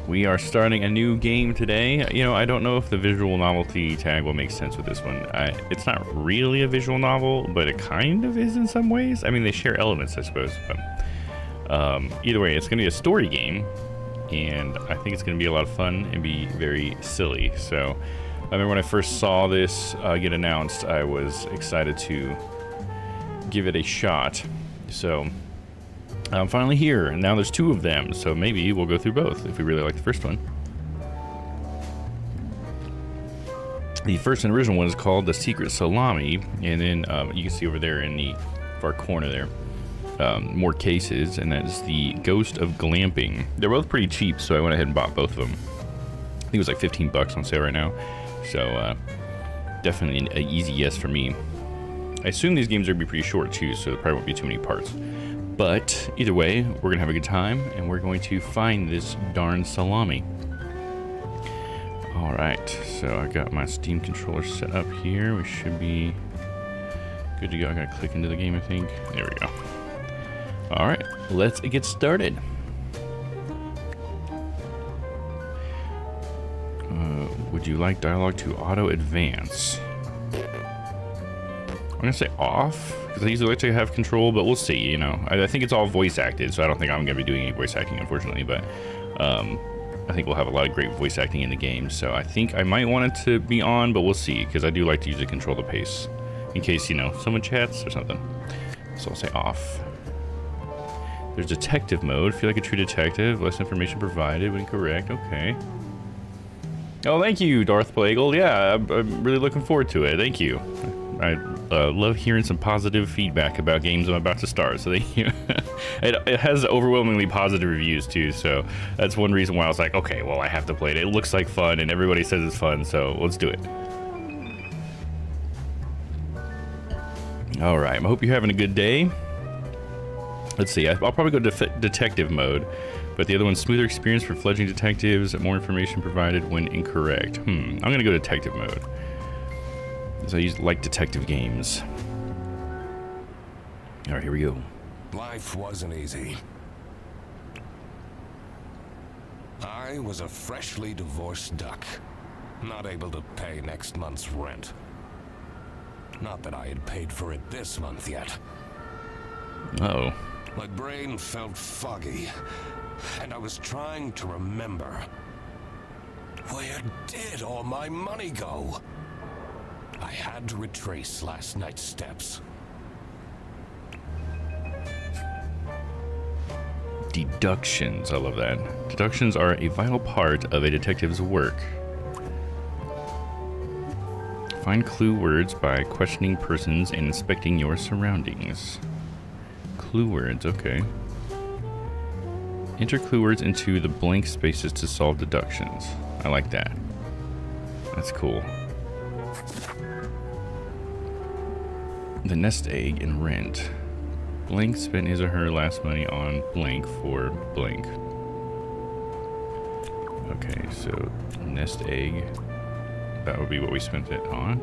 We are starting a new game today. You know, I don't know if the visual novelty tag will make sense with this one. It's not really a visual novel, but it kind of is in some ways. I mean, they share elements, I suppose. But either way, it's going to be a story game, and I think it's going to be a lot of fun and be very silly. So I remember when I first saw this get announced, I was excited to give it a shot. So I'm finally here, and now there's two of them, so maybe we'll go through both if we really like the first one. The first and original one is called The Secret Salami, and then you can see over there in the far corner there, more cases, and that is the Ghost of Glamping. They're both pretty cheap, so I went ahead and bought both of them. I think it was like 15 bucks on sale right now, so definitely an easy yes for me. I assume these games are going to be pretty short too, so there probably won't be too many parts. But either way, we're going to have a good time, and we're going to find this darn salami. Alright, so I got my Steam controller set up here. We should be good to go. I got to click into the game, I think. There we go. Alright, let's get started. Would you like dialogue to auto-advance? I'm going to say off, because I usually like to have control, but we'll see, you know. I think it's all voice acted, so I don't think I'm going to be doing any voice acting, unfortunately, but I think we'll have a lot of great voice acting in the game, so I think I might want it to be on, but we'll see, because I do like to usually control the pace, in case, you know, someone chats or something. So I'll say off. There's detective mode. Feel like a true detective. Less information provided when correct. Okay. Oh, thank you, Darth Plagle. Yeah, I'm really looking forward to it. Thank you. I love hearing some positive feedback about games I'm about to start, so thank you. It has overwhelmingly positive reviews too, so that's one reason why I was like, okay, well, I have to play it. It looks like fun, and everybody says it's fun, so let's do it. All right, I hope you're having a good day. Let's see, I'll probably go to detective mode, but the other one's smoother experience for fledgling detectives, more information provided when incorrect. I'm gonna go detective mode. So I like detective games. All right, here we go. Life wasn't easy. I was a freshly divorced duck, not able to pay next month's rent. Not that I had paid for it this month yet. Uh-oh. My brain felt foggy, and I was trying to remember. Where did all my money go? I had to retrace last night's steps. Deductions, I love that. Deductions are a vital part of a detective's work. Find clue words by questioning persons and inspecting your surroundings. Clue words, okay. Enter clue words into the blank spaces to solve deductions. I like that. That's cool. The nest egg in rent. Blank spent his or her last money on blank for blank. Okay, so nest egg. That would be what we spent it on.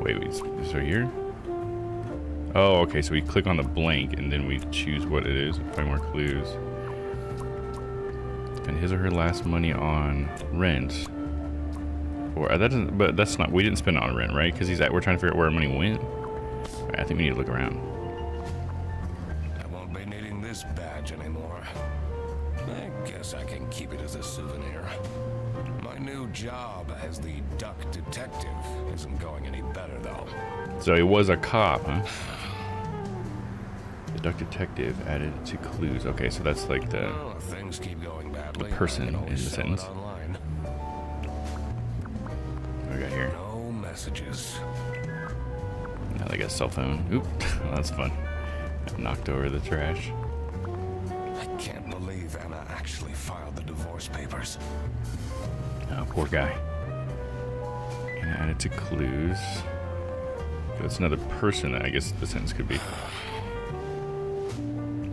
Wait, is it here? Oh, okay, so we click on the blank and then we choose what it is and find more clues. Spend his or her last money on rent. Or that doesn't, but that's not, we didn't spend it on rent, right? Because we're trying to figure out where our money went. Right, I think we need to look around. I won't be needing this badge anymore. I guess I can keep it as a souvenir. My new job as the duck detective isn't going any better, though. So he was a cop, huh? The duck detective added to clues. Okay, so that's like the, well, if things keep going badly, person in the sentence. Online. What do we got here? No messages. Now they got a cell phone. Oop, well, that's fun. Knocked over the trash. I can't believe Anna actually filed the divorce papers. Oh, poor guy. And added to clues. That's another person that I guess the sentence could be.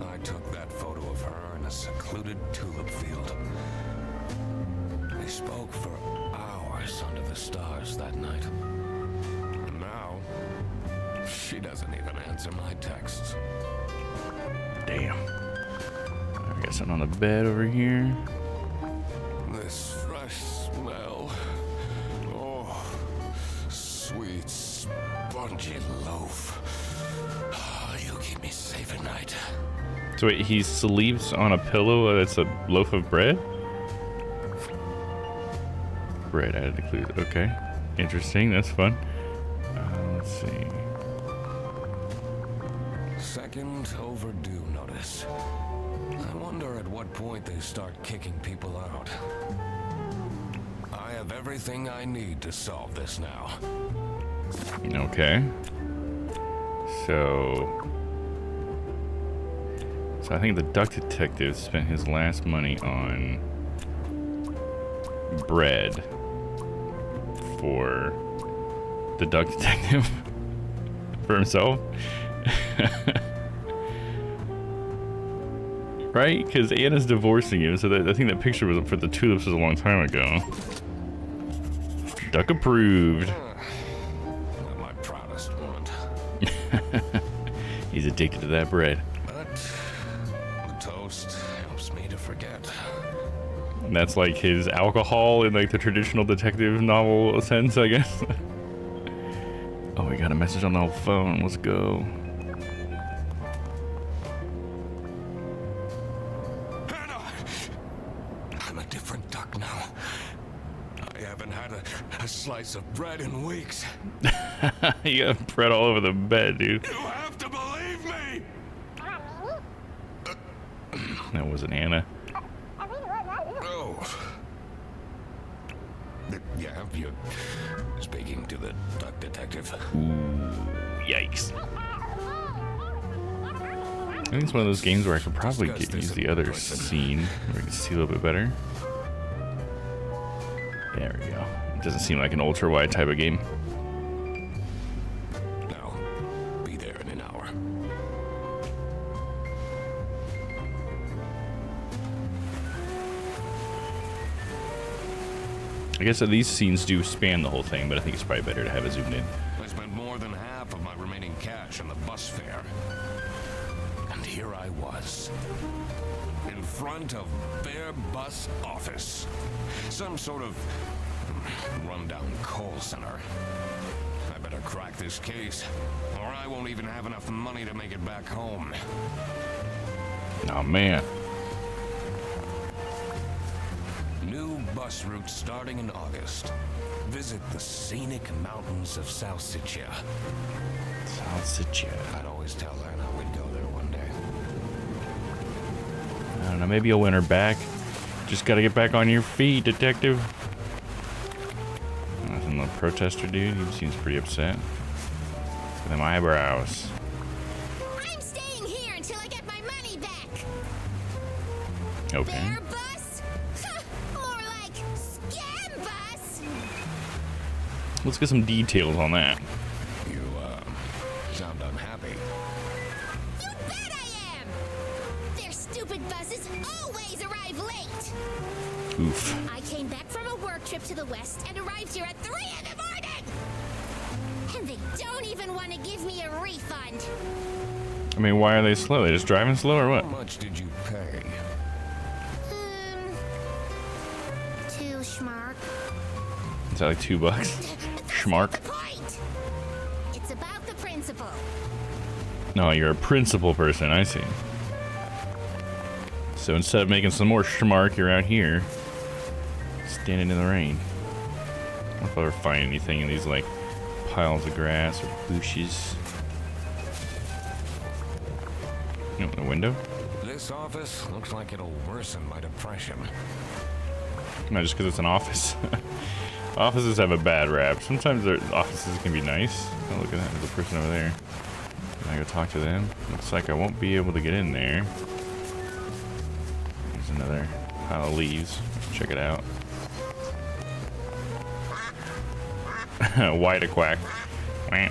I took that photo of her in a secluded tulip field. We spoke for hours under the stars that night. And now, she doesn't even answer my texts. Damn. I Got something on the bed over here. This fresh smell. Oh, sweet, spongy loaf. Oh, you keep me safe at night. So wait, he sleeps on a pillow that's a loaf of bread? Bread added to clues. Okay. Interesting. That's fun. Let's see. Second overdue notice. I wonder at what point they start kicking people out. I have everything I need to solve this now. Okay. So I think the duck detective spent his last money on bread for the duck detective for himself. Right? Because Anna's divorcing him, so I think that picture was for the tulips was a long time ago. Duck approved. Not my proudest moment. He's addicted to that bread. But the toast helps me to forget. And that's like his alcohol in like the traditional detective novel sense, I guess. Oh, we got a message on the phone. Let's go. Hannah! I'm a different duck now. I haven't had a slice of bread in weeks. You got bread all over the bed, dude. You have to believe me! That wasn't Anna. Oh. Yeah, you're speaking to the duck detective. Ooh, yikes. I think it's one of those games where I could probably use the other scene where we can see a little bit better. There we go. It doesn't seem like an ultra wide type of game. Now, be there in an hour. I guess that these scenes do span the whole thing, but I think it's probably better to have it zoomed in. I spent more than half of my remaining cash on the bus fare. And here I was, in front of their bus office. Some sort of rundown call center. I better crack this case, or I won't even have enough money to make it back home. Oh, man. New bus route starting in August. Visit the scenic mountains of Salsicha. Salsicha. I'd always tell Anna we'd go there one day. I don't know, maybe you'll win her back. Just gotta get back on your feet, detective. Nothing, the protester dude, he seems pretty upset. Look at them eyebrows. I'm staying here until I get my money back. Okay. Their bus? More like scam bus. Let's get some details on that. You, sound unhappy. You bet I am. Their stupid buses always arrive late. Oof. I came back from a work trip to the west and arrived here at 3 in the morning. And they don't even want to give me a refund. I mean, why are they slow? They just driving slow or what? How much did you pay? 2 schmark. Is that like $2? Schmark. The point. It's about the principle. No, you're a principal person, I see. So instead of making some more schmark, you're out here standing in the rain. I don't know if I'll ever find anything in these like piles of grass or bushes. You know, in the window? This office looks like it'll worsen my depression. Not just because it's an office. Offices have a bad rap. Sometimes their offices can be nice. Oh, look at that. There's a person over there. Can I go talk to them? Looks like I won't be able to get in there. There's another pile of leaves. Check it out. White a quack. Wah.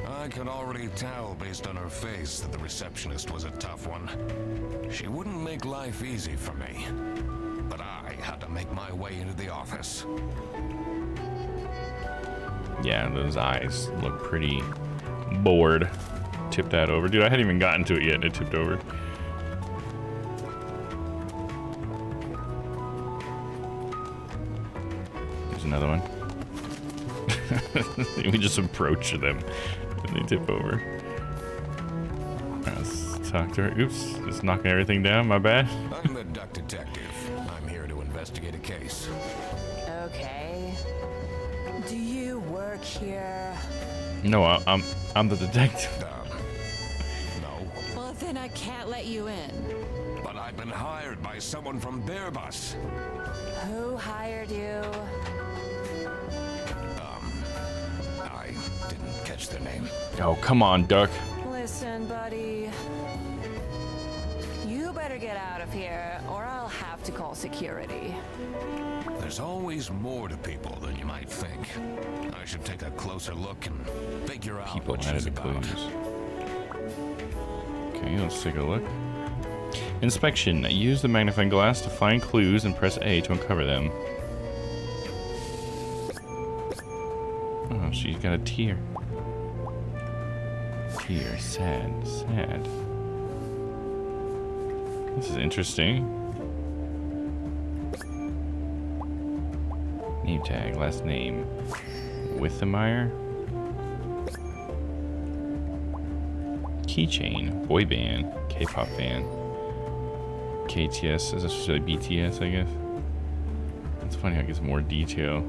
I could already tell based on her face that the receptionist was a tough one. She wouldn't make life easy for me. But I how to make my way into the office. Yeah, those eyes look pretty bored. Tip that over. Dude, I hadn't even gotten to it yet and it tipped over. There's another one. We just approach them and they tip over. Let's talk to her. Oops, just knocking everything down. My bad. I'm the duck detective. I'm here to investigate a case. Okay. Do you work here? No, I'm the detective. No. Well, then I can't let you in. But I've been hired by someone from Bearbus. Who hired you? I didn't catch their name. Oh, come on, Duck. Listen, buddy. You better get out of here, or I'll have to call security. There's always more to people than you might think. I should take a closer look and figure out People what added she's to about. clues. Okay, let's take a look. Inspection. Use the magnifying glass to find clues and press A to uncover them. Oh, she's got a tear. Tear. Sad. Sad. This is interesting. Name tag. Last name. Wittemeyer. Keychain. Boy band. K-pop band. KTS. Is this really BTS, I guess? It's funny how it gets more detail.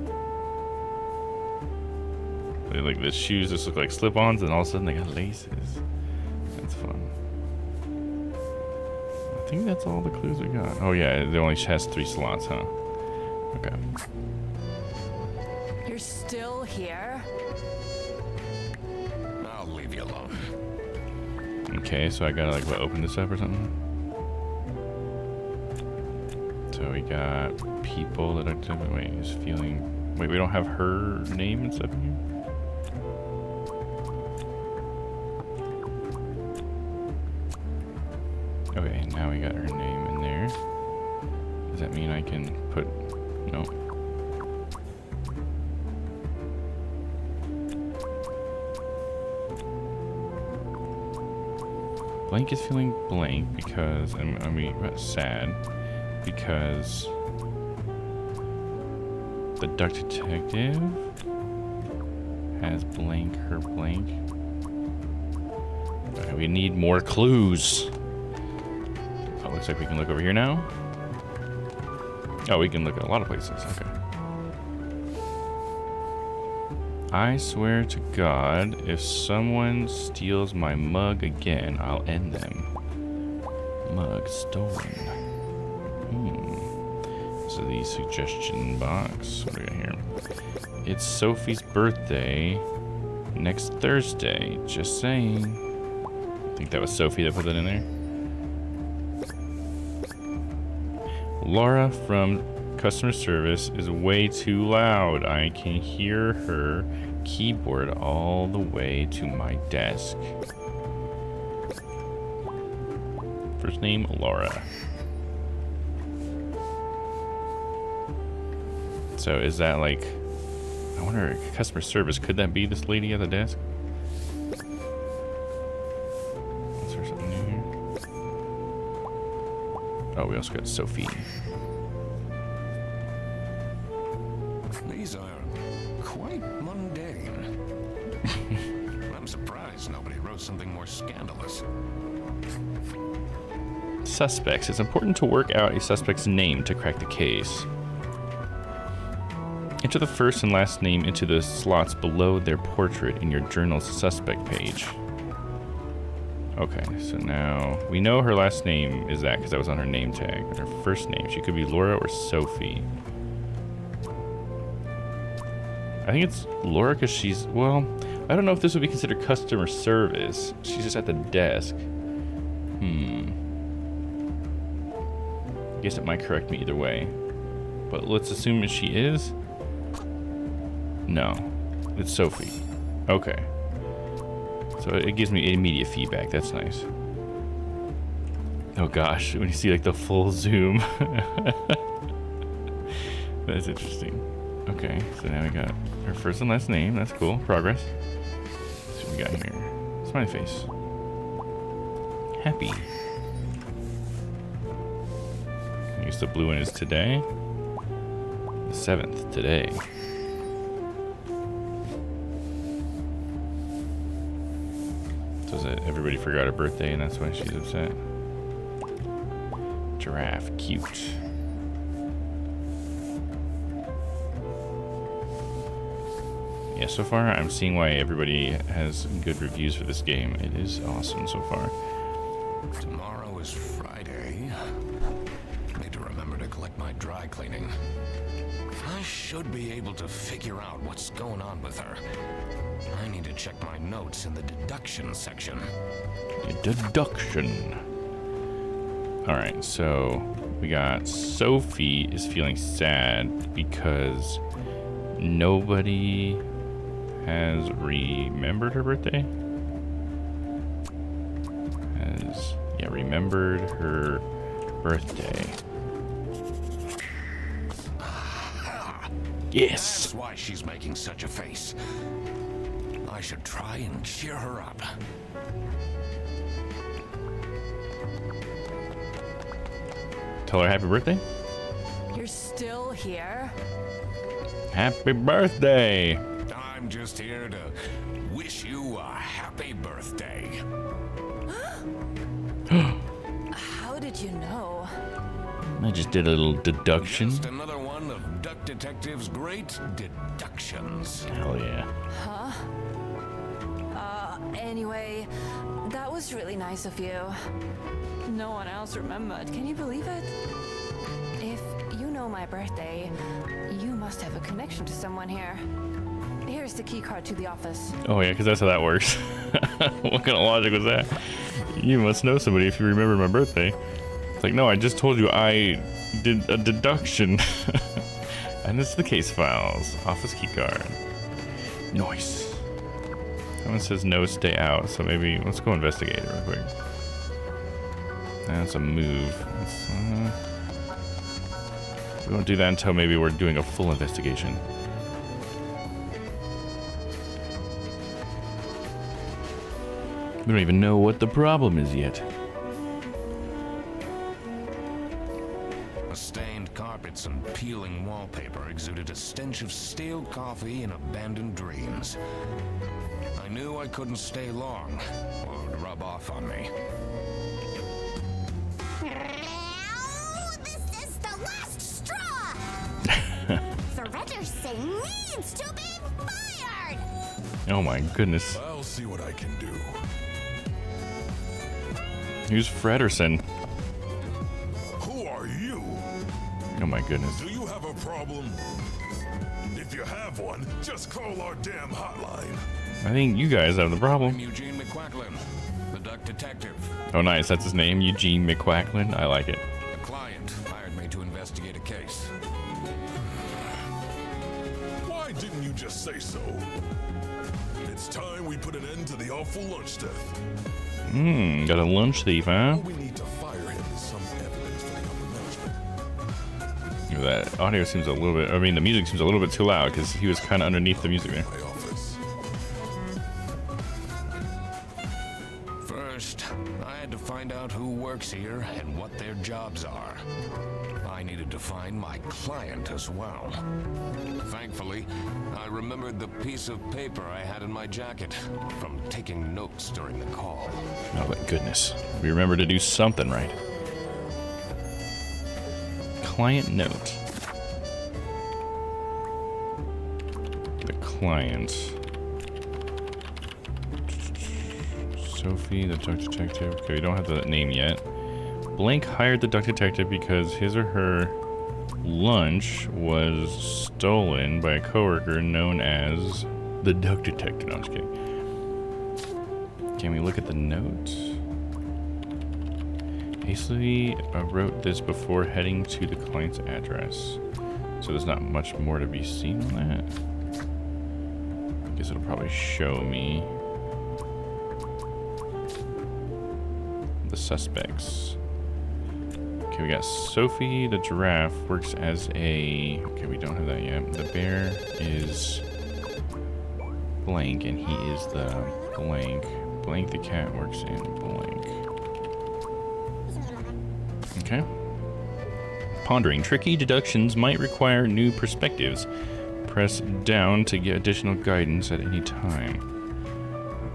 Like the shoes just look like slip-ons and all of a sudden they got laces. That's fun. I think that's all the clues we got. Oh yeah, it only has 3 slots, huh? Okay. You're still here? I'll leave you alone. Okay, so I gotta like what, open this up or something? So we got people that are wait, is feeling wait, we don't have her name and stuff in here? Okay, now we got her name in there. Does that mean I can put... No. Blank is feeling blank because... I mean, sad. Because... the duck detective has blank her blank. Okay, we need more clues. Oh, looks like we can look over here now. Oh, we can look at a lot of places. Okay. I swear to God, if someone steals my mug again, I'll end them. Mug stolen. This is the suggestion box. What do we got here? It's Sophie's birthday next Thursday. Just saying. I think that was Sophie that put that in there. Laura from customer service is way too loud. I can hear her keyboard all the way to my desk. First name, Laura. So is that like, I wonder, customer service, could that be this lady at the desk? Is there something new here? Oh, we also got Sophie. These are quite mundane. I'm surprised nobody wrote something more scandalous. Suspects. It's important to work out a suspect's name to crack the case. Enter the first and last name into the slots below their portrait in your journal's suspect page. Okay, so now we know her last name is that because that was on her name tag. But her first name, she could be Laura or Sophie. I think it's Laura because she's, well, I don't know if this would be considered customer service. She's just at the desk. I guess it might correct me either way. But let's assume that she is. No, it's Sophie. Okay. So it gives me immediate feedback. That's nice. Oh gosh, when you see like the full zoom. That's interesting. Okay, so now we got her first and last name. That's cool. Progress. Let's see what we got here. Smiley face. Happy. I guess the blue one is today. The 7th, today. So is it everybody forgot her birthday and that's why she's upset? Giraffe, cute. Yeah, so far I'm seeing why everybody has good reviews for this game. It is awesome so far. Tomorrow is Friday. Need to remember to collect my dry cleaning. I should be able to figure out what's going on with her. I need to check my notes in the deduction section. Deduction. Alright, so we got Sophie is feeling sad because nobody has remembered her birthday. Remembered her birthday. Yes. That's why she's making such a face. I should try and cheer her up. Tell her happy birthday. You're still here? Happy birthday. I'm just here to wish you a happy birthday. How did you know? I just did a little deduction. Just another one of Duck Detective's great deductions. Hell yeah. Anyway, that was really nice of you. No one else remembered. Can you believe it? If you know my birthday, you must have a connection to someone here. Here's the key card to the office. Oh yeah, because that's how that works. What kind of logic was that? You must know somebody if you remember my birthday. It's like, no, I just told you I did a deduction. And this is the case files. Office key card. Nice. That one says no, stay out. So maybe let's go investigate it real quick. That's a move. We won't do that until maybe we're doing a full investigation. We don't even know what the problem is yet. The stained carpets and peeling wallpaper exuded a stench of stale coffee and abandoned dreams. I knew I couldn't stay long, or it would rub off on me. Now, this is the last straw! Thredderson needs to be fired! Oh my goodness. I'll see what I can do. Who's Frederson? Who are you? Oh my goodness. Do you have a problem? If you have one, just call our damn hotline. I think you guys have the I'm problem. Eugene McQuacklin, the Duck Detective. Oh nice, that's his name, Eugene McQuacklin. I like it. A client hired me to investigate a case. Why didn't you just say so? It's time we put an end to the awful lunch death. Got a lunch thief, huh? All we need to fire him is some evidence for the upper management. That audio seems a little bit, I mean the music seems a little bit too loud because he was kind of underneath the music there. My office. First, I had to find out who works here and what their jobs are. I needed to find my client as well. Thankfully, I remembered the piece of paper I had in my jacket from taking notes during the call. Oh my goodness. We remember to do something right. Client note. The client. Sophie, the Duck Detective. Okay, we don't have the name yet. Blank hired the Duck Detective because his or her lunch was stolen by a coworker known as the Duck Detective. No, I'm just kidding. Can we look at the note? Hastily wrote this before heading to the client's address. So there's not much more to be seen on that. I guess it'll probably show me the suspects. Okay, we got Sophie the giraffe works as a... Okay, we don't have that yet. The bear is blank, and he is the blank. Blank the cat works in blank. Okay. Pondering. Tricky deductions might require new perspectives. Press down to get additional guidance at any time.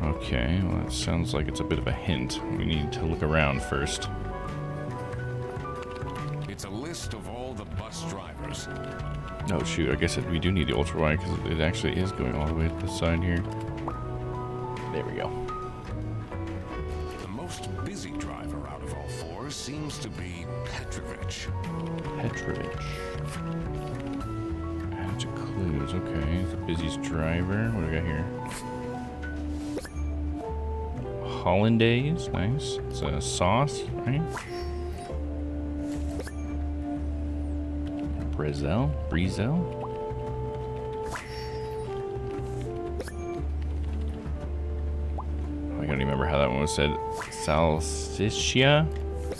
Okay, well that sounds like it's a bit of a hint. We need to look around first. It's a list of all the bus drivers. Oh shoot, I guess we do need the ultra wide because it actually is going all the way to the side here. There we go. The most busy driver out of all four seems to be Petrovich. Petrovich. Add to clues. Okay, he's the busiest driver. What do we got here? Hollandaise, nice. It's a sauce, right? Brazil? I don't remember how that one was said. Salsiccia?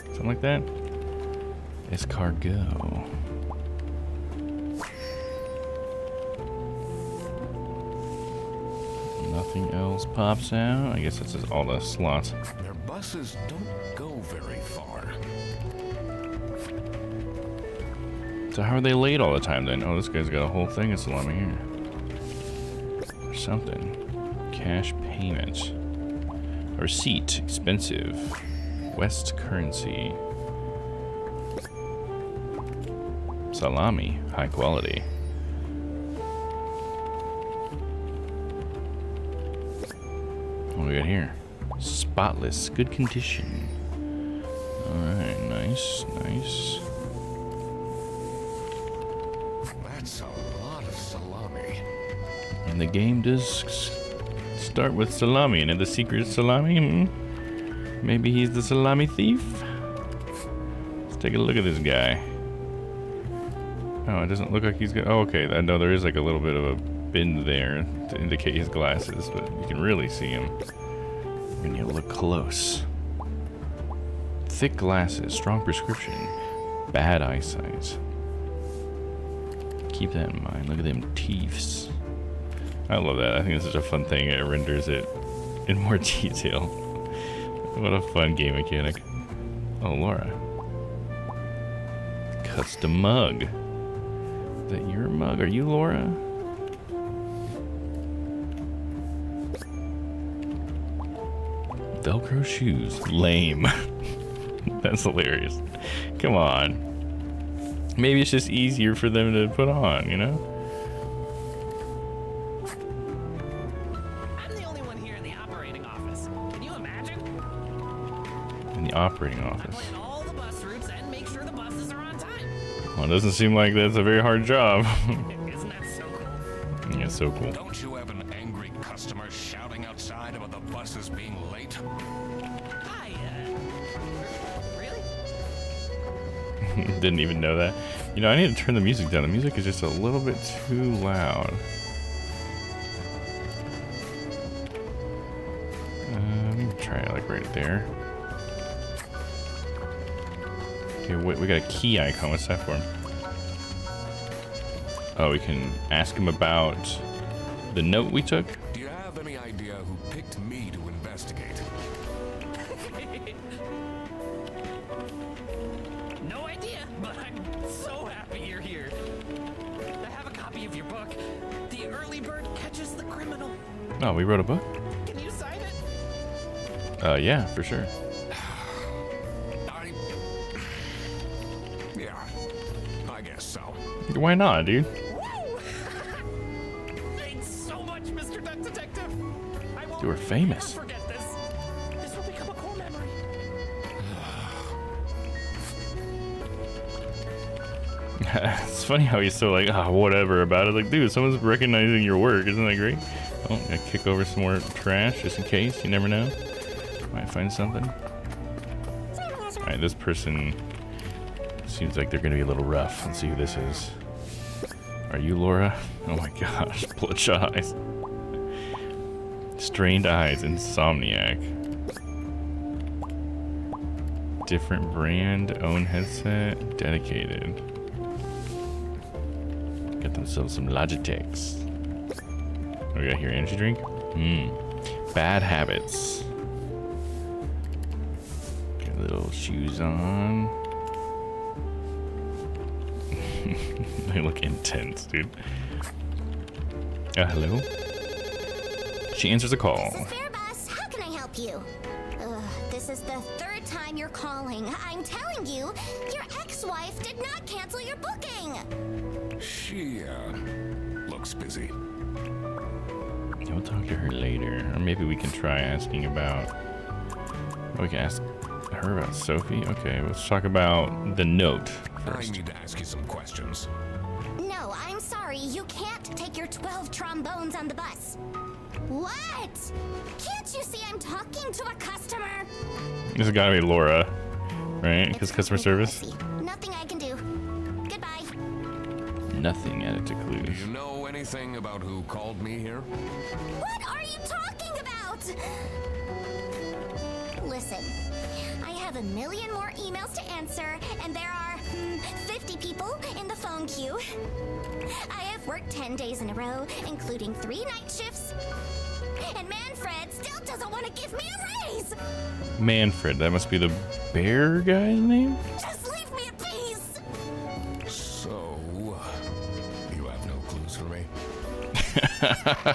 Something like that? Escargot. Nothing else pops out. I guess that's just all the slots. Their buses don't go very far. So how are they late all the time then? Oh, this guy's got a whole thing of salami here. Or something. Cash payment. A receipt. Expensive. West currency. Salami. High quality. What do we got here? Spotless. Good condition. Alright, nice, nice. That's a lot of salami. And the game does start with salami, and the secret is salami. Maybe he's the salami thief. Let's take a look at this guy. Oh, it doesn't look like he's got. Oh, okay. I know there is like a little bit of a bend there to indicate his glasses, but you can really see him when you look close. Thick glasses, strong prescription, bad eyesight. Keep that in mind. Look at them teeths. I love that. I think it's such a fun thing. It renders it in more detail. What a fun game mechanic. Oh, Laura. Custom mug. Is that your mug? Are you Laura? Velcro shoes. Lame. That's hilarious. Come on. Maybe it's just easier for them to put on, you know? I'm the only one here in the operating office. Can you imagine? In the operating I office. plan all the bus routes and make sure the buses are on time. Well, it doesn't seem like that's a very hard job. Isn't that so cool? Yeah, so cool. Don't you have an angry customer shouting outside about the buses being late? Hi, really? Didn't even know that. You know, I need to turn the music down. The music is just a little bit too loud. Let me try it like right there. Okay, wait, we got a key icon. What's that for? Oh, we can ask him about the note we took. Do you have any idea who picked me to investigate? No idea, but I'm so happy you're here. I have a copy of your book. The Early Bird Catches the Criminal. Oh, we wrote a book? Can you sign it? Yeah, for sure. Yeah, I guess so. Why not, dude? Woo! Thanks so much, Mr. Duck Detective. I won't You were famous. ever forget this. This will become a core memory. It's funny how he's so like, whatever about it. Like, dude, someone's recognizing your work. Isn't that great? Oh, gotta kick over some more trash just in case. You never know. Might find something. Alright, this person seems like they're gonna be a little rough. Let's see who this is. Are you Laura? Oh my gosh, bloodshot eyes. Strained eyes, insomniac. Different brand, own headset, dedicated. Get themselves some Logitechs. What do we got here? Energy drink? Bad habits. Get little shoes on. They look intense, dude. Hello? She answers a call. This is Fairbus. How can I help you? This is the third time you're calling. I'm telling you, your ex-wife did not cancel your booking. She, looks busy. We'll talk to her later. Or maybe we can try asking about... Oh, we can ask her about Sophie? Okay, let's talk about the note I first. need to ask you some questions. No, I'm sorry. You can't take your 12 trombones on the bus. What? Can't you see I'm talking to a customer? This has gotta be Laura, right? Because customer service? Nothing I can do. Goodbye. Nothing added to Do clues. you know anything about who called me here? What are you talking about? Listen, I have a million more emails to answer, and there are 50 people in the phone queue. I have worked 10 days in a row, including 3 night shifts. And Manfred still doesn't want to give me a raise. Manfred, that must be the bear guy's name? Just leave me in peace. So, you have no clues for me?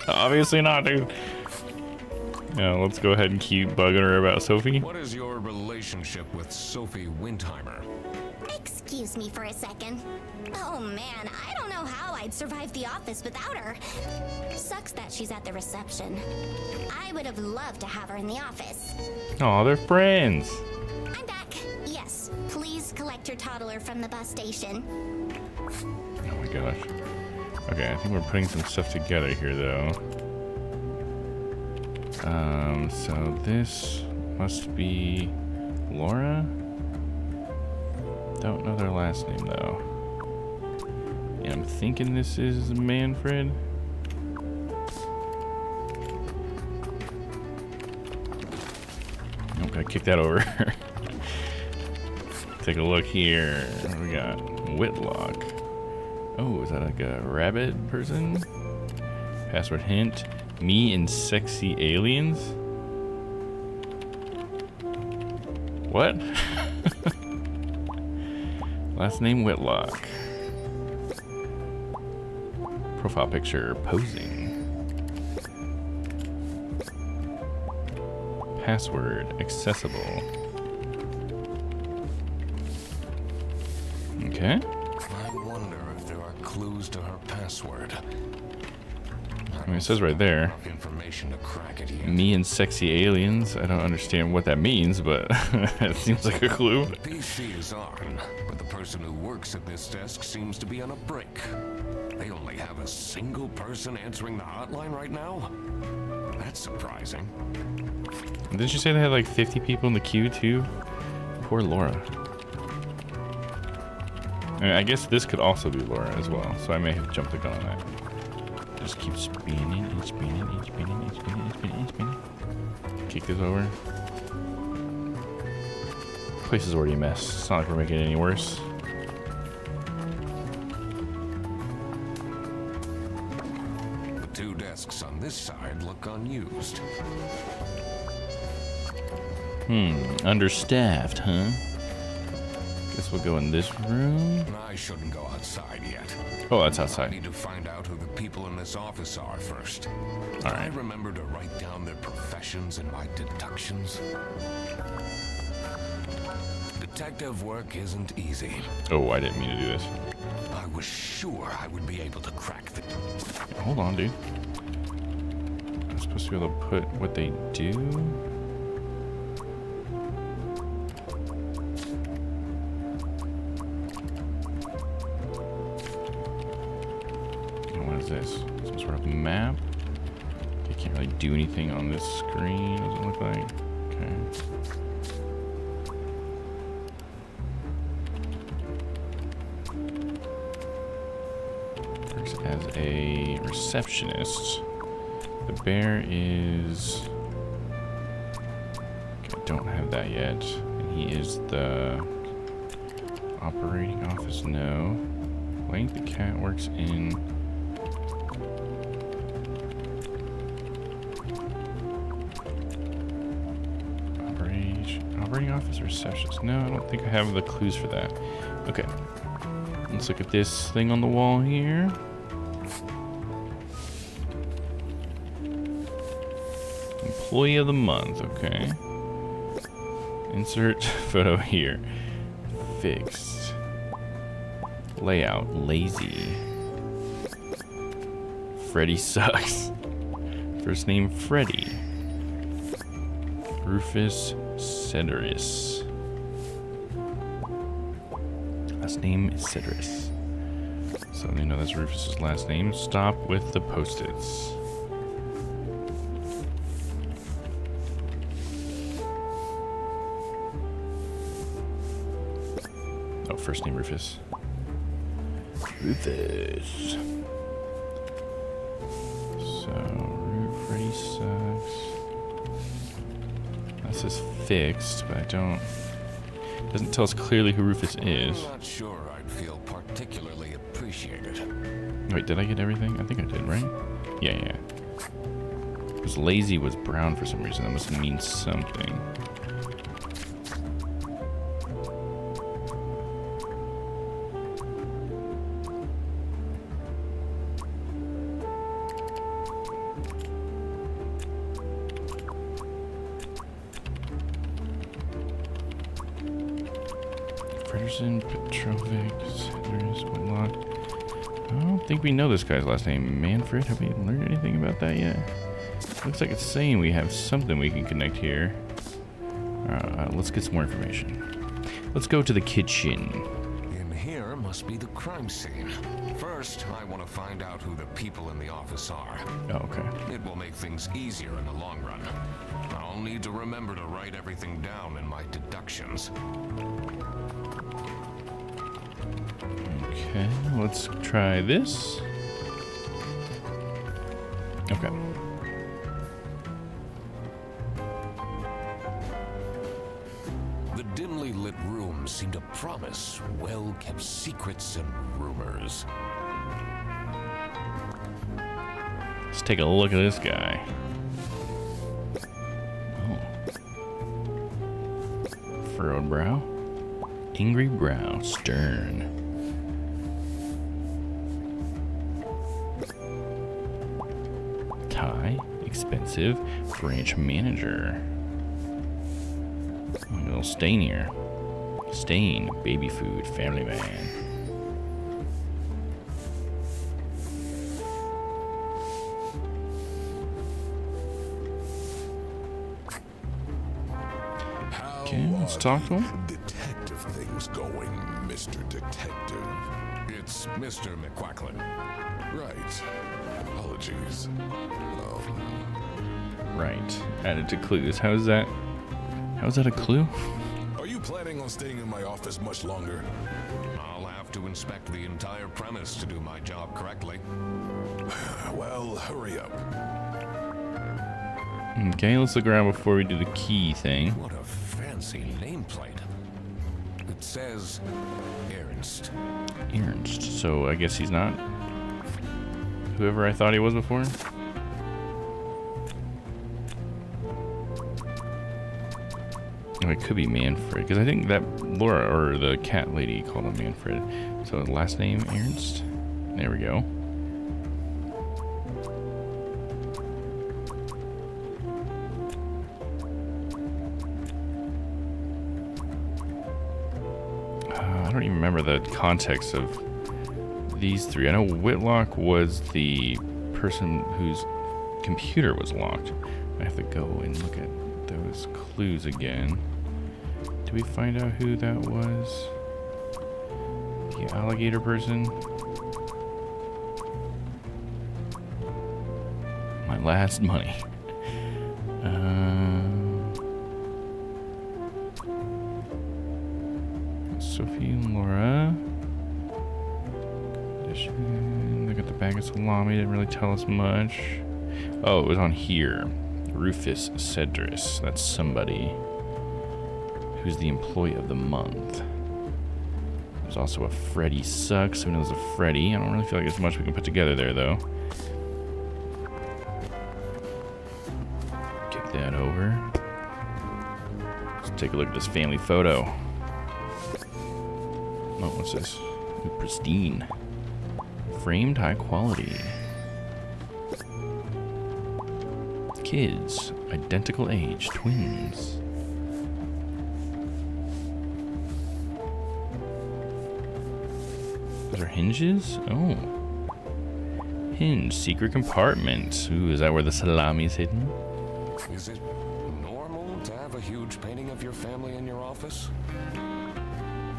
Obviously not, dude. Yeah, let's go ahead and keep bugging her about Sophie. What is your relationship with Sophie Windheimer? Excuse me for a second. Oh man, I don't know how I'd survive the office without her. Sucks that she's at the reception. I would have loved to have her in the office. Aw, they're friends. I'm back. Yes, please collect your toddler from the bus station. Oh my gosh. Okay, I think we're putting some stuff together here, though. So this must be Laura? Don't know their last name, though. And I'm thinking this is Manfred. Nope, gotta kick that over. Take a look here. What do we got? Whitlock. Oh, is that like a rabbit person? Password hint. Me and sexy aliens? What? Last name Whitlock. Profile picture posing. Password accessible. Okay. I wonder if there are clues to her password. I mean, it says right there. Enough information to crack it yet. Me and sexy aliens. I don't understand what that means, but it seems like a clue. The PC is on, but the person who works at this desk seems to be on a break. They only have a single person answering the hotline right now? That's surprising. Didn't you say they had like 50 people in the queue too? Poor Laura. I mean, I guess this could also be Laura as well, so I may have jumped the gun on that. Just keep spinning and spinning and spinning and spinning and spinning and spinning. Kick this over. Place is already a mess. It's not like we're making it any worse. The 2 desks on this side look unused. Understaffed, huh? Guess we'll go in this room. I shouldn't go outside yet. Oh, that's I outside. need to find out who the people in this office are first. All I right. remember to write down their professions and my deductions. Detective work isn't easy. Oh, I didn't mean to do this. I was sure I would be able to crack the... Hold on, dude. I'm supposed to be able to put what they do. What is this? Some sort of map? I can't really do anything on this screen, doesn't look like. Okay. Works as a receptionist. The bear is... Okay, don't have that yet. And He is the operating office. No. Blank the cat works in. Operating office receptionist. No, I don't think I have the clues for that. Okay. Let's look at this thing on the wall here. Employee of the month, okay. Insert photo here. Fixed. Layout, lazy. Freddy sucks. First name Freddy. Rufus Cedrus. Last name is Cedrus. So you know that's Rufus's last name. Stop with the post-its. Oh, first name Rufus. Rufus. So, Freddy sucks. This is fixed, but I don't. Doesn't tell us clearly who Rufus is. I'm not sure I'd feel particularly appreciated. Wait, did I get everything? I think I did, right? Yeah. Because lazy was brown for some reason. That must mean something. Frederson, Petrovic, Sanders, Whitlock. I don't think we know this guy's last name. Manfred? Have we learned anything about that yet? Looks like it's saying we have something we can connect here. Let's get some more information. Let's go to the kitchen. In here must be the crime scene. First, I want to find out who the people in the office are. Oh, okay. It will make things easier in the long run. I'll need to remember to write everything down in my deductions. Okay, let's try this. Okay. The dimly lit rooms seem to promise well-kept secrets and rumors. Let's take a look at this guy. Oh. Furrowed brow. Angry brow. Stern. Tie. Expensive. Branch manager. A little stain here. Stain. Baby food. Family man. Okay, let's talk to him. Detective things going, Mr. Detective. It's Mr. McQuacklin. Right. Apologies. Right. Added to clues. How is that a clue? Are you planning on staying in my office much longer? I'll have to inspect the entire premise to do my job correctly. Well, hurry up. Okay, let's look around before we do the key thing. What a fancy nameplate. It says Ernst. Ernst. So I guess he's not whoever I thought he was before. Oh, it could be Manfred, because I think that Laura, or the cat lady, called him Manfred. So last name Ernst. There we go. I don't even remember the context of these three. I know Whitlock was the person whose computer was locked. I have to go and look at those clues again. Did we find out who that was? The alligator person? My last money. Sophie and Laura. Look at the bag of salami. Didn't really tell us much. Oh, it was on here. Rufus Cedrus. That's somebody who's the employee of the month. There's also a Freddy Sucks. Who knows a Freddy? I don't really feel like there's much we can put together there, though. Kick that over. Let's take a look at this family photo. Oh, what's this? Ooh, pristine. Framed high quality. Kids, identical age, twins. Those are hinges? Oh. Hinge, secret compartment. Ooh, is that where the salami is hidden? Is it normal to have a huge painting of your family in your office?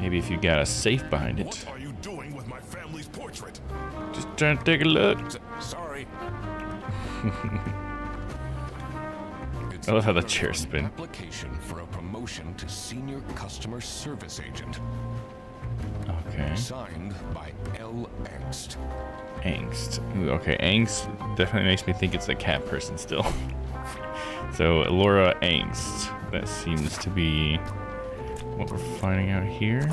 Maybe if you got a safe behind it. What are you doing with my family's portrait? Just trying to take a look. Sorry. I love how the chairs spin. Application for a promotion to senior customer service agent. Okay. Signed by L. Angst. Angst. Ooh, okay, Angst definitely makes me think it's a cat person still. So, Laura Angst. That seems to be what we're finding out here.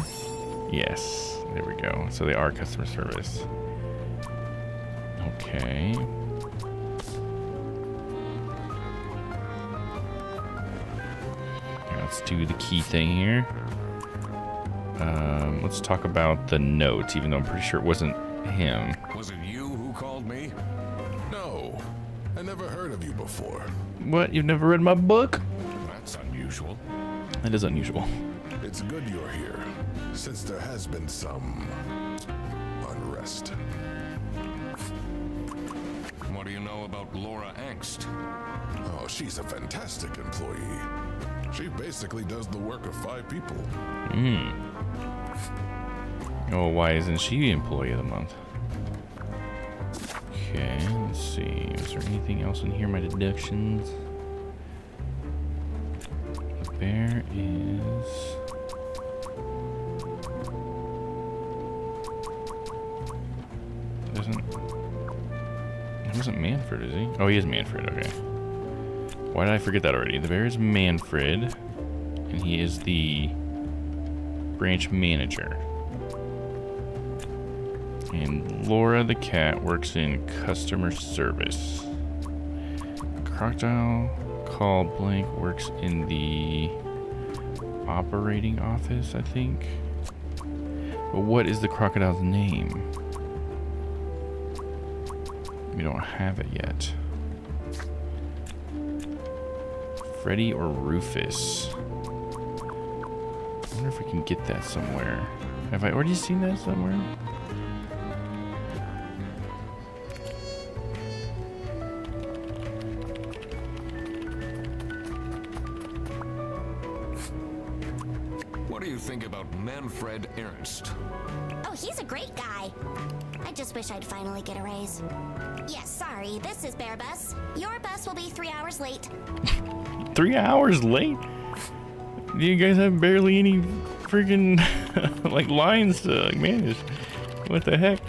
Yes, there we go. So they are customer service. Okay. Let's do the key thing here. Let's talk about the notes, even though I'm pretty sure it wasn't him. Was it you who called me? No, I never heard of you before. What? You've never read my book? That's unusual. That is unusual. It's good you're here, since there has been some unrest. What do you know about Laura Angst? Oh, she's a fantastic employee. She basically does the work of 5 people. Oh, why isn't she employee of the month? Okay, let's see. Is there anything else in here? My deductions. The bear is... It wasn't Manfred, is he? Oh, he is Manfred, okay. Why did I forget that already? The bear is Manfred, and he is the branch manager. And Laura the cat works in customer service. Crocodile Call Blank works in the operating office, I think. But what is the crocodile's name? We don't have it yet. Freddy or Rufus? I wonder if we can get that somewhere. Have I already seen that somewhere? What do you think about Manfred Ernst? Oh, he's a great guy. I just wish I'd finally get a raise. Yes, sorry, this is Bear Bus. Your bus will be 3 hours late. 3 hours late? You guys have barely any freaking like lines to like manage. What the heck?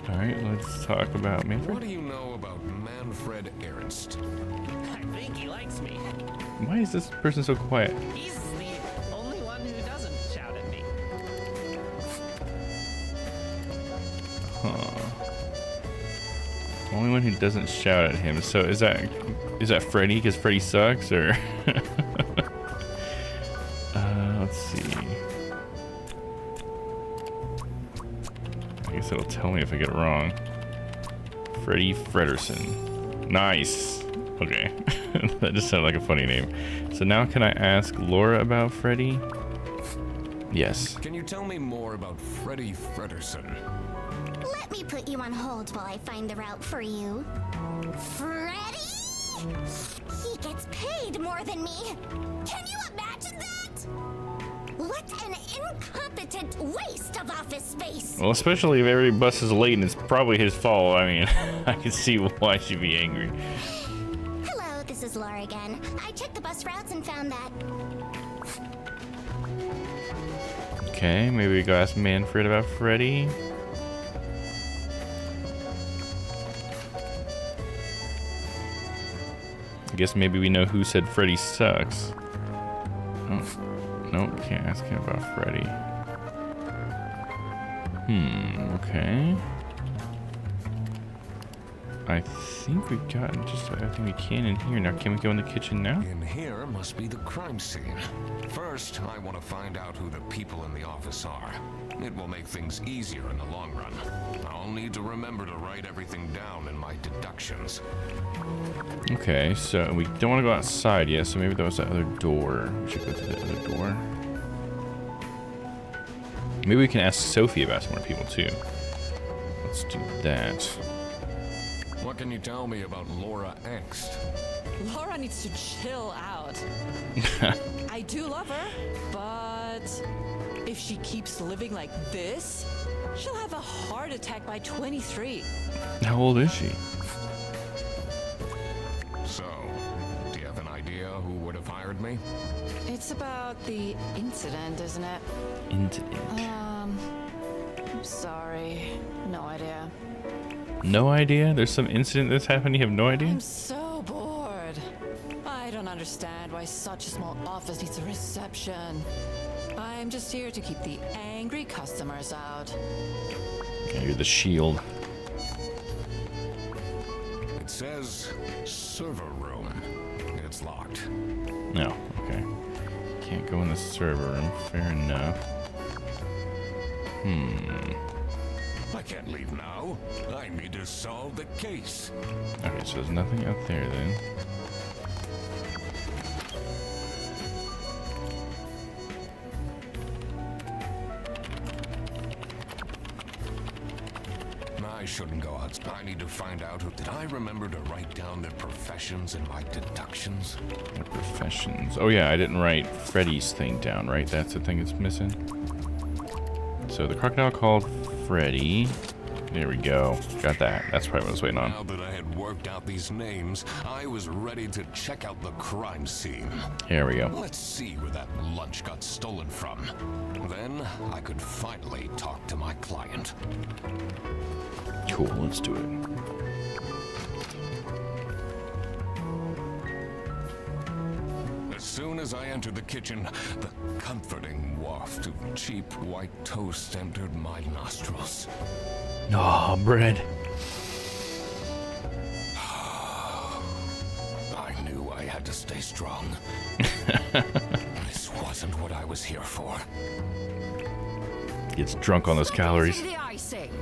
All right, let's talk about Manfred. What do you know about Manfred Ernst? I think he likes me. Why is this person so quiet? He's the only one who doesn't shout at me. Only one who doesn't shout at him. So is that Freddy? Because Freddy sucks, or let's see. I guess it'll tell me if I get it wrong. Freddy Frederson. Nice. Okay, that just sounded like a funny name. So now can I ask Laura about Freddy? Yes. Can you tell me more about Freddy Frederson? Let me put you on hold while I find the route for you. Freddy? He gets paid more than me. Can you imagine that? What an incompetent waste of office space. Well, especially if every bus is late and it's probably his fault. I mean, I can see why she'd be angry. Hello, this is Laura again. I checked the bus routes and found that. Okay, maybe we go ask Manfred about Freddy. I guess maybe we know who said Freddy sucks. Oh, Nope, can't ask him about Freddy. Okay. I think we've gotten just about everything we can in here. Now, can we go in the kitchen now? In here must be the crime scene. First, I want to find out who the people in the office are. It will make things easier in the long run. I'll need to remember to write everything down in my deductions. Okay, so we don't want to go outside yet, so maybe that was the other door. We should go to the other door. Maybe we can ask Sophie about some more people, too. Let's do that. What can you tell me about Laura Angst? Laura needs to chill out. I do love her, but if she keeps living like this, she'll have a heart attack by 23. How old is she? So, do you have an idea who would have hired me? It's about the incident, isn't it? Incident. I'm sorry. No idea. No idea? There's some incident that's happened, you have no idea? I'm so bored. I don't understand why such a small office needs a reception. I'm just here to keep the angry customers out. Yeah, you're the shield. It says server room. It's locked. No, okay. Can't go in the server room. Fair enough. I can't leave now. I need to solve the case. Okay, so there's nothing out there then. I shouldn't go out. I need to find out who. Did I remember to write down their professions in my deductions? Their professions. Oh yeah, I didn't write Freddy's thing down, right? That's the thing that's missing. So the crocodile called Freddy. There we go. Got that. That's probably what I was waiting on. Now that I had worked out these names, I was ready to check out the crime scene. Here we go. Let's see where that lunch got stolen from. Then I could finally talk to my client. Cool, let's do it. As soon as I entered the kitchen, the comforting waft of cheap white toast entered my nostrils. Oh, bread. I knew I had to stay strong. This wasn't what I was here for. Gets drunk on those calories. The icing.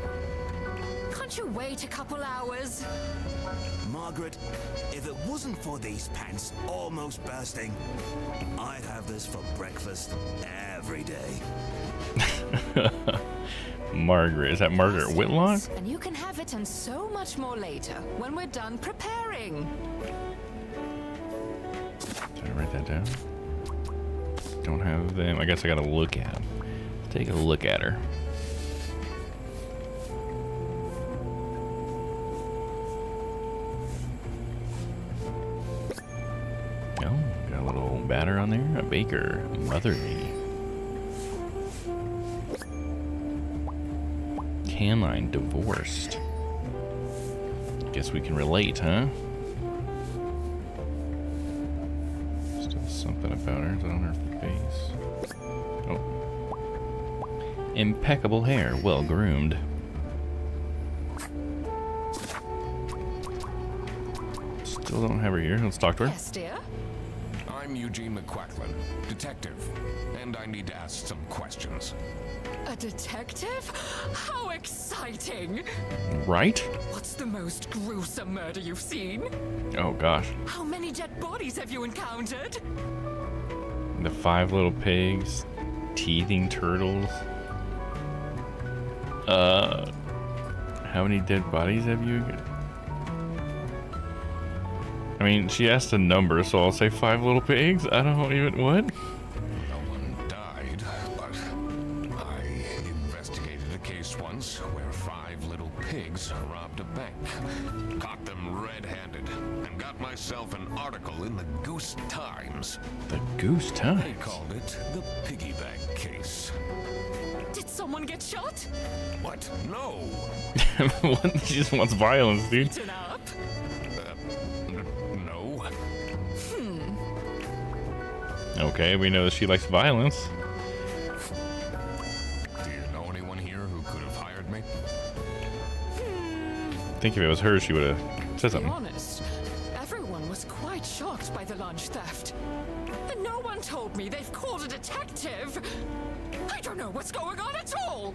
Can't you wait a couple hours? Margaret, if it wasn't for these pants almost bursting, I'd have this for breakfast every day. Margaret. Is that Margaret Whitlock? And you can have it and so much more later when we're done preparing. Did I write that down? Don't have them. I guess I gotta look at them. Take a look at her. Oh, got a little batter on there. A baker. Motherly. Canline divorced. Guess we can relate, huh? Still something about her. Is it on her face? Oh. Impeccable hair, well groomed. Still don't have her here. Let's talk to her. Yes, dear. I'm Eugene McQuacklin, detective, and I need to ask some questions. A detective? How exciting! Right? What's the most gruesome murder you've seen? Oh gosh. How many dead bodies have you encountered? The 5 little pigs. Teething turtles. How many dead bodies have you? I mean, she asked a number, so I'll say 5 little pigs. I don't even what? No one died, but I investigated a case once where 5 little pigs robbed a bank, caught them red-handed, and got myself an article in the Goose Times. The Goose Times. They called it the Piggy Bank Case. Did someone get shot? What? No! What? She just wants violence, dude. Eaten up? No. Okay, we know that she likes violence. Do you know anyone here who could have hired me? I think if it was her, she would have said To be something. honest, everyone was quite shocked by the lunch theft. And no one told me they've called a detective. I don't know what's going on at all.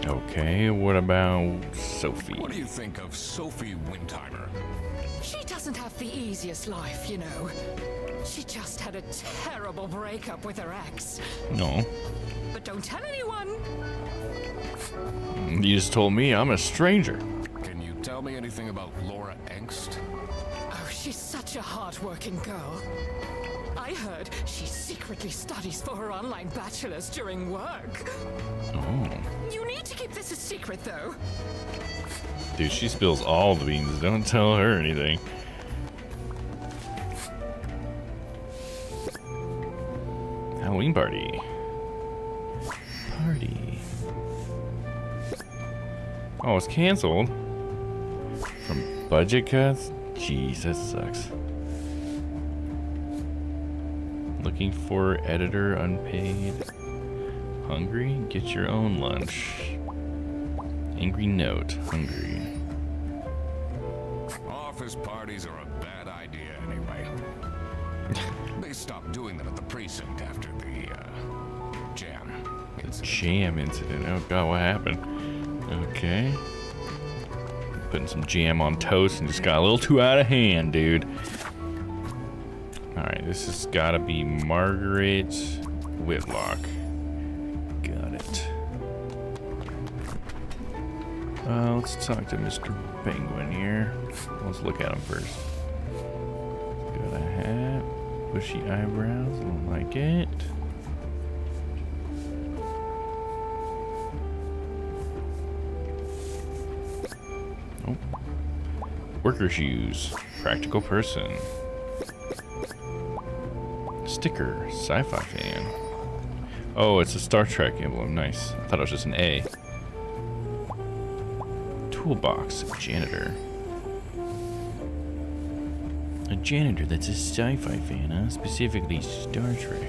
Okay, what about Sophie? What do you think of Sophie Windheimer? She doesn't have the easiest life, you know. She just had a terrible breakup with her ex. No. But don't tell anyone. You just told me I'm a stranger. Can you tell me anything about Laura Engst? Oh, she's such a hard-working girl. I heard she secretly studies for her online bachelor's during work. Oh. You need to keep this a secret, though. Dude, she spills all the beans. Don't tell her anything. Halloween party. Party. Oh, it's canceled. From budget cuts? Jeez, that sucks. Looking for editor unpaid. Hungry? Get your own lunch. Angry note. Hungry. Office parties are a bad idea anyway. They stopped doing them at the precinct after the jam incident. Jam incident. Oh god, what happened? Okay. Putting some jam on toast and just got a little too out of hand, dude. Alright, this has gotta be Margaret Whitlock. Got it. Let's talk to Mr. Penguin here. Let's look at him first. Got a hat. Bushy eyebrows. I don't like it. Oh. Worker shoes. Practical person. Sticker. Sci-fi fan. Oh, it's a Star Trek emblem. Nice. I thought it was just an A. Toolbox. Janitor. A janitor that's a sci-fi fan, huh? Specifically Star Trek.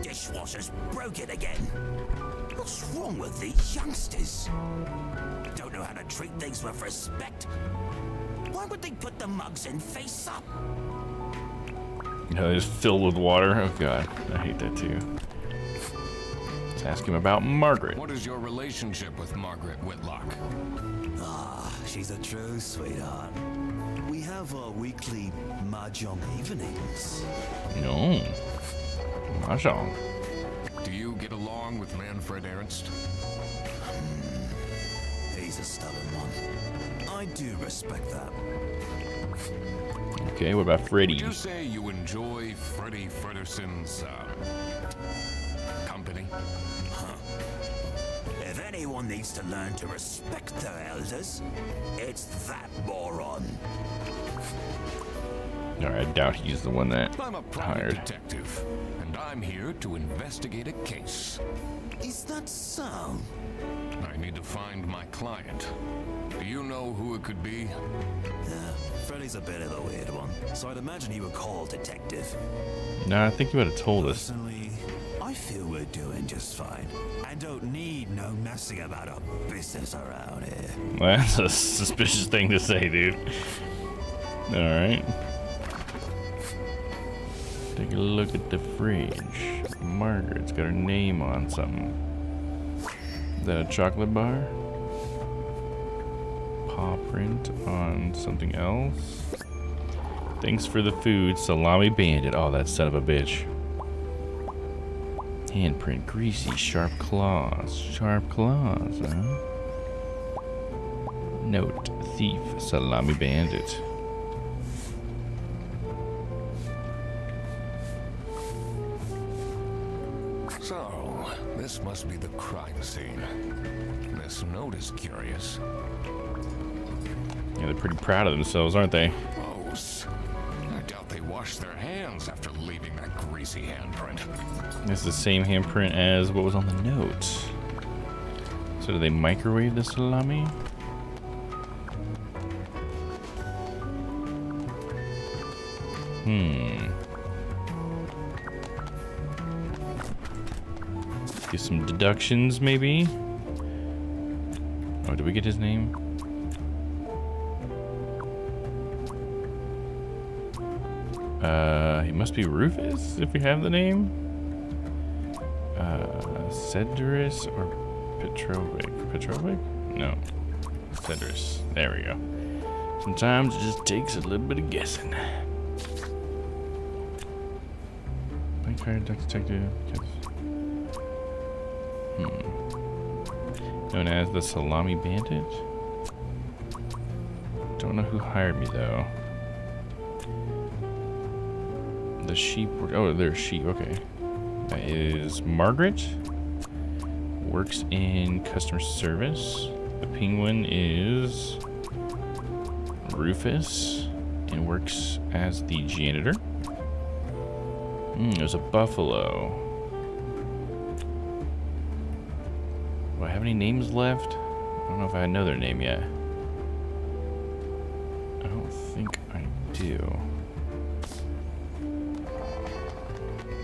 Dishwasher's broken again. What's wrong with these youngsters? Don't know how to treat things with respect. Why would they put the mugs in face up? You know, it's filled with water. Oh god, I hate that too. Let's ask him about Margaret. What is your relationship with Margaret Whitlock? Ah, she's a true sweetheart. We have our weekly mahjong evenings. No. Mahjong. Do you get along with Manfred Ernst? He's a stubborn one. I do respect that. Okay, what about Freddy? Would you say you enjoy Freddie Frederson's company? If anyone needs to learn to respect their elders, it's that moron. Alright, I doubt he's the one that I'm a private hired. detective, and I'm here to investigate a case. Is that so? I need to find my client. Do you know who it could be? Yeah, Freddy's a bit of a weird one, so I'd imagine he would call detective. No, I think you would have told us. Personally, I feel we're doing just fine. I don't need no messing about our business around here. Well, that's a suspicious thing to say, dude. Alright. Take a look at the fridge. Margaret's got her name on something. Is that a chocolate bar? Paw print on something else. Thanks for the food, Salami Bandit. Oh, that son of a bitch. Handprint, greasy, sharp claws. Sharp claws, huh? Note, thief, Salami Bandit. So, this must be the crime scene. This note is curious. Yeah, they're pretty proud of themselves, aren't they? Gross. I doubt they washed their hands after leaving that greasy handprint. It's the same handprint as what was on the note. So do they microwave the salami? Do some deductions, maybe. Oh, did we get his name? He must be Rufus, if we have the name. Cedrus or Petrovic? Petrovic? No. Cedrus. There we go. Sometimes it just takes a little bit of guessing. Blank card, duck detective. Known as the Salami Bandit. Don't know who hired me though. The sheep. Oh, there's sheep. Okay. That is Margaret. Works in customer service. The penguin is Rufus and works as the janitor. There's a buffalo. Do I have any names left? I don't know if I know their name yet. I don't think I do.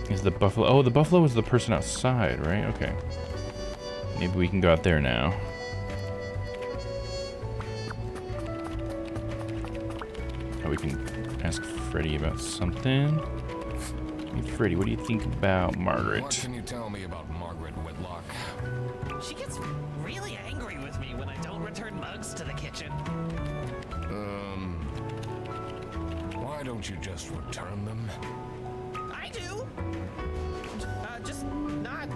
Is the buffalo? Oh, the buffalo is the person outside, right? Okay. Maybe we can go out there now. Oh, we can ask Freddy about something. Hey, Freddy, what do you think about Margaret? What can you tell me about Margaret Whitlock? She gets really angry with me when I don't return mugs to the kitchen. Why don't you just return them? I do. Just not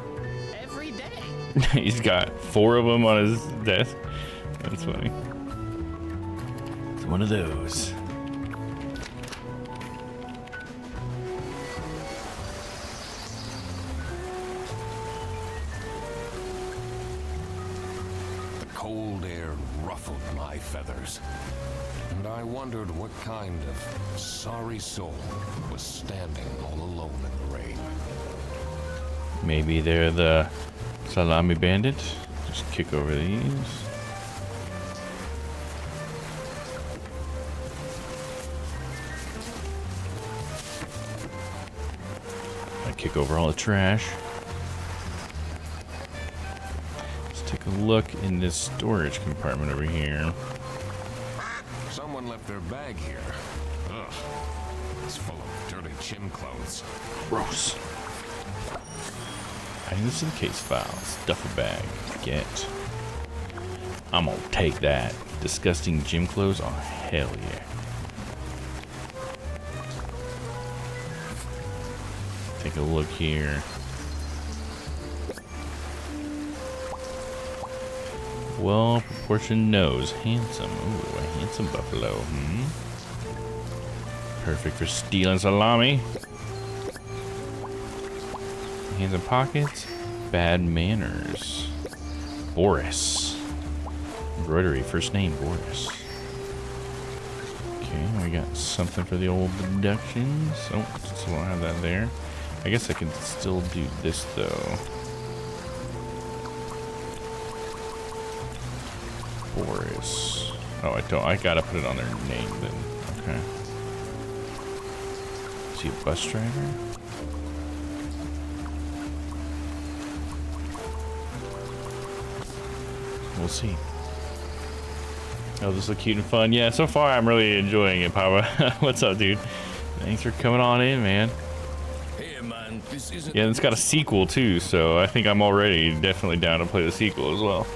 every day. He's got 4 of them on his desk. That's funny. It's one of those. The cold air ruffled my feathers, and I wondered what kind of sorry soul was standing all alone in the rain. Maybe they're the Salami Bandit. Just kick over these. I kick over all the trash. Let's take a look in this storage compartment over here. Someone left their bag here. Ugh. It's full of dirty gym clothes. Gross. Adding this to the case files. Duffel bag. Get. I'm gonna take that. Disgusting gym clothes? Oh, hell yeah. Take a look here. Well proportioned nose. Handsome. Ooh, a handsome buffalo. Perfect for stealing salami. Hands and pockets. Bad manners. Boris. Embroidery. First name Boris. Okay, we got something for the old deductions. Oh, still don't have that there. I guess I can still do this though. Boris. Oh, I don't. I gotta put it on their name then. Okay. Is he a bus driver? We'll see. Oh, this looks cute and fun. Yeah, so far I'm really enjoying it, Papa. What's up, dude? Thanks for coming on in, man. Hey, man, this isn't. Yeah, it's got a sequel too, so I think I'm already definitely down to play the sequel as well.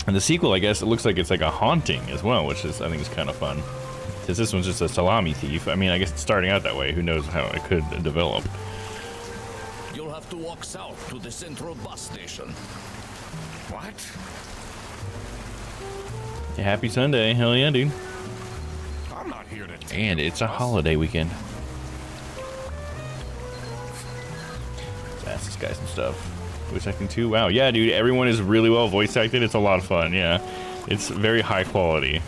And the sequel, I guess, it looks like it's like a haunting as well, which is I think is kind of fun. Because this one's just a salami thief. I mean, I guess it's starting out that way. Who knows how it could develop. You'll have to walk south to the central bus station. What? Yeah, happy Sunday. Hell yeah, dude. I'm not here to. And it's a holiday weekend. Let's ask this guy some stuff. Voice acting too? Wow. Yeah, dude. Everyone is really well voice acted. It's a lot of fun. Yeah. It's very high quality.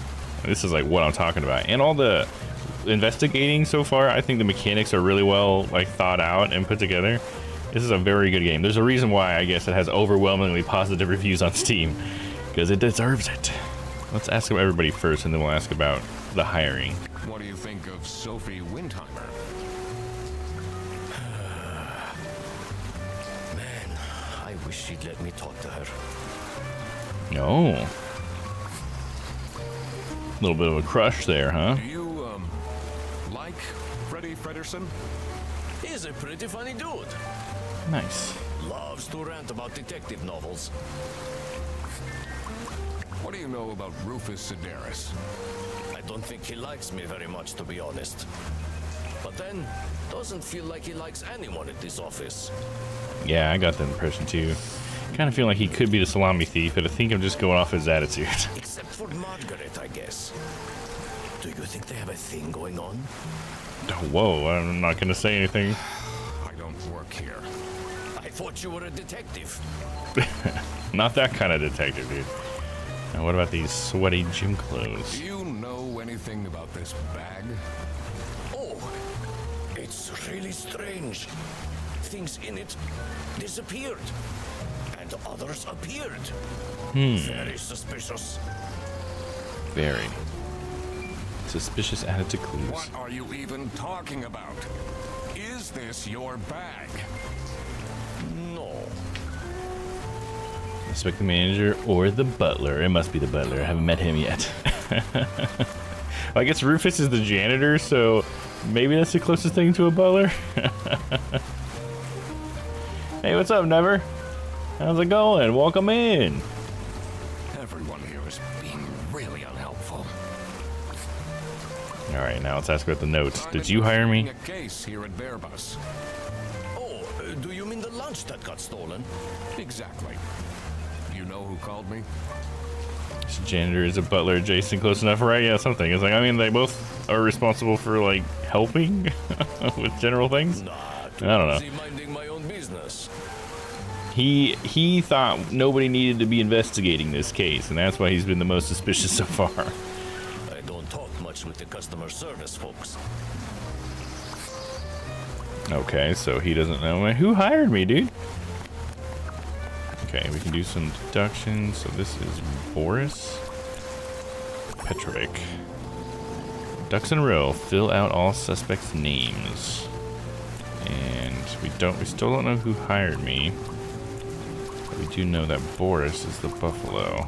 This is like what I'm talking about. And all the investigating so far, I think the mechanics are really well like thought out and put together. This is a very good game. There's a reason why I guess it has overwhelmingly positive reviews on Steam. Because it deserves it. Let's ask about everybody first, and then we'll ask about the hiring. What do you think of Sophie Windheimer? Man, I wish she'd let me talk to her. No. A little bit of a crush there, huh? Do you, like Freddie Frederson? He's a pretty funny dude. Nice. Loves to rant about detective novels. What do you know about Rufus Sedaris? I don't think he likes me very much, to be honest. But then, doesn't feel like he likes anyone at this office. Yeah, I got that impression too. Kind of feel like he could be the salami thief, but I think I'm just going off his attitude. Except for Margaret, I guess. Do you think they have a thing going on? Whoa, I'm not gonna say anything. I don't work here. I thought you were a detective. Not that kind of detective, dude. Now, what about these sweaty gym clothes? Do you know anything about this bag? Oh, it's really strange. Things in it disappeared, and others appeared. Very suspicious. Very. Suspicious added to clues. What are you even talking about? Is this your bag? No. Suspect the manager or the butler. It must be the butler. I haven't met him yet. Well, I guess Rufus is the janitor, so maybe that's the closest thing to a butler. Hey, what's up, Never? How's it going? Welcome in. Everyone here is being really unhelpful. All right, now let's ask about the notes. Did you hire me? A case here at Bearbus. Oh, do you mean the lunch that got stolen? Exactly. You know who called me? Is janitor is a butler adjacent, close enough, right? Yeah, something. It's like, I mean, they both are responsible for like helping with general things. Nah, I don't know. busy minding my own business. He thought nobody needed to be investigating this case, and that's why he's been the most suspicious so far. I don't talk much with the customer service folks. Okay, so he doesn't know. Who hired me, dude? Okay, we can do some deductions. So this is Boris Petrovic. Ducks in a row. Fill out all suspects' names. And we still don't know who hired me. But we do know that Boris is the buffalo.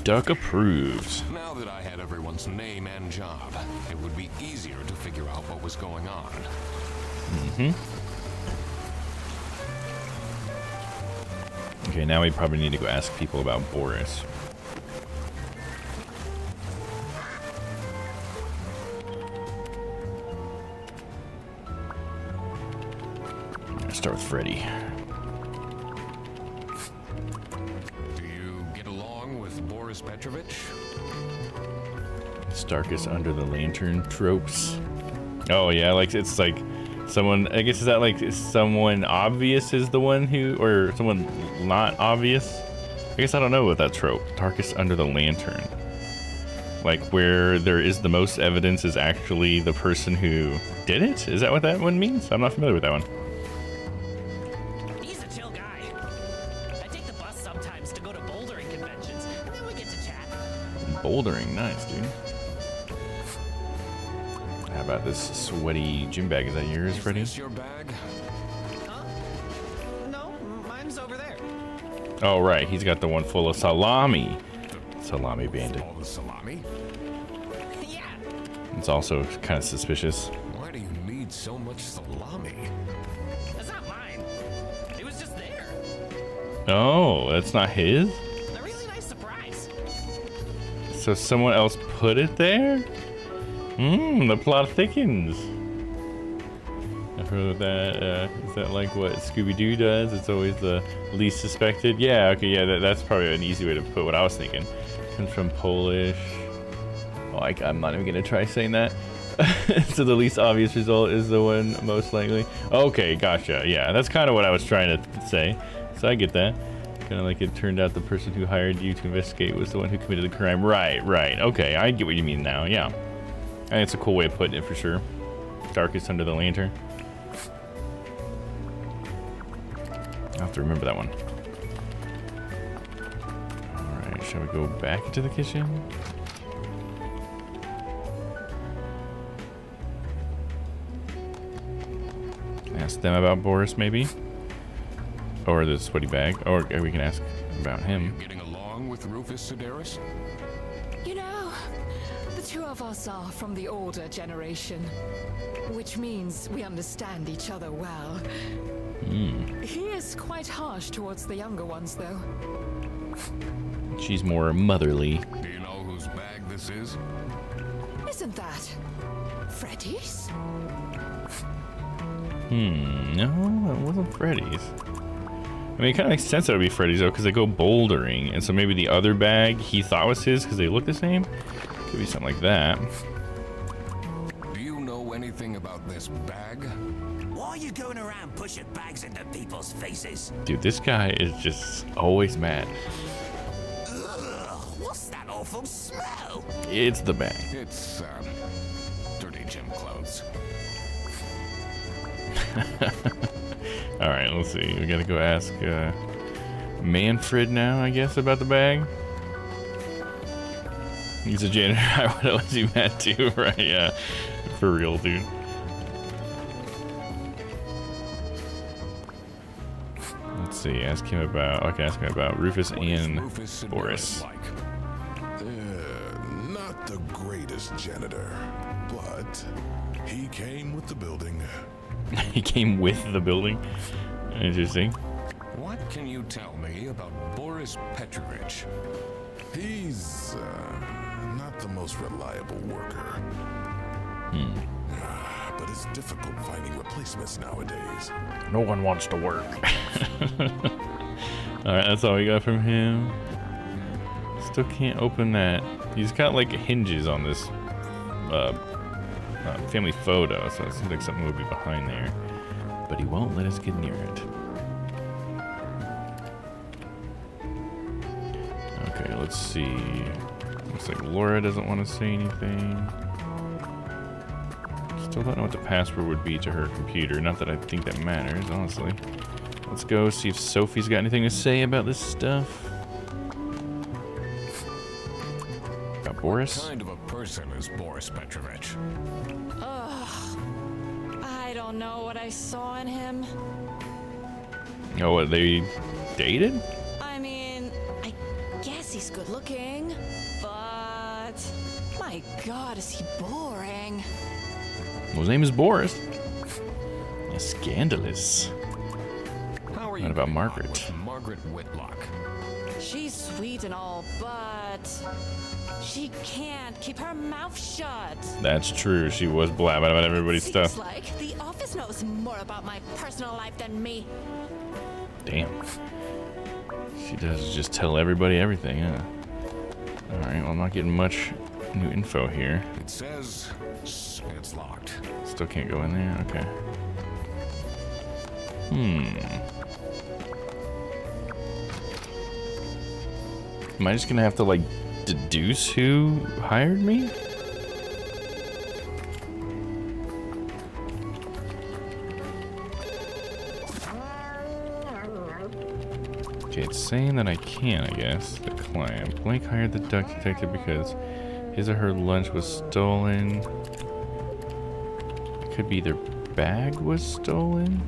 Duck approved. Now that I had everyone's name and job, it would be easier to figure out what was going on. Okay, now we probably need to go ask people about Boris. Let's start with Freddy. Do you get along with Boris Petrovich? Starkest under the lantern tropes. Oh yeah, like it's like someone. I guess is that like someone obvious is the one who, or someone not obvious? I guess I don't know what that trope. Darkest under the lantern. Like where there is the most evidence is actually the person who did it. Is that what that one means? I'm not familiar with that one. He's a chill guy. I take the bus sometimes to go to bouldering conventions, and then we get to chat. Bouldering, nice, dude. How about this sweaty gym bag? Is that yours, Freddy? Is this your bag? Huh? No, mine's over there. Oh, right. He's got the one full of salami. Salami bandit. All the salami? Yeah. It's also kind of suspicious. Why do you need so much salami? That's not mine. It was just there. Oh, that's not his? A really nice surprise. So someone else put it there? The plot thickens. I've heard of that. Is that like what Scooby-Doo does? It's always the least suspected? Yeah, okay, yeah, that's probably an easy way to put what I was thinking. Comes from Polish. Oh, I'm not even going to try saying that. So the least obvious result is the one most likely. Okay, gotcha. Yeah, that's kind of what I was trying to say. So I get that. Kind of like it turned out the person who hired you to investigate was the one who committed the crime. Right. Okay, I get what you mean now. Yeah. I think it's a cool way of putting it for sure. Darkest under the lantern. I'll have to remember that one. Alright, Shall we go back into the kitchen? Ask them about Boris, maybe? Or the sweaty bag. Or we can ask about him. Getting along with Rufus Sedaris? You know, the two of us are from the older generation, which means we understand each other well. He is quite harsh towards the younger ones, though. She's more motherly. Do you know whose bag this is? Isn't that Freddy's? No, it wasn't Freddy's. I mean, it kind of makes sense that it would be Freddy's, though, because they go bouldering. And so maybe the other bag he thought was his because they look the same? Could be something like that. Do you know anything about this bag? Why are you going around pushing bags into people's faces? Dude, this guy is just always mad. Ugh, what's that awful smell? It's the bag. It's, dirty gym clothes. Alright, let's see. We gotta go ask Manfred now, I guess, about the bag. He's a janitor. I would have let you mad too, right? Yeah. For real, dude. Let's see. Ask him about. I can ask him about Rufus and Rufus Sedaris Boris. like? Not the greatest janitor, but he came with the building. He came with the building. Interesting. What can you tell me about Boris Petrovich? He's not the most reliable worker. But it's difficult finding replacements nowadays. No one wants to work. Alright, that's all we got from him. Still can't open that. He's got like hinges on this family photo, so it seems like something would be behind there. But he won't let us get near it. Okay, let's see. Looks like Laura doesn't want to say anything. Still don't know what the password would be to her computer. Not that I think that matters, honestly. Let's go see if Sophie's got anything to say about this stuff. About Boris? What kind of a person is Boris Petrovich? I don't know what I saw in him. Oh, what, they dated? I mean, I guess he's good looking, but my God, is he boring. Well, his name is Boris. Yeah, scandalous. How are you What about getting on Margaret? with Margaret Whitlock? She's sweet and all, but she can't keep her mouth shut. That's true. She was blabbing about everybody's Seems stuff. like the office knows more about my personal life than me. Damn. She does just tell everybody everything, huh? Alright, well, I'm not getting much new info here. It says it's locked. Still can't go in there? Okay. Am I just gonna have to, like, deduce who hired me? Okay, it's saying that I can, I guess. Decline. Blake hired the duck detective because his or her lunch was stolen. It could be their bag was stolen.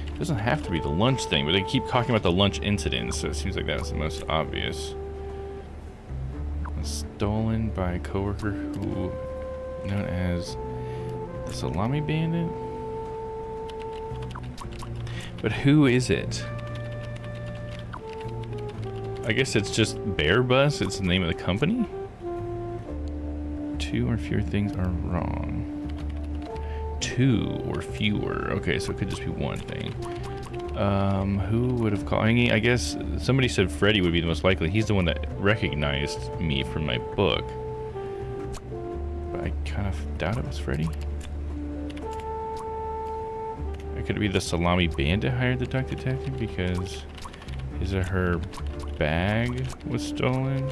It doesn't have to be the lunch thing, but they keep talking about the lunch incident, so it seems like that's the most obvious. Stolen by a coworker who known as the Salami Bandit. But who is it? I guess it's just Bear Bus. It's the name of the company. 2 or fewer things are wrong. 2 or fewer. Okay, so it could just be one thing. Who would have called? I guess somebody said Freddy would be the most likely. He's the one that recognized me from my book. But I kind of doubt it was Freddy. It could be the Salami Bandit hired the duck detective because his or her bag was stolen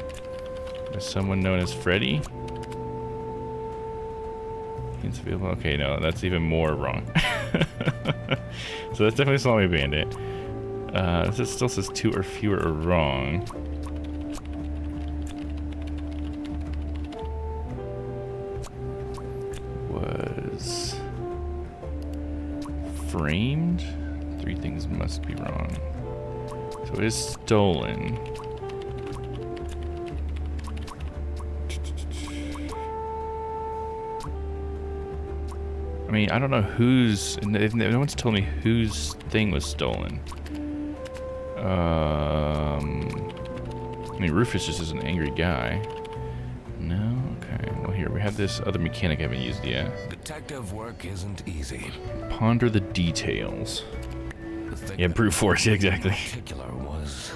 by someone known as Freddy. Hints available. Okay, no, that's even more wrong. So that's definitely Salami Bandit. This still says 2 or fewer are wrong. framed? 3 things must be wrong. So it is stolen. I mean, I don't know whose... No one's told me whose thing was stolen. I mean, Rufus just is an angry guy. No? Okay. Well, here, we have this other mechanic I haven't used yet. Detective work isn't easy. Ponder the details. The thing Yeah, that brute force, yeah, exactly. in particular was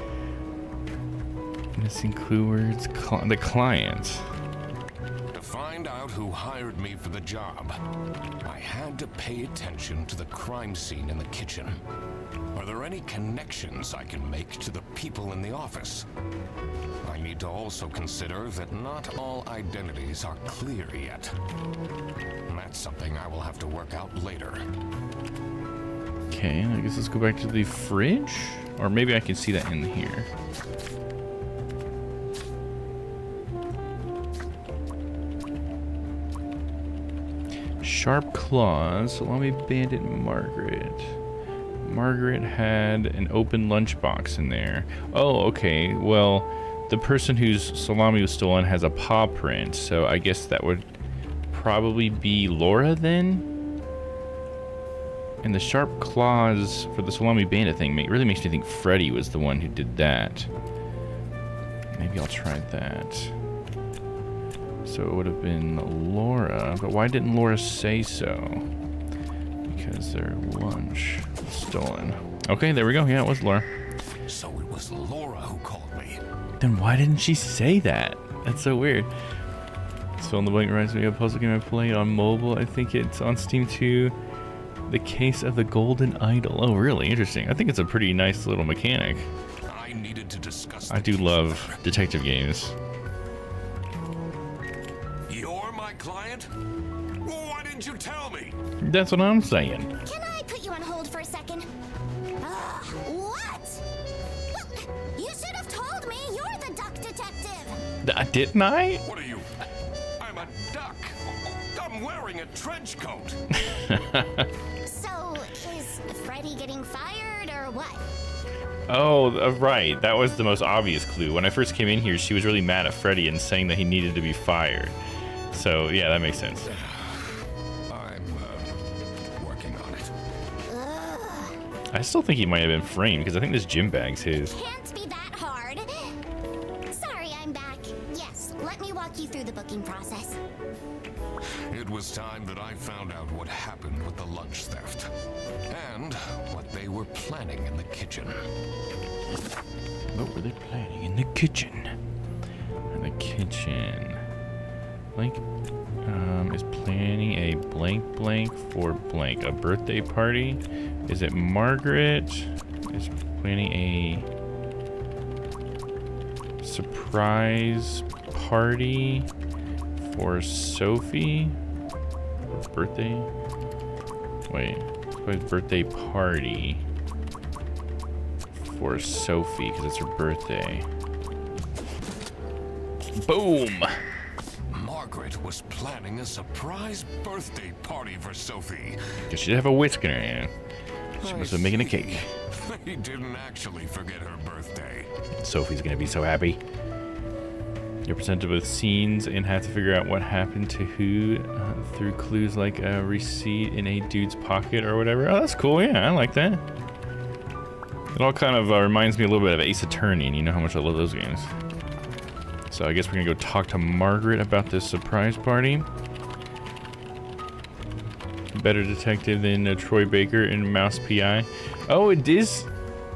Missing clue words. The client. to find out who hired me for the job. I had to pay attention to the crime scene in the kitchen. Are there any connections I can make to the people in the office? I need to also consider that not all identities are clear yet. That's something I will have to work out later. Okay, I guess let's go back to the fridge. Or maybe I can see that in here. Sharp claws. Salami bandit Margaret. Margaret had an open lunchbox in there. Oh, okay. Well, the person whose salami was stolen has a paw print, so I guess that would probably be Laura then? And the sharp claws for the salami bandit thing really makes me think Freddy was the one who did that. Maybe I'll try that. So it would have been Laura, but why didn't Laura say so? Because their lunch was stolen. Okay, there we go. Yeah, it was Laura. So it was Laura who called me. Then why didn't she say that? That's so weird. So in the blank reminds me of a puzzle game I played on mobile. I think it's on Steam too. The Case of the Golden Idol. Oh, really? Interesting. I think it's a pretty nice little mechanic. I needed to discuss. I do love detective games. You're my client? Why didn't you tell me? That's what I'm saying. Can I put you on hold for a second? What? Look, you should have told me you're the duck detective. Didn't I? What are you? I'm a duck. I'm wearing a trench coat. So, is Freddy getting fired or what? Oh, right. That was the most obvious clue. When I first came in here, she was really mad at Freddy and saying that he needed to be fired. So, yeah, that makes sense. I'm working on it. I still think he might have been framed because I think this gym bag's his. Can't be that hard. Sorry, I'm back. Yes, let me walk you through the booking process. It was time that I found out what happened with the lunch theft. And what they were planning in the kitchen. What were they planning in the kitchen? In the kitchen. Blank is planning a blank blank for blank. A birthday party? Is it Margaret? Is planning a surprise party for Sophie? Birthday? Wait. Surprise birthday party for Sophie because it's her birthday. Boom! Margaret was planning a surprise birthday party for Sophie. Because she did have a whisk in her hand. She must have been making a cake. They didn't actually forget her birthday. Sophie's gonna be so happy. You're presented with scenes and have to figure out what happened to who through clues like a receipt in a dude's pocket or whatever. Oh, that's cool. Yeah, I like that. It all kind of reminds me a little bit of Ace Attorney, and you know how much I love those games. So I guess we're gonna go talk to Margaret about this surprise party. Better detective than Troy Baker in Mouse PI. Oh, it is.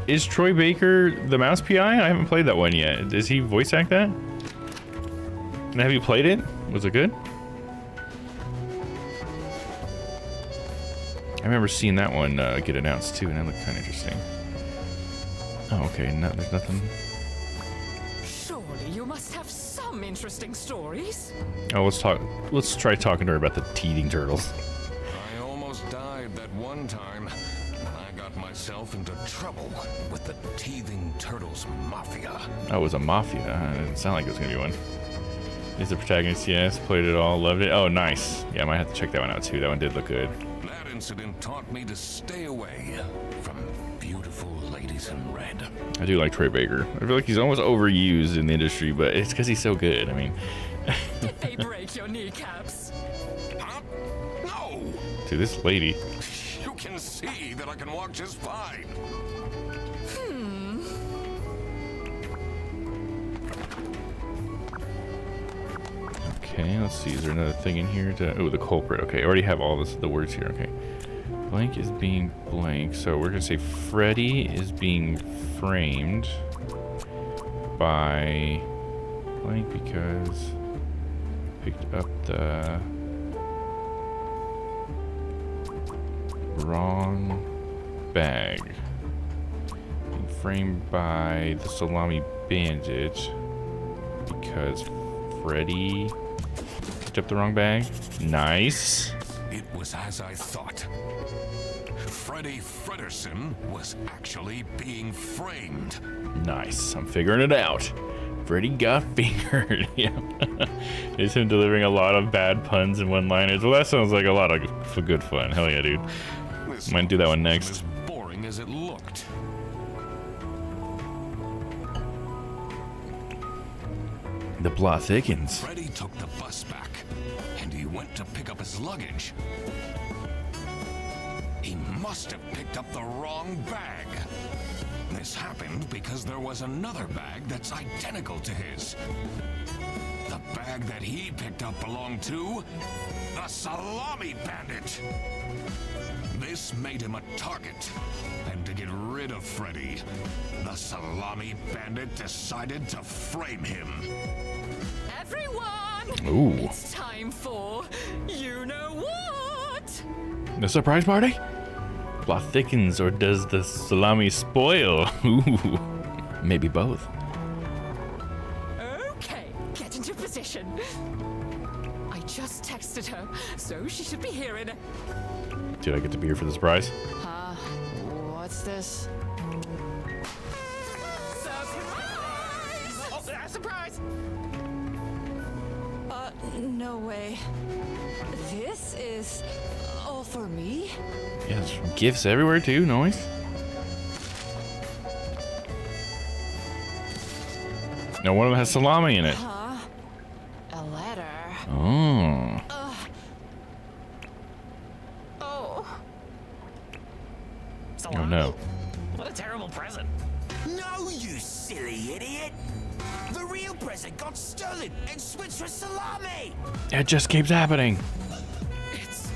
Is Troy Baker the Mouse PI? I haven't played that one yet. Does he voice act that? And have you played it? Was it good? I remember seeing that one get announced too, and it looked kind of interesting. Oh, okay. No, there's nothing. Surely you must have some interesting stories. Oh, let's talk. Let's try talking to her about the teething turtles. I almost died that one time. I got myself into trouble with the Teething Turtles Mafia. Oh, it was a mafia. It didn't sound like it was gonna be one. Is the protagonist? Yes. Played it all. Loved it. Oh, nice. Yeah, I might have to check that one out too. That one did look good. That incident taught me to stay away from beautiful ladies in red. I do like Troy Baker. I feel like he's almost overused in the industry, but it's because he's so good. I mean, Did they break your kneecaps? Huh? No! dude, this lady. You can see that I can walk just fine. Okay, let's see. Is there another thing in here? Oh, the culprit. Okay, I already have all the words here. Okay. Blank is being blank. So we're going to say Freddy is being framed by blank because picked up the wrong bag. Being framed by the Salami bandit because Freddy picked up the wrong bag. Nice. It was as I thought. Freddy Fredersen was actually being framed. Nice. I'm figuring it out. Freddy got fingered. Yeah. It's him delivering a lot of bad puns and one-liners. Well, that sounds like a lot of good fun. Hell yeah, dude. This Might do that one wasn't next. as boring as it looked. The plot thickens. Freddy took the bus back, and he went to pick up his luggage. He must have picked up the wrong bag. This happened because there was another bag that's identical to his. The bag that he picked up belonged to the Salami Bandit. This made him a target, and to get rid of Freddy, the Salami Bandit decided to frame him. Everyone! Ooh. It's time for you know what? The surprise party? Plot thickens, or does the salami spoil? Ooh. Maybe both. Okay, get into position. I just texted her, so she should be here in a... Did I get to be here for the surprise? Huh? What's this? Surprise! Oh, surprise! No way. This is all for me? Yes, gifts everywhere too. Nice. No, one of them has salami in it. Huh? A letter? Oh. Oh. Oh no. What a terrible present. No, you silly idiot! The real present got stolen and switched for salami! It just keeps happening. It's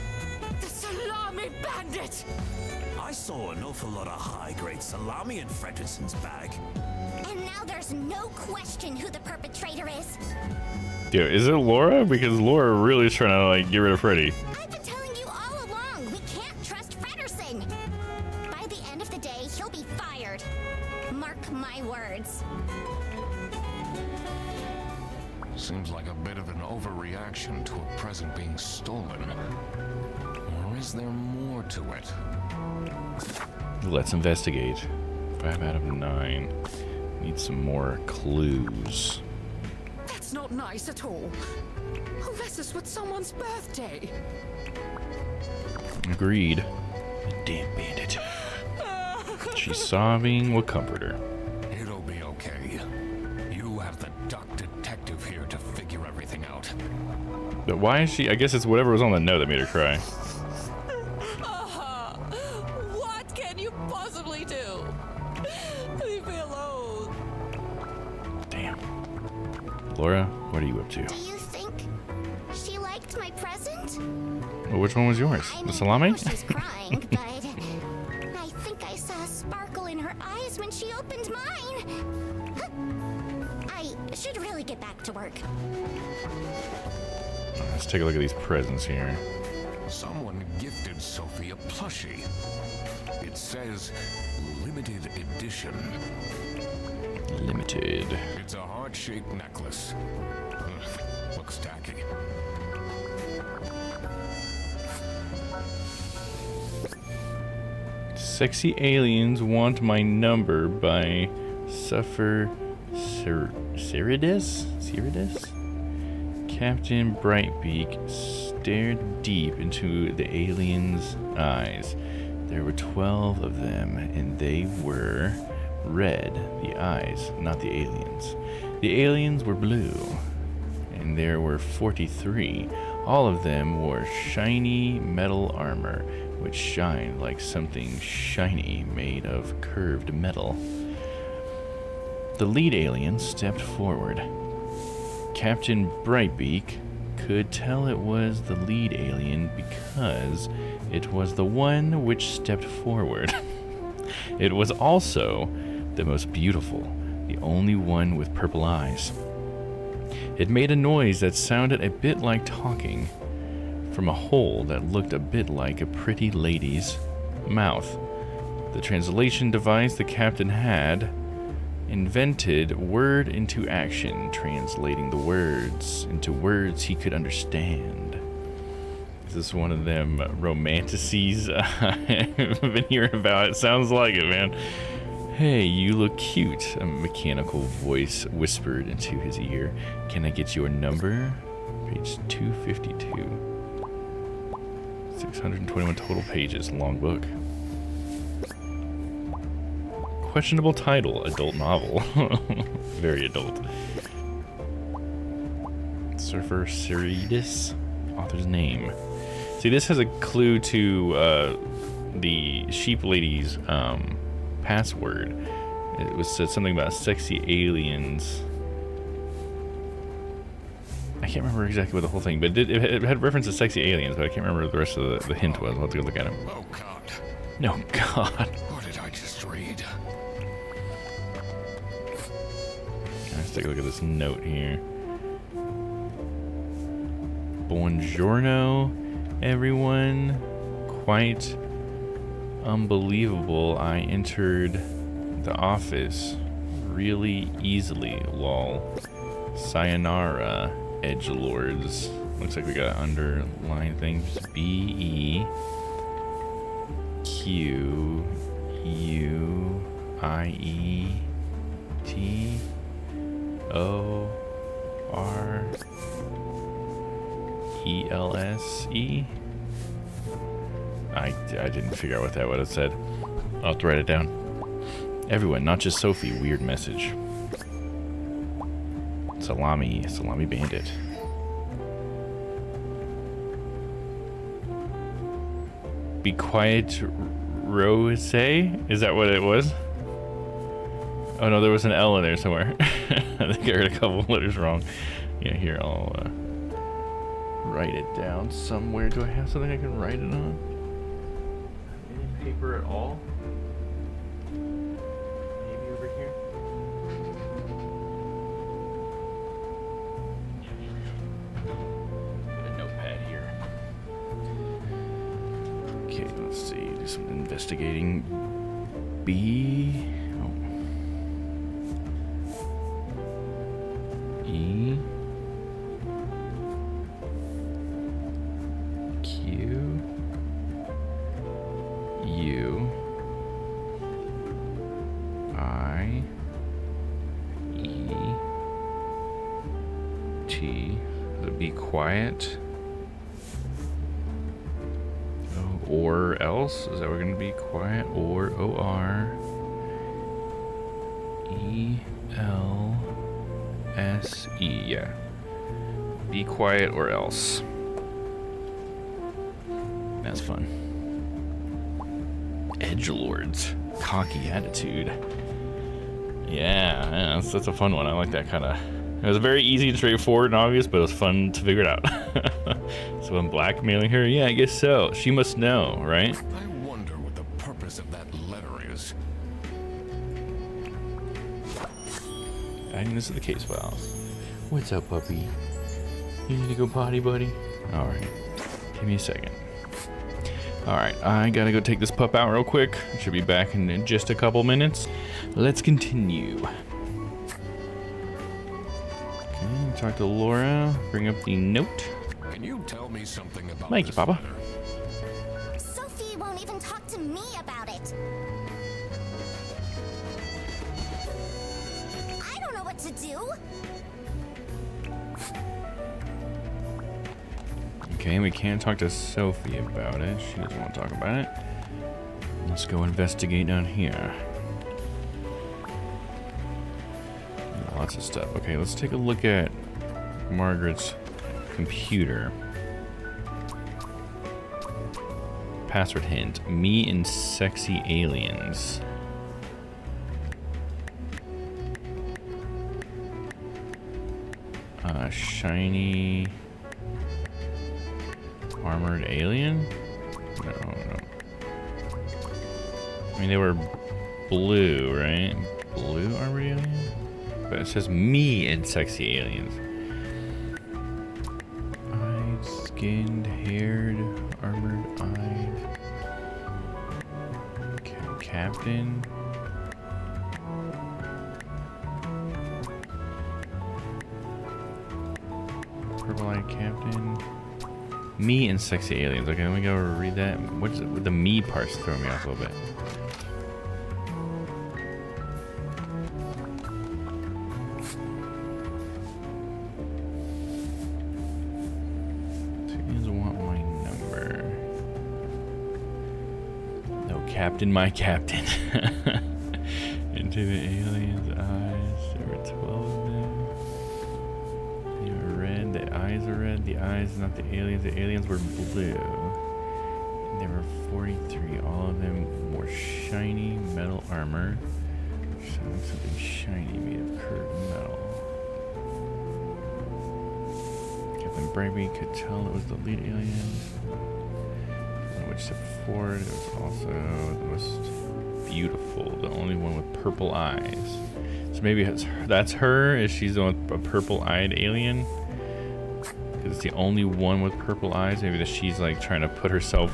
the Salami Bandit! I saw an awful lot of high-grade salami in Fredersen's bag. And now there's no question who the perpetrator is. Dude, is it Laura? Because Laura really is trying to like get rid of Freddy. I've been telling you all along, we can't trust Fredersen. By the end of the day, he'll be fired. Mark my words. Seems like a bit of an overreaction to a present being stolen. Or is there more to it? Let's investigate. 5 out of 9. Need some more clues. That's not nice at all. Who messes with someone's birthday? Agreed. Damn bandit. She's sobbing. We'll comfort her. It'll be okay. You have the duck detective here to figure everything out. But why is she? I guess it's whatever was on the note that made her cry. What can you possibly do? Leave me alone. Damn. Laura, what are you up to? Do you think she liked my present? Well, which one was yours? I The mean, salami? I know she's crying, but I think I saw a sparkle in her eyes when she opened mine. I should really get back to work. Let's take a look at these presents here. Someone gifted Sophie a plushie. It says limited edition. Limited. It's a heart-shaped necklace. Ugh, looks tacky. Sexy aliens want my number by Suffer Cerides? Captain Brightbeak stared deep into the alien's eyes. There were 12 of them, and they were red, the eyes, not the aliens. The aliens were blue, and there were 43. All of them wore shiny metal armor, which shined like something shiny made of curved metal. The lead alien stepped forward. Captain Brightbeak could tell it was the lead alien because it was the one which stepped forward. It was also the most beautiful, the only one with purple eyes. It made a noise that sounded a bit like talking from a hole that looked a bit like a pretty lady's mouth. The translation device the captain had invented word into action, translating the words into words he could understand. Is this one of them romanticies I've been hearing about? It sounds like it, man. Hey, you look cute, a mechanical voice whispered into his ear. Can I get your number? Page 252. 621 total pages, long book. Questionable title, adult novel. Very adult. Surfer Ceridis, author's name. See, this has a clue to the sheep lady's password. It was said something about sexy aliens. I can't remember exactly what the whole thing, but it had reference to sexy aliens, but I can't remember what the rest of the hint was. I'll have to go look at him. Oh, God. No, God. What did I just read? Let's take a look at this note here. Buongiorno, everyone. Quite unbelievable. I entered the office really easily, lol. Sayonara, edgelords. Looks like we got underlined things. BEQUIETORELSE. I didn't figure out what that would have said. I'll have to write it down. Everyone, not just Sophie, weird message. Salami bandit. Be quiet, Rose? Is that what it was? Oh no, there was an L in there somewhere. I think I heard a couple letters wrong. Yeah, here, I'll write it down somewhere. Do I have something I can write it on? Any paper at all? Maybe over here? Got a notepad here. Okay, let's see. Do some investigating. Be quiet. Or else? Is that we're gonna be quiet? Or ORELSE. Yeah. Be quiet or else. That's fun. Edgelords. Cocky attitude. Yeah, that's a fun one. I like that kind of. It was very easy and straightforward and obvious, but it was fun to figure it out. So I'm blackmailing her? Yeah, I guess so. She must know, right? I wonder what the purpose of that letter is. Adding this to the case files. What's up, puppy? You need to go potty, buddy? Alright. Give me a second. Alright, I gotta go take this pup out real quick. Should be back in just a couple minutes. Let's continue. Talk to Laura, bring up the note. Can you tell me something about Thank you, this Papa. letter? Sophie won't even talk to me about it. I don't know what to do. Okay, we can't talk to Sophie about it. She doesn't want to talk about it. Let's go investigate down here. Lots of stuff. Okay, let's take a look at Margaret's computer. Password hint. Me and sexy aliens. Shiny armored alien? No. I mean, they were blue, right? Blue armored alien? But it says me and sexy aliens. Eyed, skinned, haired, armored, eyed. Captain. Purple-eyed captain. Me and sexy aliens. Okay, let me go read that. What's it, the me parts throw me off a little bit. Captain, my captain. Into the aliens' eyes. There were 12 of them. They were red. The eyes are red. The eyes, not the aliens. The aliens were blue. And there were 43. All of them wore shiny metal armor. Something shiny made of curved metal. Captain Bragby could tell it was the lead alien. Which stepped forward, it was also the most beautiful, the only one with purple eyes. So maybe that's her, is she's the one with a purple-eyed alien? Because it's the only one with purple eyes. Maybe that she's like trying to put herself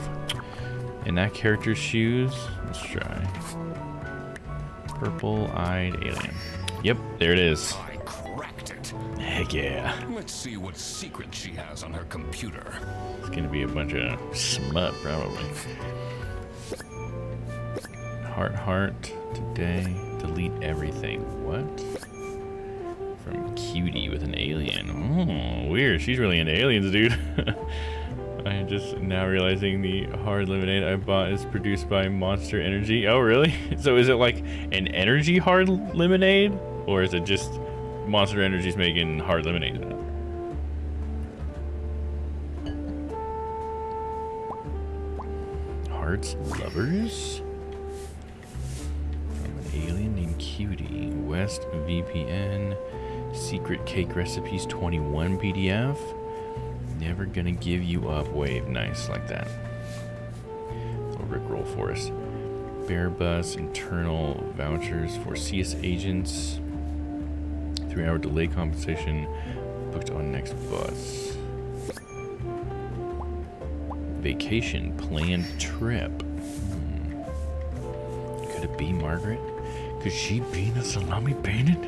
in that character's shoes. Let's try. Purple-eyed alien. Yep, there it is. I cracked it. Heck yeah. Let's see what secret she has on her computer. It's gonna be a bunch of smut, probably. Heart, today, delete everything. What? From Cutie with an alien. Oh, weird. She's really into aliens, dude. I'm just now realizing the hard lemonade I bought is produced by Monster Energy. Oh, really? So is it like an energy hard lemonade? Or is it just Monster Energy's making hard lemonade now? Hearts Lovers? From an alien named Cutie. West VPN. Secret Cake Recipes 21 PDF. Never gonna give you up wave. Nice, like that. Little Rickroll for us. Bear Bus internal vouchers for CS agents. 3-hour delay compensation. Booked on next bus. Vacation planned trip. Could it be Margaret? Could she be the Salami Bandit?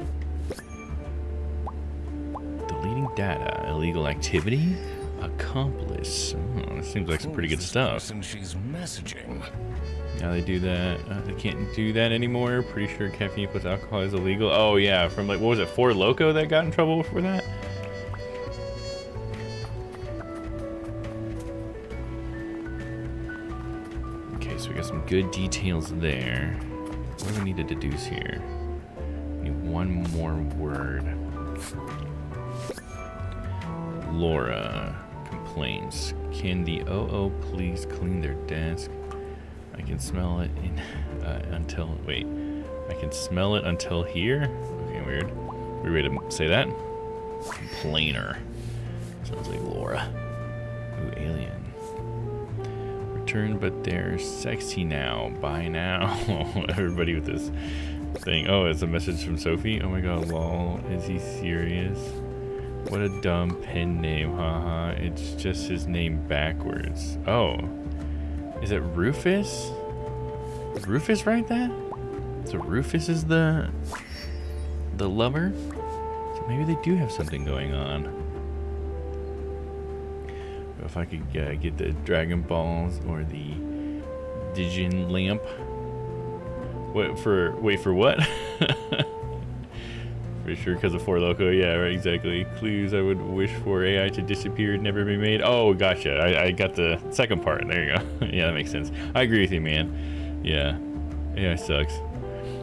Deleting data. Illegal activity. Accomplice. Oh, this seems like some pretty good stuff. She's messaging. Now they do that. They can't do that anymore. Pretty sure caffeine plus alcohol is illegal. Oh yeah, from like, what was it, 4 Loko that got in trouble for that? Okay, so we got some good details there. What do we need to deduce here? We need one more word. Laura complains. Can the OO please clean their desk? I can smell it in until wait. I can smell it until here. Okay, weird. We ready to say that? Complainer. Sounds like Laura. Ooh, alien. Return, but they're sexy now. Bye now. Everybody with this thing. Oh, it's a message from Sophie. Oh my god, lol. Is he serious? What a dumb pen name, haha. It's just his name backwards. Oh. Is it Rufus? Did Rufus write that? So Rufus is the lover? So maybe they do have something going on. If I could get the Dragon Balls or the Digin Lamp. Wait for what? For For sure, because of Four Loco. Yeah, right, exactly. Clues I would wish for AI to disappear, never be made. Oh, gotcha. I got the second part. There you go. Yeah, that makes sense. I agree with you, man. Yeah. AI sucks.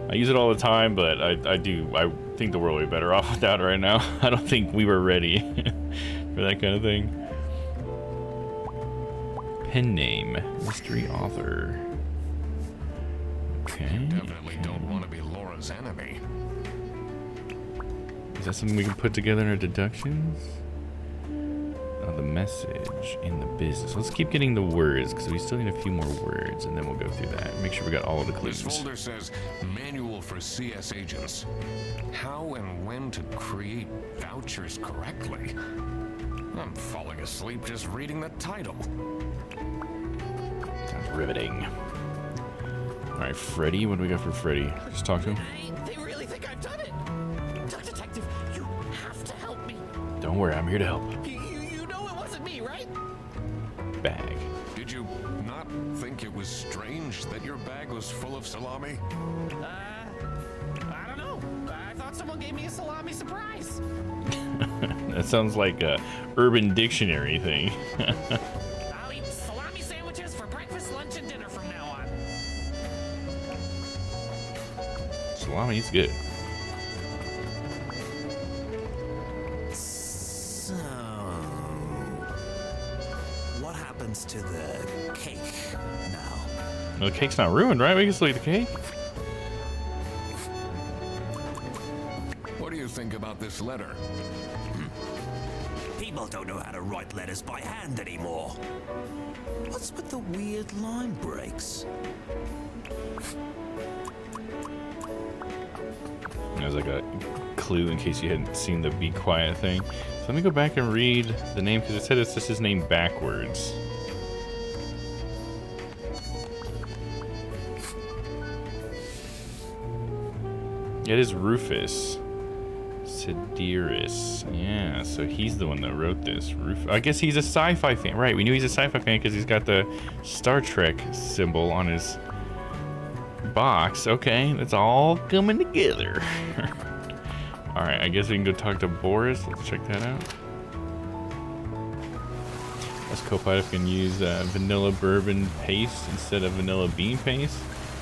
I use it all the time, but I think the world would be better off without it right now. I don't think we were ready for that kind of thing. Pen name, mystery author. Okay. Definitely don't want to be Laura's enemy. Is that something we can put together in our deductions? Oh, the message in the business. Let's keep getting the words because we still need a few more words, and then we'll go through that. Make sure we got all of the This clues. folder says Manual for CS Agents. How and when to create vouchers correctly. I'm falling asleep just reading the title. Sounds riveting. All right, Freddy. What do we got for Freddy? Just talk to him. They really think I've done it. Duck Detective, you have to help me. Don't worry, I'm here to help. You know it wasn't me, right? Bag. Did you not think it was strange that your bag was full of salami? I don't know. I thought someone gave me a salami surprise. That sounds like a Urban Dictionary thing. I'll eat salami sandwiches for breakfast, lunch, and dinner from now on. Salami's good. So, what happens to the cake now? Well, the cake's not ruined, right? We can still eat the cake. What do you think about this letter? People don't know how to write letters by hand anymore. What's with the weird line breaks? There's like a clue in case you hadn't seen the be quiet thing. So let me go back and read the name because it said it's just his name backwards. It is Rufus Sedaris. Yeah, so he's the one that wrote this. I guess he's a sci-fi fan. Right, we knew he's a sci-fi fan because he's got the Star Trek symbol on his box. Okay, it's all coming together. All right, I guess we can go talk to Boris. Let's check that out. As Copilot can use vanilla bourbon paste instead of vanilla bean paste.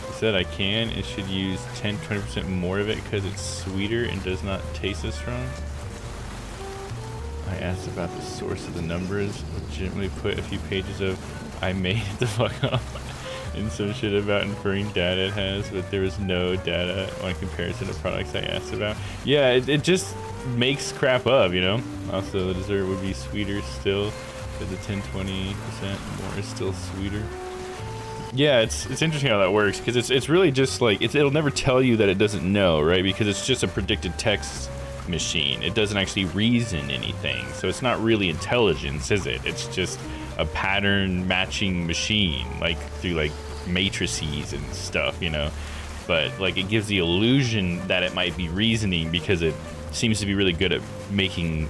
He said I can. It should use 10-20% more of it because it's sweeter and does not taste as strong. I asked about the source of the numbers. Legitimately put a few pages of I made the fuck up and some shit about inferring data it has, but there was no data on comparison to products I asked about. Yeah, it just makes crap up, you know? Also, the dessert would be sweeter still, but the 10-20% more is still sweeter. Yeah, it's interesting how that works, because it's really just like, it'll never tell you that it doesn't know, right? Because it's just a predicted text machine. It doesn't actually reason anything, so it's not really intelligence, is it? It's just a pattern matching machine, like through like matrices and stuff, you know? But like it gives the illusion that it might be reasoning because it seems to be really good at making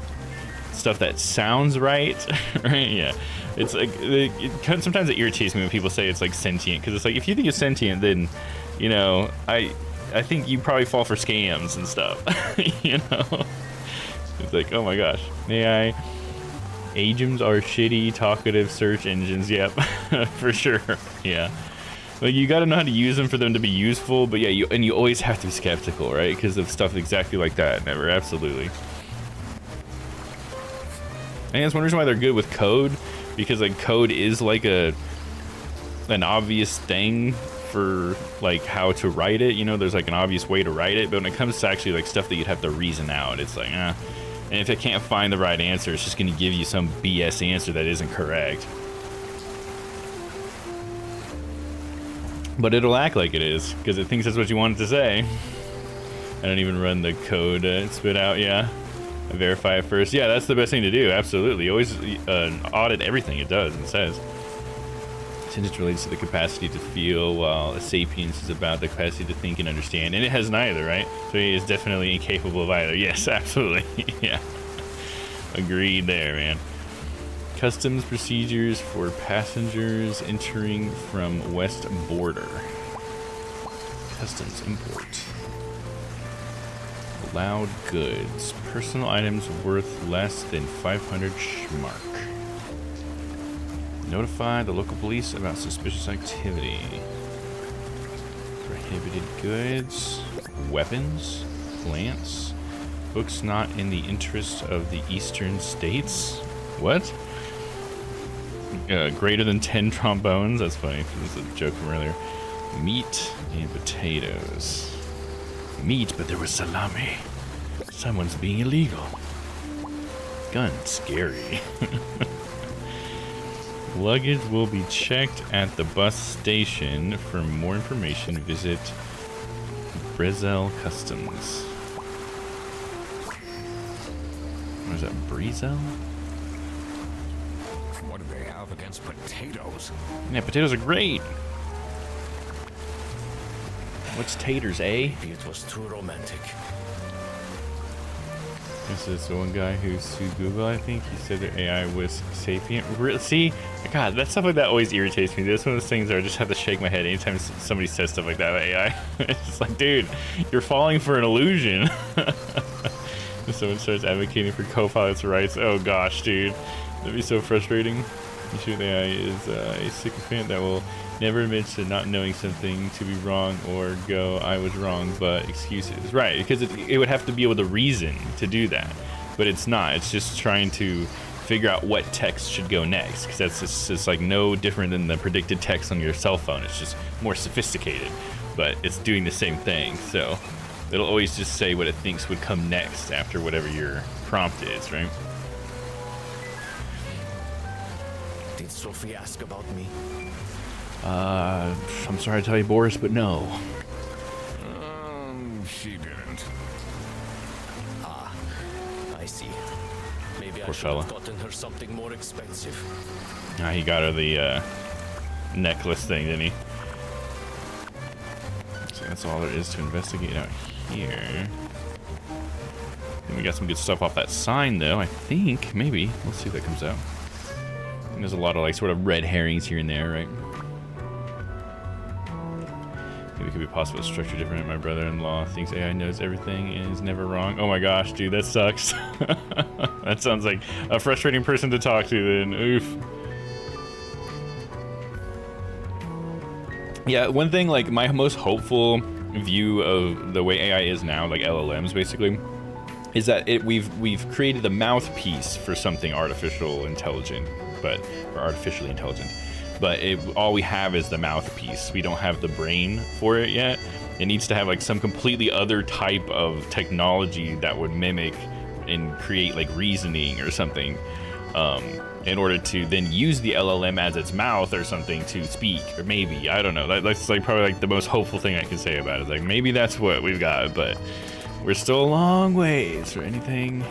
stuff that sounds right. Right? Yeah. It's like sometimes it irritates me when people say it's like sentient, because it's like if you think it's sentient, then you know I think you probably fall for scams and stuff. You know, it's like, oh my gosh, AI agents are shitty talkative search engines. Yep. For sure. Yeah, like you got to know how to use them for them to be useful, but yeah, you always have to be skeptical, right? Because of stuff exactly like that. Never. Absolutely. And that's one reason why they're good with code, because like code is like an obvious thing for like how to write it, you know? There's like an obvious way to write it, but when it comes to actually like stuff that you'd have to reason out, it's like and if it can't find the right answer, it's just going to give you some BS answer that isn't correct, but it'll act like it is because it thinks that's what you want it to say. I don't even run the code spit out. Yeah, I verify it first. Yeah, that's the best thing to do. Absolutely. Always audit everything it does and says. Since it relates to the capacity to feel, while a sapience is about the capacity to think and understand. And it has neither, right? So he is definitely incapable of either. Yes, absolutely. Yeah. Agreed there, man. Customs procedures for passengers entering from West Border. Customs import. Loud goods. Personal items worth less than 500 schmark. Notify the local police about suspicious activity. Prohibited goods. Weapons. Plants. Books not in the interest of the eastern states. What? Greater than 10 trombones. That's funny. This is a joke from earlier. Meat and potatoes. Meat, but there was salami. Someone's being illegal. Gun, scary. Luggage will be checked at the bus station. For more information, visit Brezel Customs. What is that, Brezel? What do they have against potatoes? Yeah, potatoes are great. What's taters, eh? Maybe it was too romantic. This is the one guy who sued Google, I think. He said that AI was sapient. See? God, that stuff like that always irritates me. This one of those things where I just have to shake my head anytime somebody says stuff like that about AI. It's just like, dude, you're falling for an illusion. If someone starts advocating for co-pilot's rights, oh gosh, dude. That'd be so frustrating. You sure the AI is a sycophant that will never admit to not knowing something to be wrong or go, I was wrong, but excuses. Right, because it would have to be able to reason to do that. But it's not. It's just trying to figure out what text should go next. Because that's just, it's like no different than the predicted text on your cell phone. It's just more sophisticated. But it's doing the same thing. So it'll always just say what it thinks would come next after whatever your prompt is, right? Did Sophie ask about me? I'm sorry to tell you, Boris, but no. She didn't. Ah, I see. Maybe Poor I should fella. have gotten her something more expensive. Ah, he got her the necklace thing, didn't he? So that's all there is to investigate out here. And we got some good stuff off that sign, though. I think maybe we'll see if that comes out. And there's a lot of like sort of red herrings here and there, right? Maybe it could be possible to structure different. My brother-in-law thinks AI knows everything and is never wrong. Oh my gosh, dude, that sucks. That sounds like a frustrating person to talk to then. Oof. Yeah, one thing, like my most hopeful view of the way AI is now, like LLMs basically, is that we've created a mouthpiece for something artificially intelligent, but all we have is the mouthpiece. We don't have the brain for it yet. It needs to have like some completely other type of technology that would mimic and create like reasoning or something, in order to then use the LLM as its mouth or something to speak, or maybe, I don't know. That's like probably like the most hopeful thing I can say about it. It's like maybe that's what we've got, but we're still a long ways for anything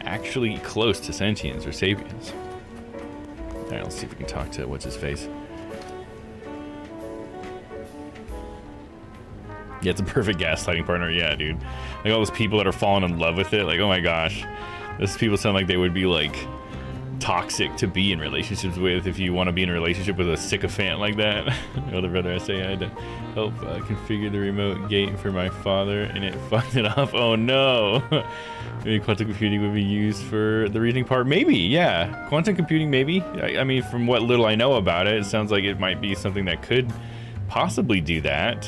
actually close to sentience or sapience. All right, let's see if we can talk to what's his face. Yeah, it's a perfect gaslighting partner. Yeah, dude. Like all those people that are falling in love with it. Like, oh my gosh, those people sound like they would be like toxic to be in relationships with if you want to be in a relationship with a sycophant like that. Other brother, I say I had to help configure the remote gate for my father, and it fucked it up. Oh no. Maybe quantum computing would be used for the reasoning part. Maybe, yeah. Quantum computing, maybe. I mean, from what little I know about it, it sounds like it might be something that could possibly do that.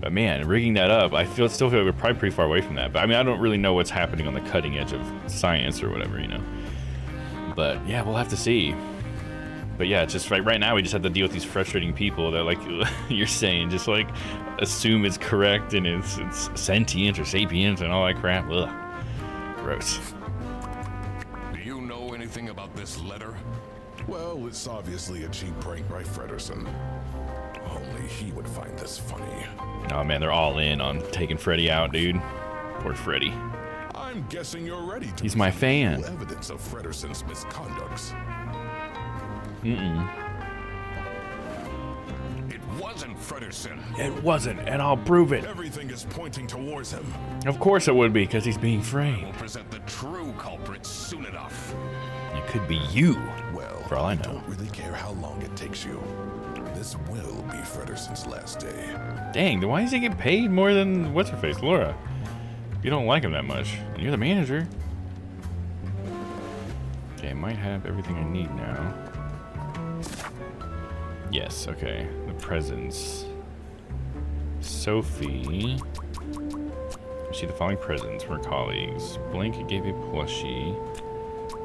But man, rigging that up, still feel like we're probably pretty far away from that. But I mean, I don't really know what's happening on the cutting edge of science or whatever, you know. But yeah, we'll have to see. But yeah, it's just right now we just have to deal with these frustrating people that, like you're saying, just like assume it's correct and it's sentient or sapient and all that crap. Ugh. Gross. Do you know anything about this letter? Well, it's obviously a cheap prank by Frederson. Only he would find this funny. Oh man, they're all in on taking Freddy out, dude. Poor Freddy. I'm guessing you're ready to He's my fan. evidence of Frederson's misconducts. It wasn't Frederson. It wasn't, and I'll prove it. Everything is pointing towards him. Of course it would be, because he's being We'll framed. present the true culprit soon enough. It could be you, Well, for all I know. don't really care how long it takes you. This will be Frederson's last day. Dang, then why does he get paid more than what's-her-face, Laura? You don't like him that much. And you're the manager. Okay, I might have everything I need now. Yes, okay. The presents. Sophie. See the following presents from her colleagues. Blink gave a plushie.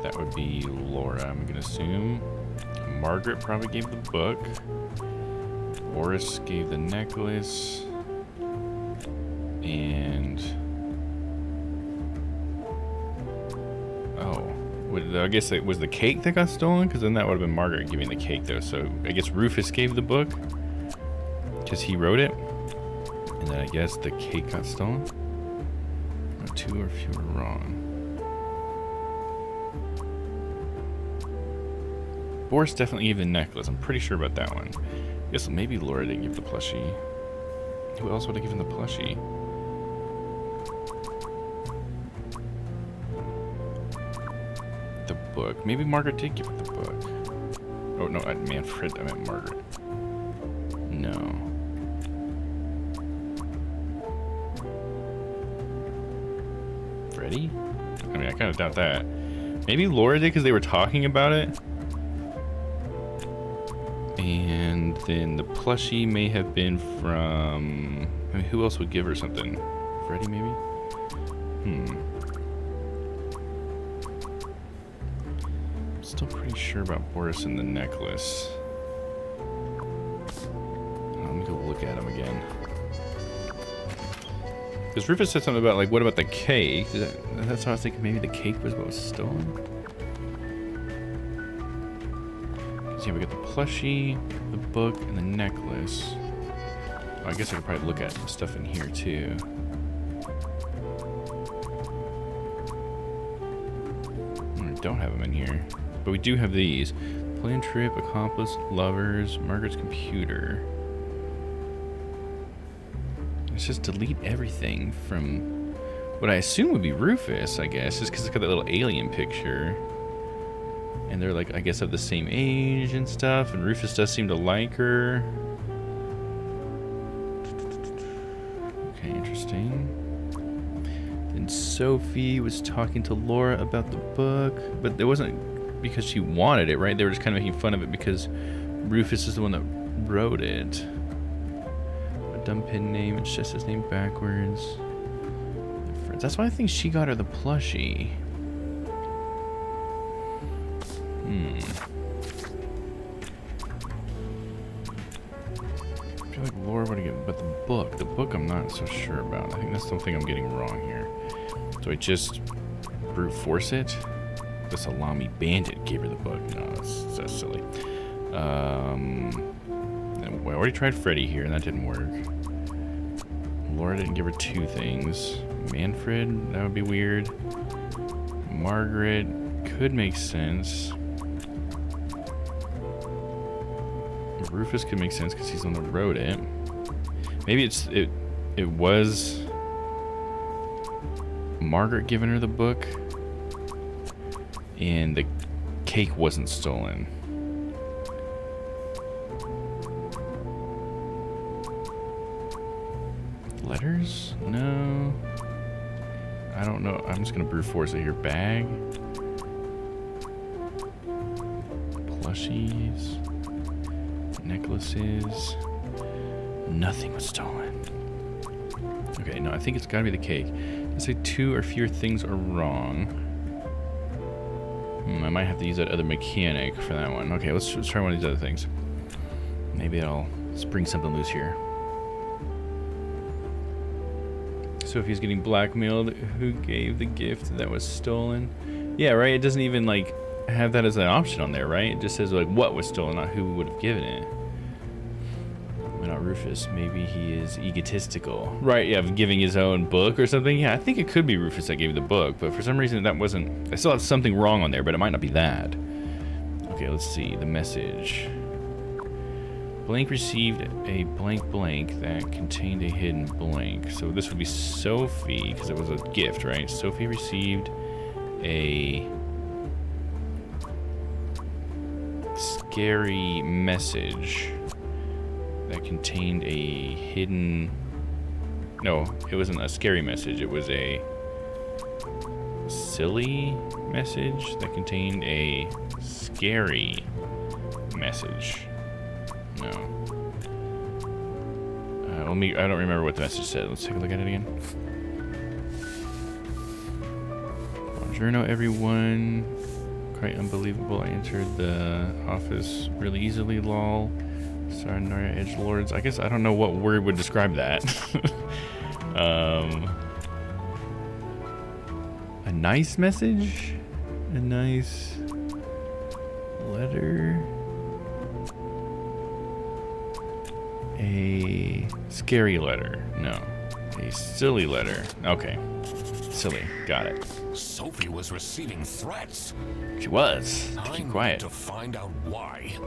That would be Laura, I'm gonna assume. Margaret probably gave the book. Boris gave the necklace. And... oh. I guess it was the cake that got stolen? Because then that would have been Margaret giving the cake, though. So I guess Rufus gave the book. Because he wrote it. And then I guess the cake got stolen. No, 2 or fewer wrong. Boris definitely gave the necklace. I'm pretty sure about that one. I guess maybe Laura didn't give the plushie. Who else would have given the plushie? The book. Maybe Margaret did give her the book. Oh, no, Manfred. I meant Margaret. No. Freddie? I mean, I kind of doubt that. Maybe Laura did because they were talking about it. And then the plushie may have been from... I mean, who else would give her something? Freddie, maybe? Still pretty sure about Boris and the necklace. Let me go look at him again. Because Rufus said something about, like, what about the cake? That's how I was thinking maybe the cake was what was stolen. So yeah, we got the plushie, the book, and the necklace. Oh, I guess I could probably look at some stuff in here too. I don't have them in here. But we do have these. Plan trip, accomplice, lovers, Margaret's computer. Let's just delete everything from what I assume would be Rufus, I guess, just because it's got that little alien picture. And they're like, I guess, of the same age and stuff. And Rufus does seem to like her. Okay, interesting. Then Sophie was talking to Laura about the book. But it wasn't because she wanted it, right? They were just kind of making fun of it because Rufus is the one that wrote it. A dumb pin name, it's just his name backwards. That's why I think she got her the plushie. I feel like Laura would have given, but the book I'm not so sure about. I think that's the thing I'm getting wrong here. So I just brute force it? The Salami Bandit gave her the book. No, that's silly. I already tried Freddy here, and that didn't work. Laura didn't give her 2 things. Manfred, that would be weird. Margaret could make sense. Rufus could make sense because he's the one that wrote it. Maybe it was Margaret giving her the book, and the cake wasn't stolen. Letters? No. I don't know. I'm just gonna brute force it here. Bag. Plushies. Necklaces. Nothing was stolen. Okay, no, I think it's gotta be the cake. Let's say 2 or fewer things are wrong. I might have to use that other mechanic for that one. Okay, let's try one of these other things. Maybe I'll spring something loose here. Sophie's getting blackmailed. Who gave the gift that was stolen? Yeah, right? It doesn't even, like, have that as an option on there, right? It just says, like, what was stolen, not who would have given it. Well, not Rufus. Maybe he is egotistical. Right, yeah, giving his own book or something. Yeah, I think it could be Rufus that gave the book, but for some reason that wasn't... I still have something wrong on there, but it might not be that. Okay, let's see. The message. Blank received a blank that contained a hidden blank. So this would be Sophie, because it was a gift, right? Sophie received a scary message that contained a hidden No, it wasn't a scary message. It was a silly message that contained a scary message. No. I don't remember what the message said. Let's take a look at it again. Buongiorno, everyone. Quite unbelievable. I entered the office really easily, lol. Sayonara, edgelords. I guess I don't know what word would describe that. A nice message? A nice letter? A scary letter? No. A silly letter. Okay. Silly. Got it. Sophie was receiving threats. She was. I Keep need quiet. to find out why.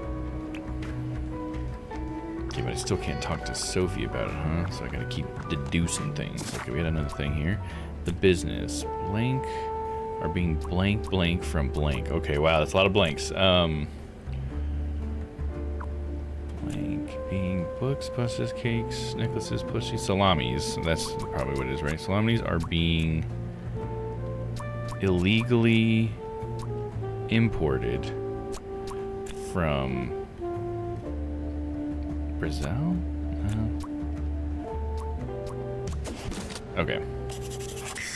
Okay, but I still can't talk to Sophie about it, huh? So I gotta keep deducing things. Okay, we had another thing here. The business. Blank are being blank from blank. Okay, wow, that's a lot of blanks. Blank being books, buses, cakes, necklaces, plushies, salamis. That's probably what it is, right? Salamis are being illegally imported from Brazil? Okay.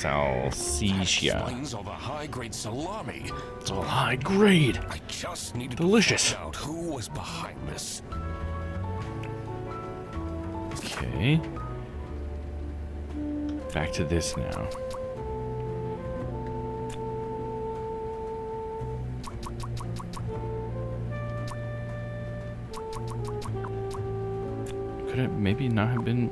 Salsicha. Explains all the high-grade salami. It's all high grade. I just needed Delicious. to find out who was behind this. Okay. Back to this now. Could it maybe not have been?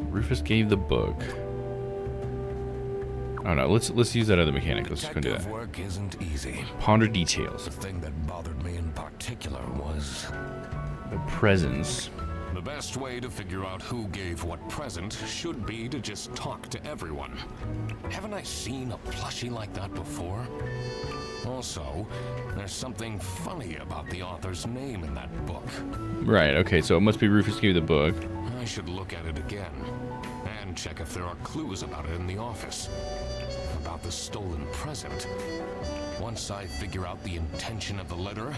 Rufus gave the book. Oh no, let's use that other mechanic. Let's just go do Detective that. work isn't easy. Ponder details. The thing that bothered me in particular was The presence. the best way to figure out who gave what present should be to just talk to everyone. Haven't I seen a plushie like that before? Also, there's something funny about the author's name in that book. Right, okay, so it must be Rufus gave the book. I should look at it again and check if there are clues about it in the office. About the stolen present. Once I figure out the intention of the letter,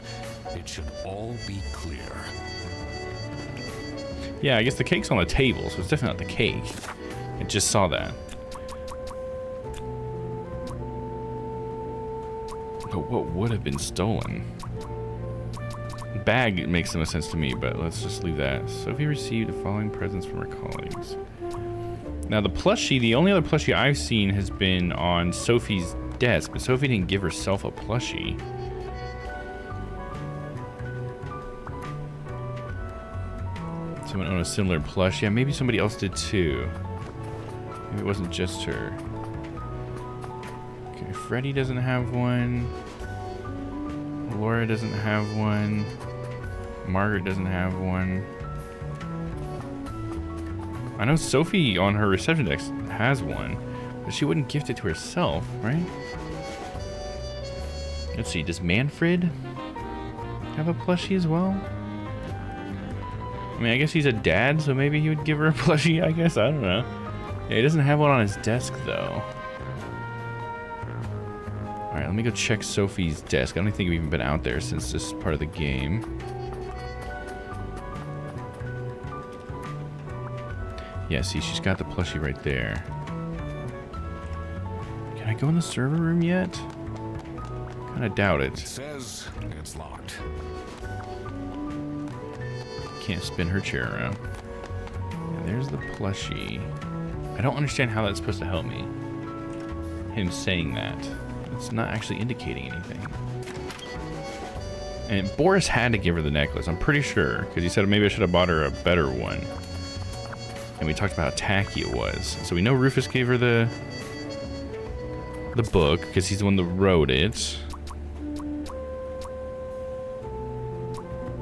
it should all be clear. Yeah, I guess the cake's on the table, so it's definitely not the cake. I just saw that. But what would have been stolen? Bag makes the most sense to me, but let's just leave that. Sophie received the following presents from her colleagues. Now the plushie, the only other plushie I've seen has been on Sophie's desk, but Sophie didn't give herself a plushie. Someone owned a similar plush. Yeah, maybe somebody else did too. Maybe it wasn't just her. Okay, Freddy doesn't have one. Laura doesn't have one. Margaret doesn't have one. I know Sophie on her reception desk has one, but she wouldn't gift it to herself, right? Let's see, does Manfred have a plushie as well? I mean, I guess he's a dad, so maybe he would give her a plushie, I guess. I don't know. Yeah, he doesn't have one on his desk, though. Alright, let me go check Sophie's desk. I don't think we've even been out there since this part of the game. Yeah, see, she's got the plushie right there. Can I go in the server room yet? Kinda doubt It it. says it's locked. Can't spin her chair around. And there's the plushie. I don't understand how that's supposed to help me. Him saying that. It's not actually indicating anything. And Boris had to give her the necklace, I'm pretty sure. Because he said maybe I should have bought her a better one. And we talked about how tacky it was. So we know Rufus gave her the book, because he's the one that wrote it.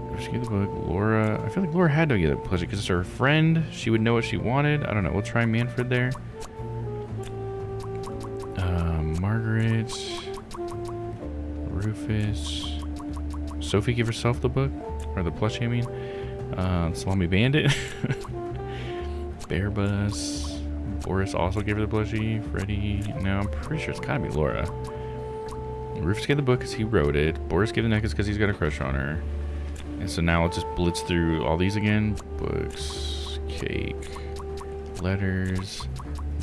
Rufus gave the book. Laura, I feel like Laura had to get a plushie because it's her friend. She would know what she wanted. I don't know. We'll try Manfred there. Margaret. Rufus. Sophie gave herself the book? Or the plushie, I mean. Salami Bandit. Bear Bus. Boris also gave her the plushie. Freddy. No, I'm pretty sure it's gotta be Laura. Rufus gave the book because he wrote it. Boris gave the necklace because he's got a crush on her. And so now I'll just blitz through all these again. Books, cake, letters,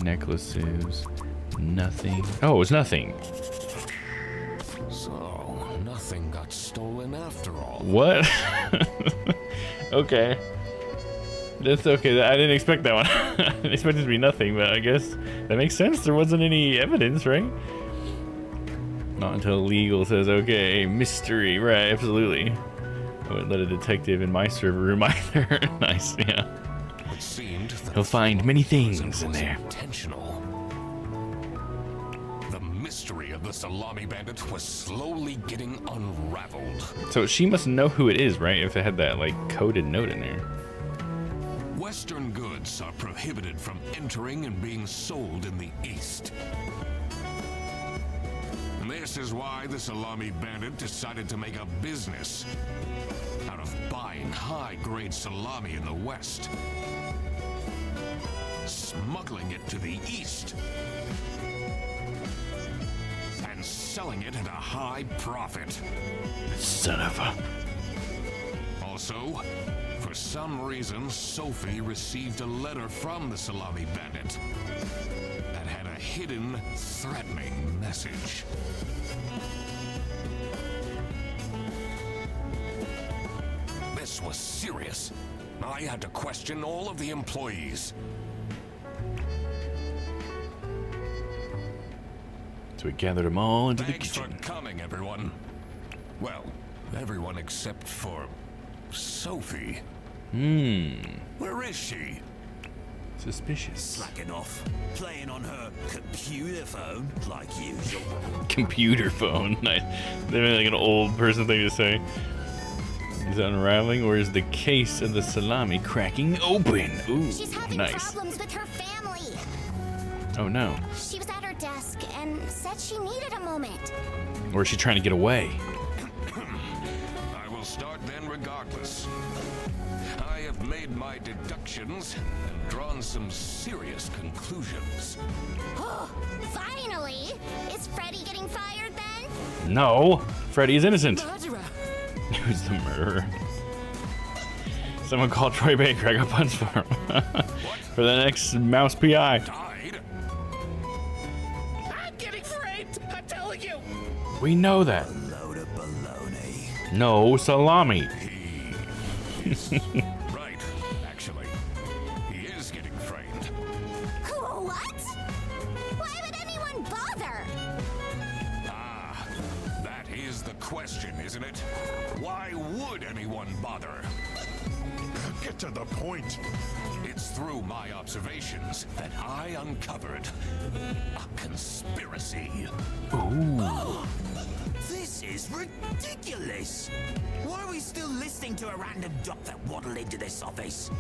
necklaces, nothing. Oh, it was nothing. So, nothing got stolen after all. What? Okay. That's okay. I didn't expect that one. I didn't expect it to be nothing, but I guess that makes sense. There wasn't any evidence, right? Not until legal says, okay, mystery. Right, absolutely. I wouldn't let a detective in my server room either. Nice, yeah. It seemed that He'll find many things was in there. intentional. The mystery of the Salami Bandit was slowly getting unraveled. So she must know who it is, right? If it had that, like, coded note in there. Western goods are prohibited from entering and being sold in the East. This is why the Salami Bandit decided to make a business out of buying high-grade salami in the West, smuggling it to the East, and selling it at a high profit. Son of a... Also, for some reason, Sophie received a letter from the Salami Bandit that had a hidden, threatening message. This was serious. I had to question all of the employees. So we gathered them all into the Thanks for kitchen. coming, everyone. Well, everyone except for Sophie. Where is she? Suspicious. Slacking off, playing on her computer phone like usual. Computer phone. Nice. They're like an old person thing to say. Is it unraveling, or is the case of the salami cracking open? Ooh, She's having nice. problems with her family. Oh no. She was at her desk and said she needed a moment. Or is she trying to get away? I will start then regardless. I have made my deductions and drawn some serious conclusions. Finally! Is Freddy getting fired then? No. Freddy is innocent. Murderer. Who's the murderer? Someone call Troy Baker. I got puns for him. For the next mouse PI. Died? I'm getting framed! I'm telling you! We know that. Load of baloney. No salami. Right, actually. He is getting framed. What? Why would anyone bother? Ah, that is the question, isn't it? Why would anyone bother? Get to the point. It's through my observations that I uncovered a conspiracy. This is ridiculous. Why are we still listening to a random doc that waddled into this office?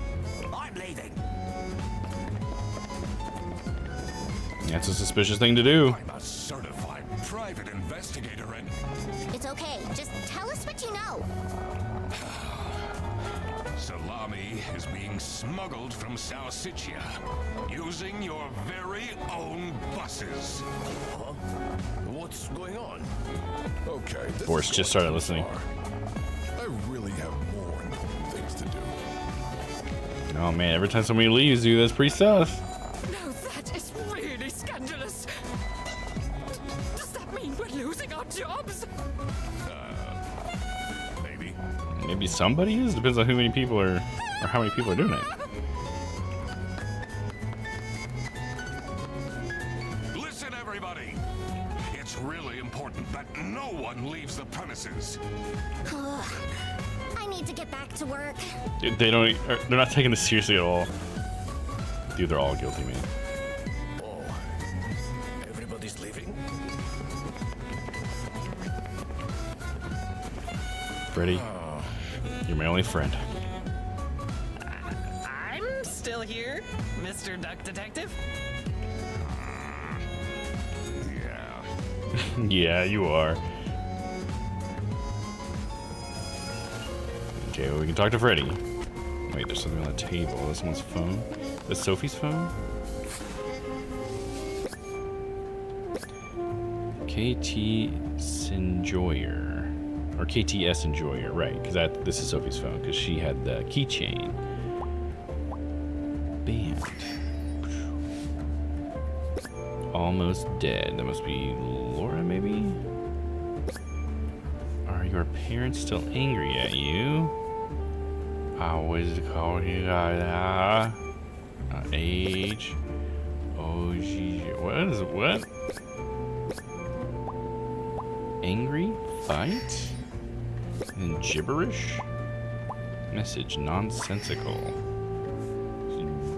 I'm leaving. That's a suspicious thing to do. I'm a certified private investigator and It's okay. Just tell us what you know. salami is being smuggled from Salsiccia using your very own buses. Huh? What's going on? Okay. this Boris is just going started too listening. far. I really have more things to do. Oh man, every time somebody leaves you, that's pretty sus. No, that is really scandalous. Does that mean we're losing our jobs? Maybe. Maybe somebody is. Depends on who many people are, or how many people are doing it. Listen, everybody. It's really important that no one leaves the premises. I need to get back to work. They don't. They're not taking this seriously at all. Dude, they're all guilty, man. Oh, everybody's leaving? Freddy, you're my only friend. I'm still here, Mr. Duck Detective. Yeah. Yeah, you are. Okay, well, we can talk to Freddy. Wait, there's something on the table. This someone's phone. That's Sophie's phone? KT Enjoyer. Or KTS Enjoyer, right. Because this is Sophie's phone. Because she had the keychain. Band. Almost dead. That must be Laura, maybe? Are your parents still angry at you? I always call you guys age. Oh, geez. What? Angry? Fight? And gibberish? Message nonsensical.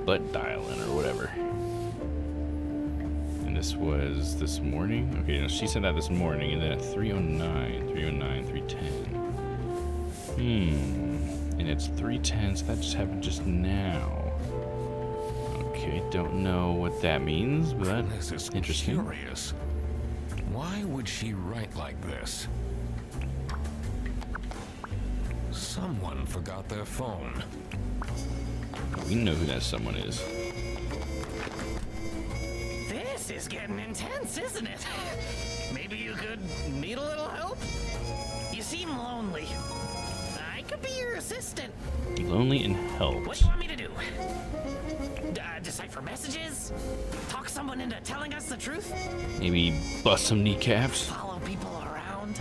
Butt dialing or whatever. And this was this morning? Okay, no, she sent that this morning, and then at 3:09, 3:10. And it's 3:10, so that just happened just now. Okay, don't know what that means, but This is interesting. curious. Why would she write like this? Someone forgot their phone. We know who that someone is. This is getting intense, isn't it? Maybe you could need a little help? You seem lonely. I could be your assistant. Lonely and What helped. do you want me to do? Decipher messages? Talk someone into telling us the truth? Maybe bust some kneecaps. Follow people around?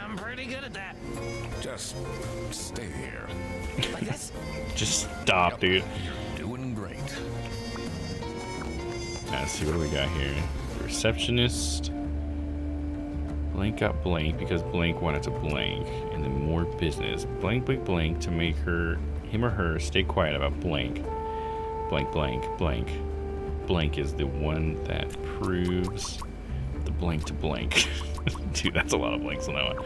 I'm pretty good at that. Just stay here. Like this? Just stop, dude. You're doing great. Let's see, what do we got here? Receptionist. Blank got blank because blank wanted to blank. And then more business. Blank, blank, blank to make him or her stay quiet about blank. Blank, blank, blank. Blank is the one that proves the blank to blank. Dude, that's a lot of blanks on that one.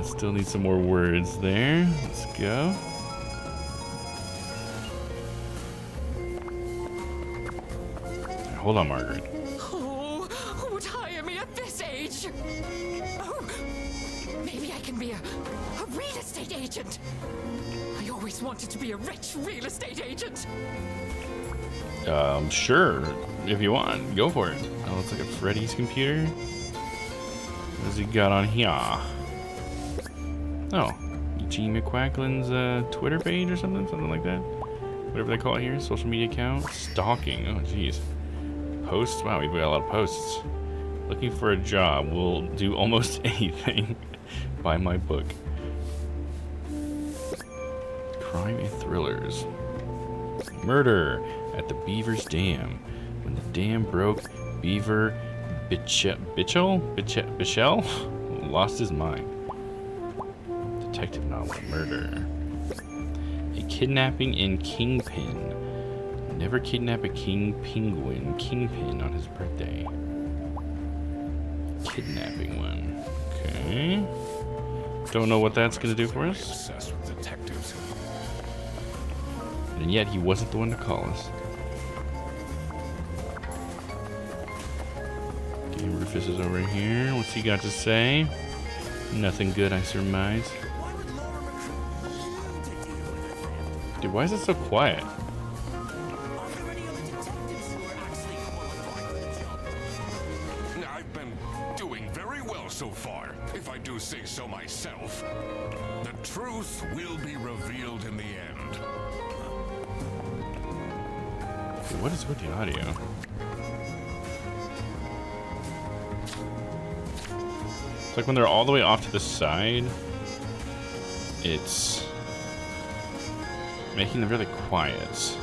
Still need some more words there. Let's go. Hold on, Margaret. Oh, who would hire me at this age? Oh, maybe I can be a real estate agent. I always wanted to be a rich real estate agent. Sure. If you want, go for it. Oh, looks like a Freddy's computer. What has he got on here? Oh, Eugene McQuacklin's Twitter page or something like that. Whatever they call it here, social media account. Stalking. Oh, jeez. Posts. Wow, we've got a lot of posts. Looking for a job. Will do almost anything. Buy my book. Crime and thrillers. Murder at the Beaver's Dam. When the dam broke, Beaver Bichel lost his mind. Detective novel. Murder. A kidnapping in Kingpin. Never kidnap a kingpin on his birthday. Kidnapping one. Okay. Don't know what that's gonna do for us. Obsessed with detectives. And yet he wasn't the one to call us. Okay, Rufus is over here. What's he got to say? Nothing good, I surmise. Why would Laura recruit you to deal with a theft? Dude, why is it so quiet? Are there any other detectives who are actually qualified for the job? I've been doing very well so far, if I do say so myself. The truth will be revealed in the end. Dude, what is with the audio? It's like when they're all the way off to the side, it's making them really quiet.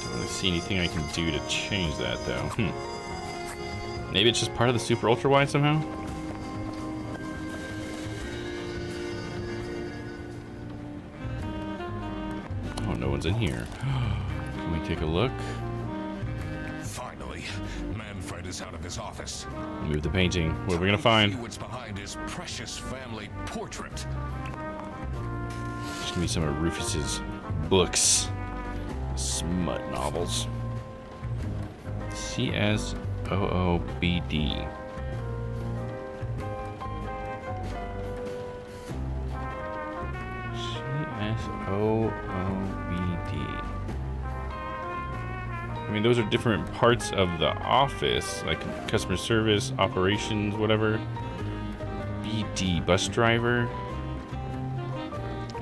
Don't really see anything I can do to change that though. Maybe it's just part of the super ultra wide somehow? Oh, no one's in here. Can we take a look? Finally, Manfred is out of his office. Move the painting. What are we gonna See find? what's behind his precious family portrait. There's gonna be some of Rufus's books. Smut novels. CSOOBD. I mean, those are different parts of the office, like customer service, operations, whatever. BD, bus driver.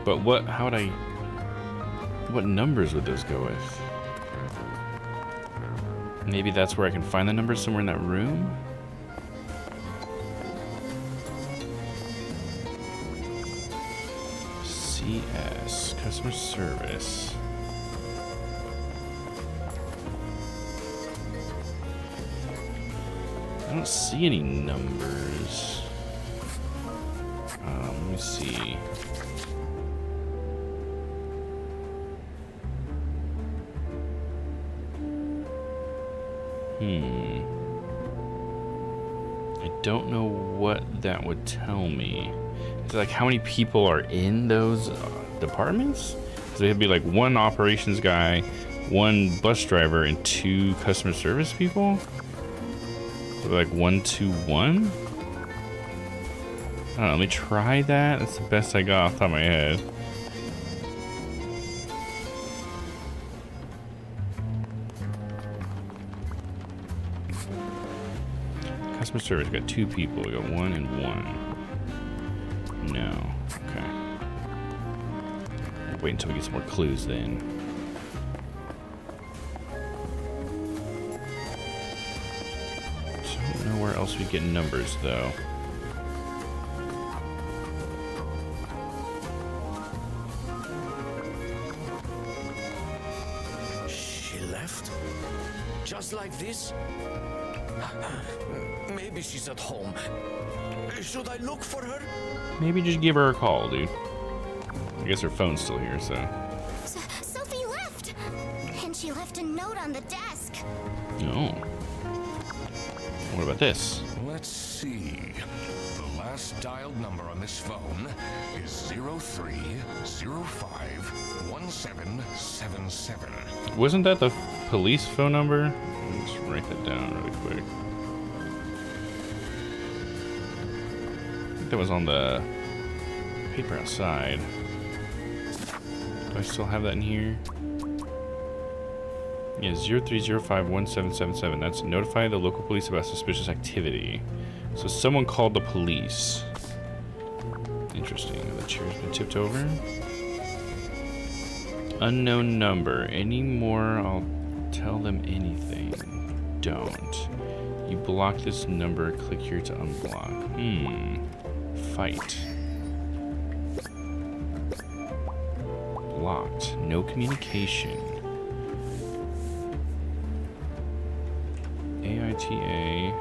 But what numbers would those go with? Maybe that's where I can find the numbers, somewhere in that room? CS, customer service. I don't see any numbers. Let me see. I don't know what that would tell me. It's like how many people are in those departments? So it'd be like one operations guy, one bus driver, and 2 customer service people? So like 1, 2, 1? I don't know, let me try that. That's the best I got off the top of my head. Customer service, got 2 people. We got 1 and 1. No. Okay. We'll wait until we get some more clues then. Don't know where else we get numbers though. She left? Just like this? Maybe she's at home. Should I look for her? Maybe just give her a call, dude. I guess her phone's still here, so. Sophie left! And she left a note on the desk. Oh. What about this? Let's see. The last dialed number on this phone is 03051777. Wasn't that the police phone number? Let's write that down really quick. I think that was on the paper outside. Do I still have that in here? Yeah, 03051777. That's notify the local police about suspicious activity. So someone called the police. Interesting. The chair's been tipped over. Unknown number. Any more, I'll tell them anything. Don't. You block this number, click here to unblock. Fight. Blocked. No communication. AITA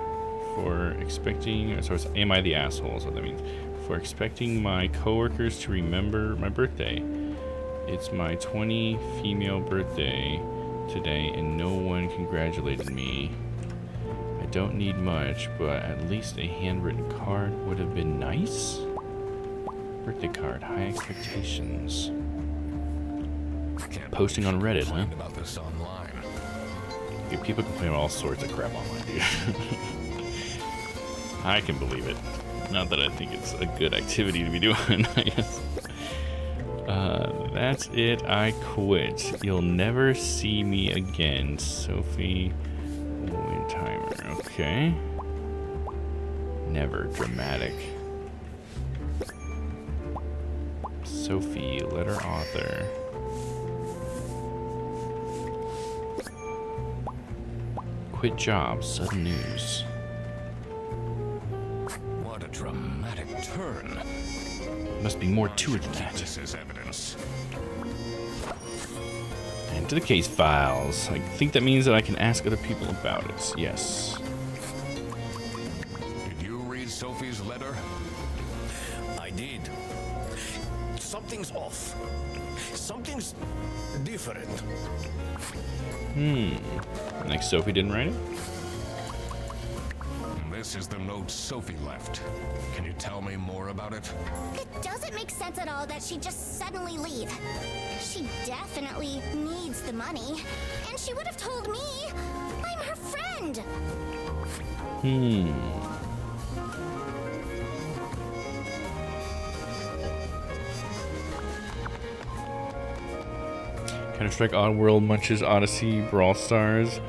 for expecting, so it's am I the asshole, is what that means. For expecting my coworkers to remember my birthday. It's my 20 female birthday today and no one congratulated me. I don't need much, but at least a handwritten card would have been nice. Birthday card, high expectations. Posting on Reddit, huh? About this online. Yeah, people complain about all sorts of crap online, dude. I can believe it. Not that I think it's a good activity to be doing, I guess. That's it. I quit. You'll never see me again. Sophie Wintimer. Okay. Never. Dramatic. Sophie, letter author. Quit job. Sudden news. What a dramatic turn. Must be more to it than that. This is evidence. And to the case files. I think that means that I can ask other people about it. Yes. Did you read Sophie's letter? I did. Something's off. Something's different. Like Sophie didn't write it? This is the note Sophie left. Can you tell me more about it? It doesn't make sense at all that she'd just suddenly leave. She definitely needs the money. And she would have told me. I'm her friend. Counter-Strike Oddworld, Munches, Odyssey, Brawl Stars.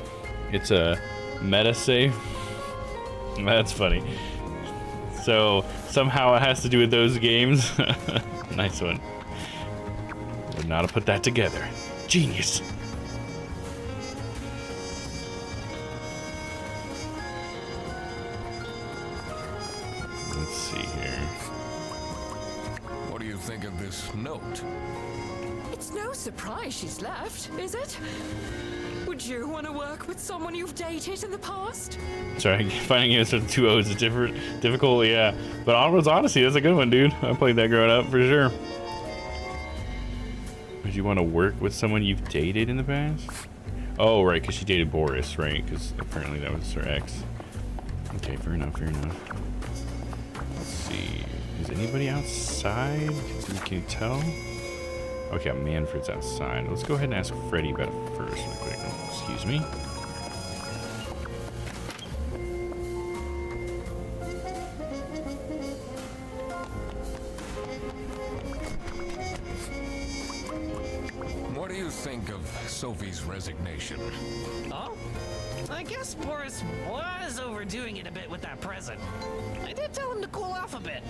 It's a meta save. That's funny. So somehow it has to do with those games. Nice one. Would not have put that together. Genius. Let's see here. What do you think of this note? It's no surprise she's left, is it? Would you want to work with someone you've dated in the past? Sorry, finding it with 2 O's is difficult, yeah. But Oddworld's Odyssey, that's a good one, dude. I played that growing up for sure. Would you want to work with someone you've dated in the past? Oh, right, because she dated Boris, right? Because apparently that was her ex. Okay, fair enough, fair enough. Let's see. Is anybody outside? Can you tell? Okay, Manfred's outside. Let's go ahead and ask Freddy about it first, real quick. Excuse me. What do you think of Sophie's resignation? Oh? I guess Boris was overdoing it a bit with that present. I did tell him to cool off a bit.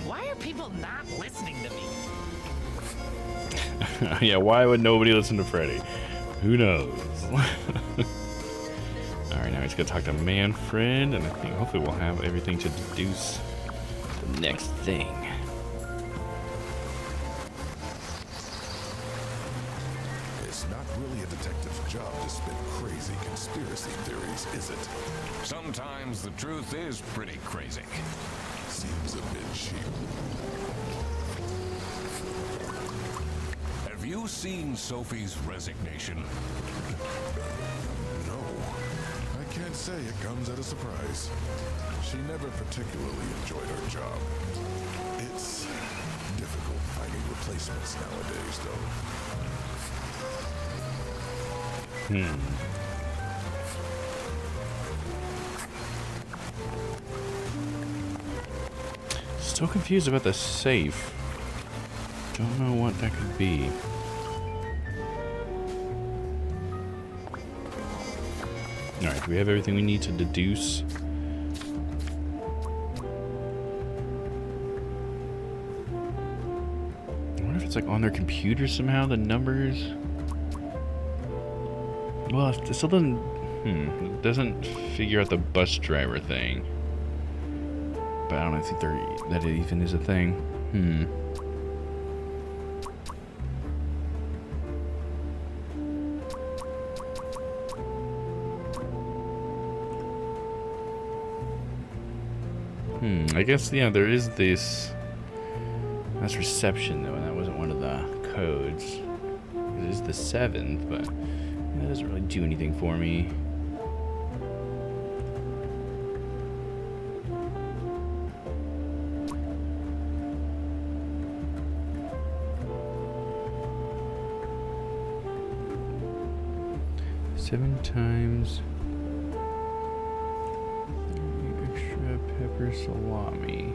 Why are people not listening to me? Yeah, why would nobody listen to Freddy? Who knows? Alright, now he's gonna talk to Manfred, and I think hopefully we'll have everything to deduce the next thing. It's not really a detective's job to spin crazy conspiracy theories, is it? Sometimes the truth is pretty crazy. Seems a bit cheap. Have you seen Sophie's resignation? No, I can't say it comes as a surprise. She never particularly enjoyed her job. It's difficult finding replacements nowadays, though. Still confused about the safe. Don't know what that could be. Alright, do we have everything we need to deduce? I wonder if it's like on their computer somehow, the numbers. Well, it still doesn't. It doesn't figure out the bus driver thing. But I don't think that it even is a thing. 'Cause I guess, yeah, there is this. That's reception, though, and that wasn't one of the codes. It is the 7th, but that doesn't really do anything for me. Seven times extra pepper salami.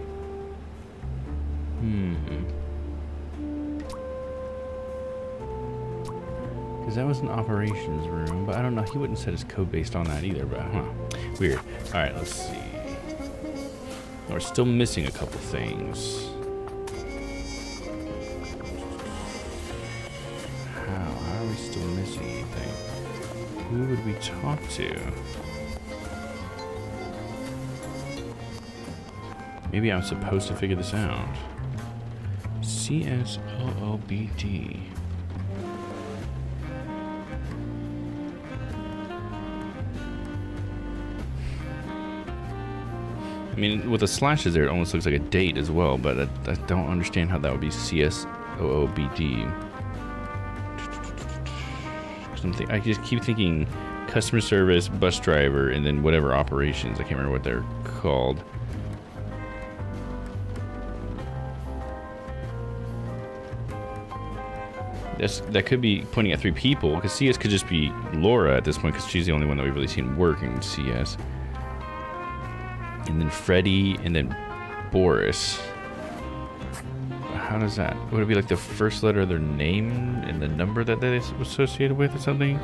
Because that was an operations room, but I don't know. He wouldn't set his code based on that either, but weird. Alright, let's see. We're still missing a couple things. How are we still missing anything? Who would we talk to? Maybe I'm supposed to figure this out. CSOOBD. I mean, with the slashes there, it almost looks like a date as well, but I don't understand how that would be CSOOBD. I just keep thinking customer service, bus driver, and then whatever operations. I can't remember what they're called. That could be pointing at 3 people, because CS could just be Laura at this point, because she's the only one that we've really seen work in CS. And then Freddy, and then Boris. how does that? Would it be like the first letter of their name and the number that they associated with or something?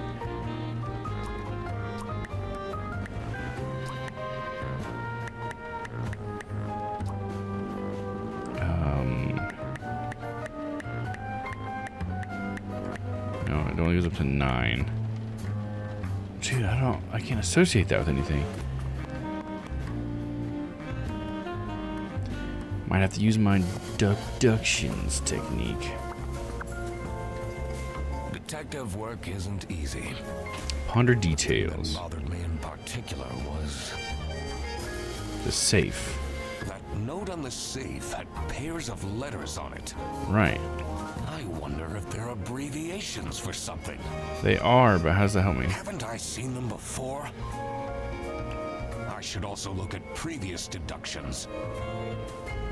No, it only goes up to 9. Dude, I can't associate that with anything. Might have to use my deductions technique. Detective work isn't easy. Ponder What details. bothered me in particular was The safe. that note on the safe had pairs of letters on it. Right. I wonder if they're abbreviations for something. They are, but how does that help me? Haven't I seen them before? I should also look at previous deductions.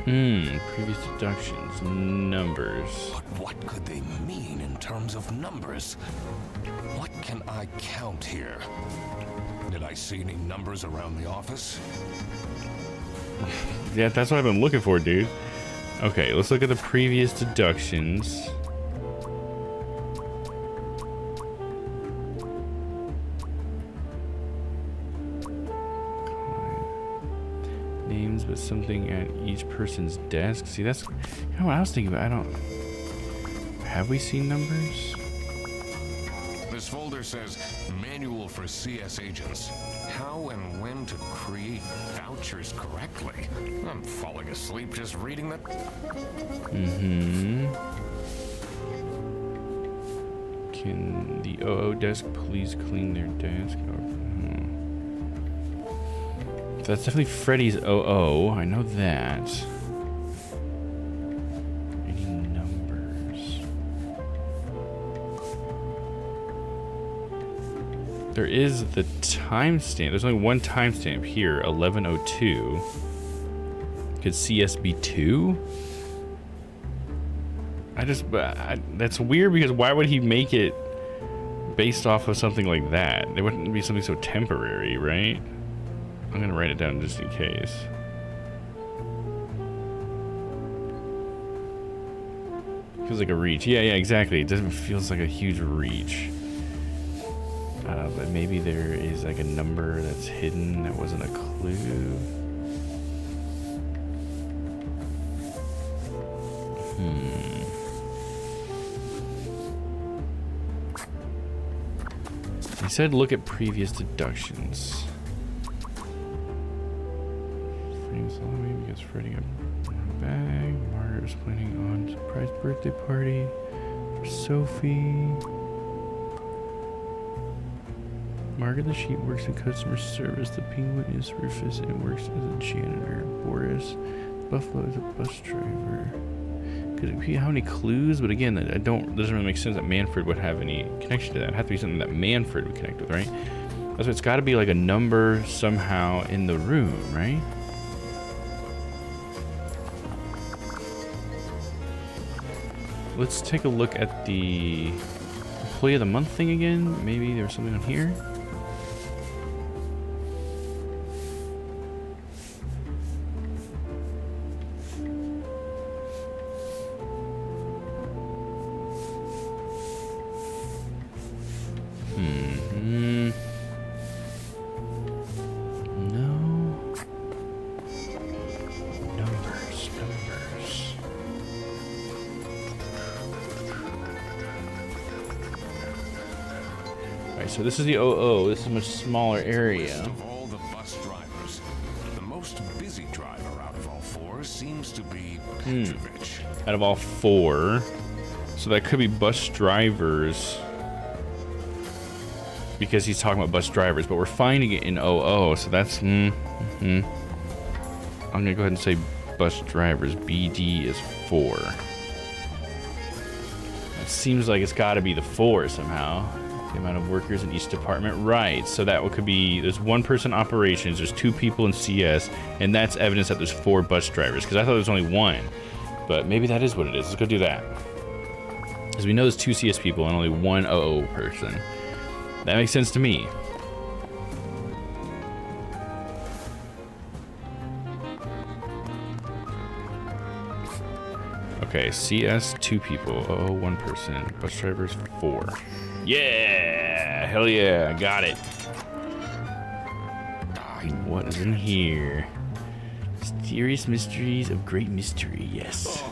Previous deductions. Numbers. But what could they mean in terms of numbers? What can I count here? Did I see any numbers around the office? Yeah, that's what I've been looking for, dude. Okay, let's look at the previous deductions. Names, but something at each person's desk. See, that's kind of what I was thinking about. I don't... Have we seen numbers? This folder says Manual for CS Agents. How and when to create vouchers correctly. I'm falling asleep just reading that. Can the OO desk please clean their desk? That's definitely Freddy's OO. I know that. Any numbers? There is the timestamp. There's only one timestamp here, 11:02. Could CS be 2? That's weird because why would he make it based off of something like that? It wouldn't be something so temporary, right? I'm gonna write it down just in case. Feels like a reach. Yeah, exactly. It doesn't feels like a huge reach. But maybe there is like a number that's hidden that wasn't a clue. He said look at previous deductions. Salami because Freddy got a bag. Margaret was planning on a surprise birthday party for Sophie. Margaret the sheep works in customer service. The penguin is Rufus and works as a janitor. Boris Buffalo is a bus driver. Could it be how many clues? But again, that doesn't really make sense that Manfred would have any connection to that. It'd have to be something that Manfred would connect with, right? That's why it's got to be like a number somehow in the room, right? Let's take a look at the Employee of the Month thing again. Maybe there's something on here. So this is the OO. This is a much smaller area. List of all the bus drivers, the most busy driver out of all four seems to be Petrovich. Out of all 4. So that could be bus drivers. Because he's talking about bus drivers, but we're finding it in OO. So that's... I'm going to go ahead and say bus drivers. BD is 4. It seems like it's got to be the 4 somehow. The amount of workers in each department. Right, so that could be, there's 1 person operations, there's 2 people in CS, and that's evidence that there's 4 bus drivers, because I thought there was only 1. But maybe that is what it is. Let's go do that. Because we know there's 2 CS people and only 1 OO person. That makes sense to me. Okay, CS 2 people. Oh, 1 person. Bus drivers 4. Yeah! Hell yeah! Got it. What is in here? Mysterious mysteries of great mystery. Yes.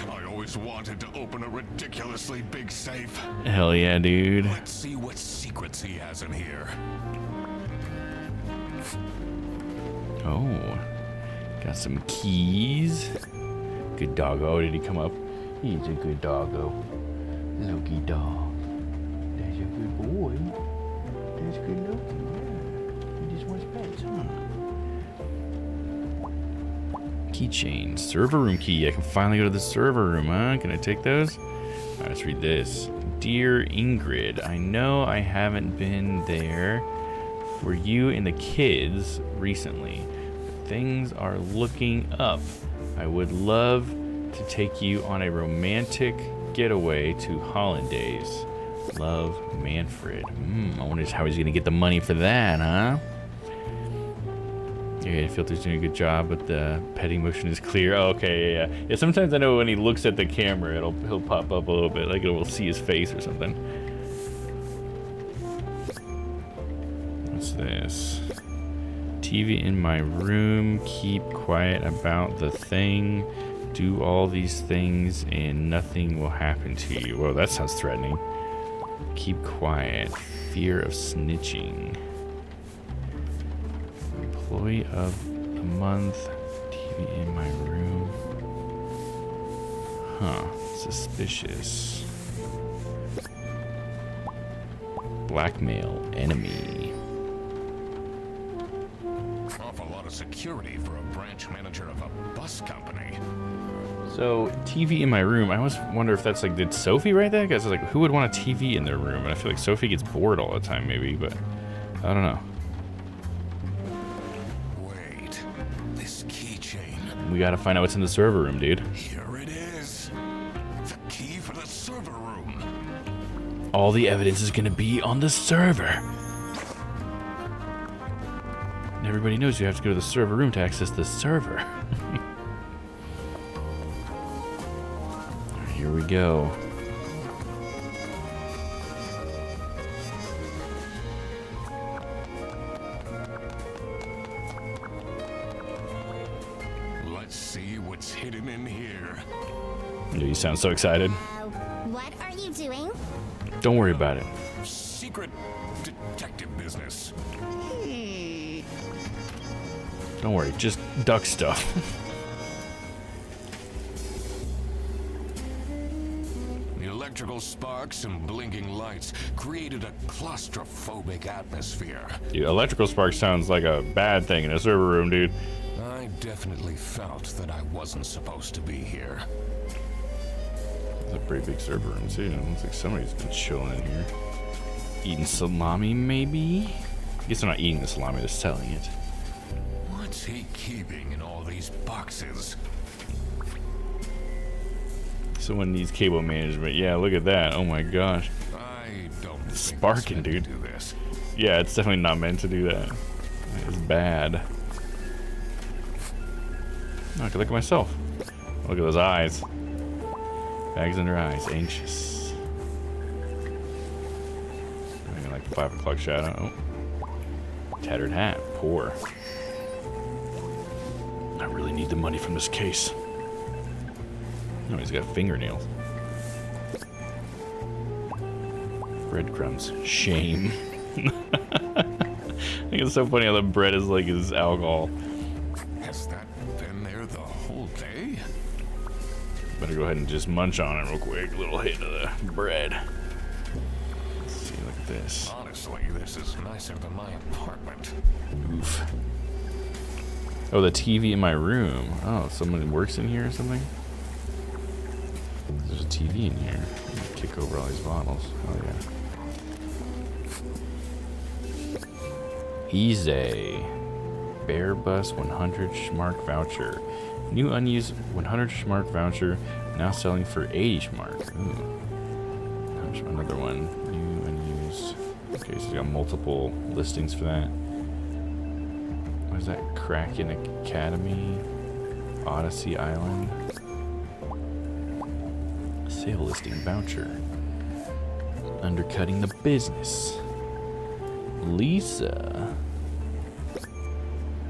I always wanted to open a ridiculously big safe. Hell yeah, dude. Let's see what secrets he has in here. Oh, got some keys. Good doggo. Did he come up? He's a good doggo. Loki dog. That's a good boy. That's good Loki. Yeah. He just wants pets, huh? Keychain. Server room key. I can finally go to the server room, huh? Can I take those? Alright, let's read this. Dear Ingrid, I know I haven't been there for you and the kids recently. Things are looking up. I would love to take you on a romantic getaway to Hollandaise. Love, Manfred. I wonder how he's gonna get the money for that, huh? Yeah, Filter's doing a good job, but the petting motion is clear. Oh, okay, yeah. Sometimes I know when he looks at the camera, he'll pop up a little bit, like it will see his face or something. What's this? TV in my room. Keep quiet about the thing. Do all these things and nothing will happen to you. Whoa, that sounds threatening. Keep quiet. Fear of snitching. Employee of the month. TV in my room. Huh. Suspicious. Blackmail enemy. Awful lot of security for a branch manager of a bus company. So, TV in my room. I always wonder if that's like, did Sophie write that? Because like, who would want a TV in their room? And I feel like Sophie gets bored all the time, maybe, but I don't know. Wait, this keychain. We gotta find out what's in the server room, dude. Here it is. The key for the server room. All the evidence is gonna be on the server. And everybody knows you have to go to the server room to access the server. Here we go. Let's see what's hidden in here. You sound so excited. What are you doing? Don't worry about it. Secret detective business. Don't worry, just duck stuff. The electrical sparks and blinking lights created a claustrophobic atmosphere. Dude, electrical spark sounds like a bad thing in a server room, dude. I definitely felt that I wasn't supposed to be here. It's a pretty big server room, too. It looks like somebody's been chilling in here. Eating salami, maybe? I guess they're not eating the salami, they're selling it. What's he keeping in all these boxes? Someone needs cable management. Yeah, look at that. Oh my gosh. I don't think Sparking, it's meant dude. to do this. Yeah, it's definitely not meant to do that. It's bad. Oh, I can look at myself. Look at those eyes. Bags under eyes. Anxious. I like the 5 o'clock shadow. Oh. Tattered hat. Poor. I really need the money from this case. Oh, he's got fingernails. Breadcrumbs. Shame. I think it's so funny how the bread is like his alcohol. Has that been there the whole day? Better go ahead and just munch on it real quick. A little hit of the bread. Let's see, look at this. Honestly, this is nicer than my apartment. Oof. Oh, the TV in my room. Oh, someone works in here or something? There's a TV in here. Kick over all these bottles. Oh, yeah. Easy. Bear Bus 100 Schmark voucher. New unused 100 Schmark voucher now selling for 80 Schmark. Ooh. Another one. New unused. Okay, so you got multiple listings for that. What is that? Kraken Academy? Odyssey Island? Sale listing voucher. Undercutting the business. Lisa.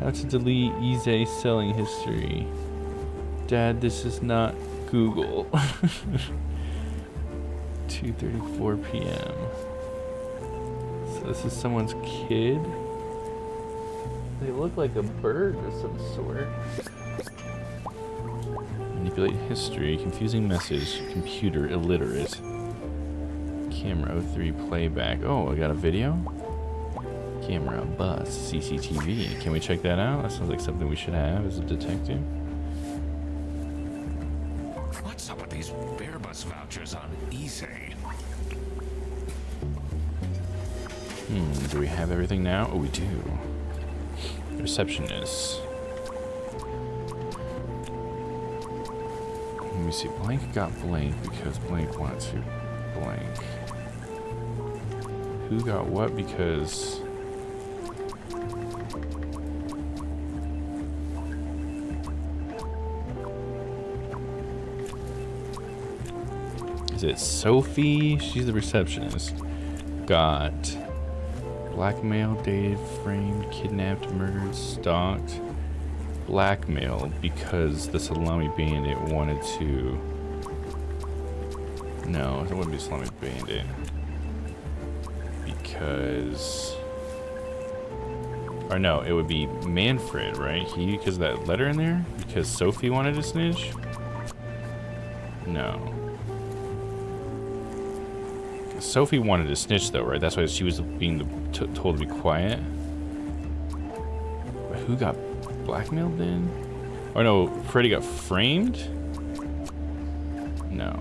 How to delete eBay selling history. Dad, this is not Google. 2:34 p.m. So this is someone's kid. They look like a bird of some sort. Manipulate history. Confusing message. Computer illiterate. Camera 03 playback. Oh, I got a video? Camera, bus, CCTV. Can we check that out? That sounds like something we should have as a detective. What's up with these bear bus vouchers on eBay? Do we have everything now? Oh, we do. Receptionist. Let me see. Blank got blank because blank wanted to blank. Who got what because... Is it Sophie? She's the receptionist. Got blackmailed, dated, framed, kidnapped, murdered, stalked. Blackmail because the Salami Bandit wanted to... No, it wouldn't be Salami Bandit. Because... Or no, it would be Manfred, right? Because of that letter in there? Because Sophie wanted to snitch? No. Sophie wanted to snitch though, right? That's why she was being told to be quiet. But who got blackmailed then? Or no, Freddy got framed? No.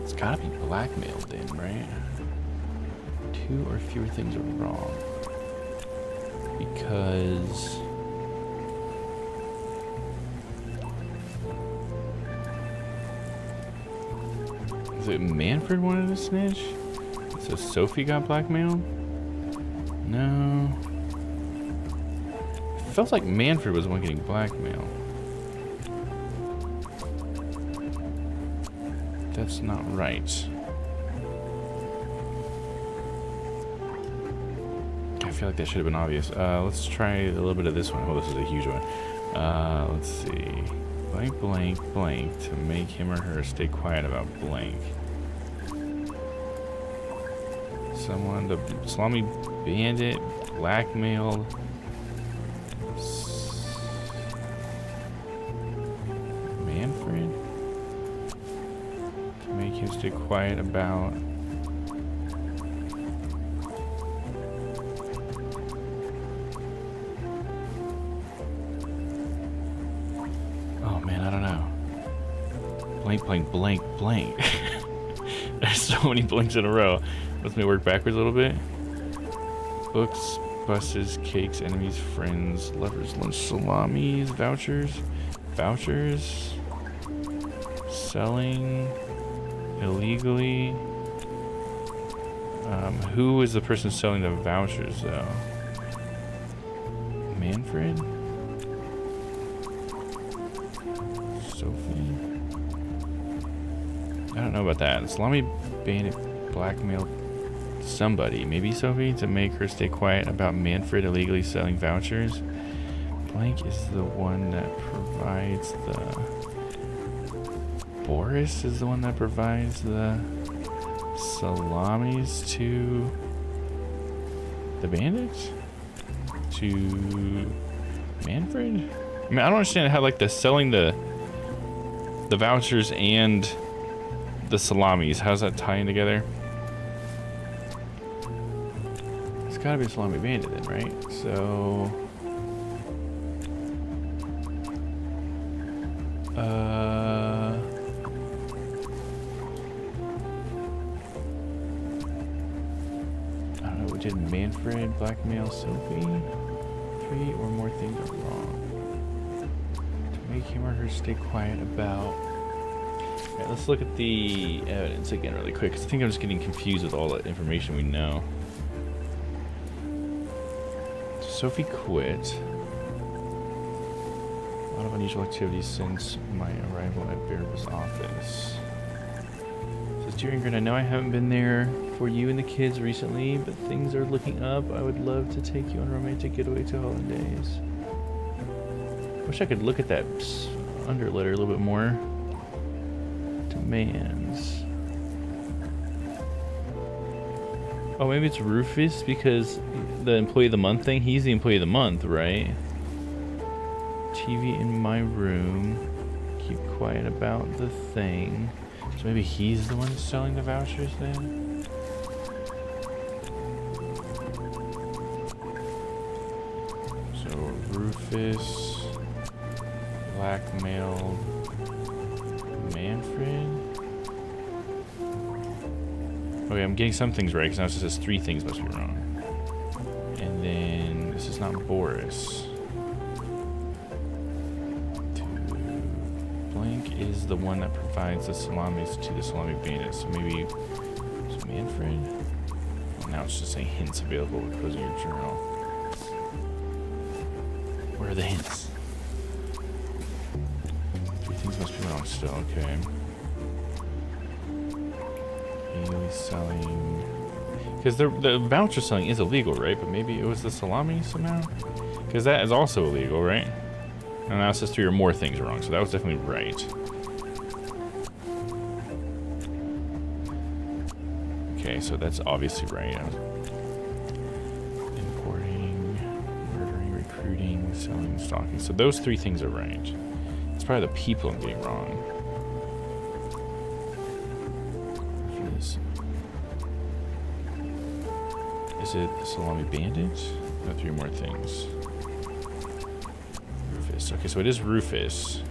It's gotta be blackmailed then, right? 2 or fewer things are wrong. Because... Is it Manfred wanted to snitch? So Sophie got blackmailed? No. It felt like Manfred was the one getting blackmailed. That's not right. I feel like that should have been obvious. Let's try a little bit of this one. Oh, this is a huge one. Let's see. Blank, blank, blank to make him or her stay quiet about blank. Someone, the Salami Bandit, blackmailed. Manfred? To make him stay quiet about... Oh man, I don't know. Blank, blank, blank, blank. There's so many blanks in a row. Let's me work backwards a little bit. Books, buses, cakes, enemies, friends, lovers, lunch, salamis, vouchers, vouchers, selling illegally. Who is the person selling the vouchers though? Manfred? Sophie? I don't know about that. Salami Bandit blackmailed somebody, maybe Sophie, to make her stay quiet about Manfred illegally selling vouchers. Blank is the one that provides the... Boris is the one that provides the salamis to the bandits? To Manfred? I mean, I don't understand how, like, the selling the vouchers and the salamis, how's that tying together? It's gotta be a Salami Bandit then, right? So... I don't know, did Manfred blackmail Sophie? 3 or more things are wrong. To make him or her stay quiet about... Alright, let's look at the evidence again really quick, because I think I'm just getting confused with all the information we know. Sophie quit. A lot of unusual activities since my arrival at Bear's office. Says, dear Ingrid, I know I haven't been there for you and the kids recently, but things are looking up. I would love to take you on a romantic getaway to holidays. Wish I could look at that underletter a little bit more. Demands. Oh, maybe it's Rufus because the employee of the month thing. He's the employee of the month, right? TV in my room. Keep quiet about the thing. So maybe he's the one selling the vouchers then? So Rufus blackmailed Manfred. Okay, I'm getting some things right because now it says 3 things must be wrong. And then this is not Boris. Blank is the one that provides the salamis to the salami bandits. So maybe it's Manfred. Well, now it's just saying hints available with closing your journal. Where are the hints? 3 things must be wrong still. Okay. Illegally selling, because the voucher selling is illegal, right? But maybe it was the salami somehow, because that is also illegal, right? And now it says 3 or more things are wrong, so that was definitely right. Okay, so that's obviously right. Importing, murdering, recruiting, selling, stalking. So those 3 things are right. It's probably the people I'm getting wrong. Is it the salami bandit? No, 3 more things. Rufus. Okay, so it is Rufus.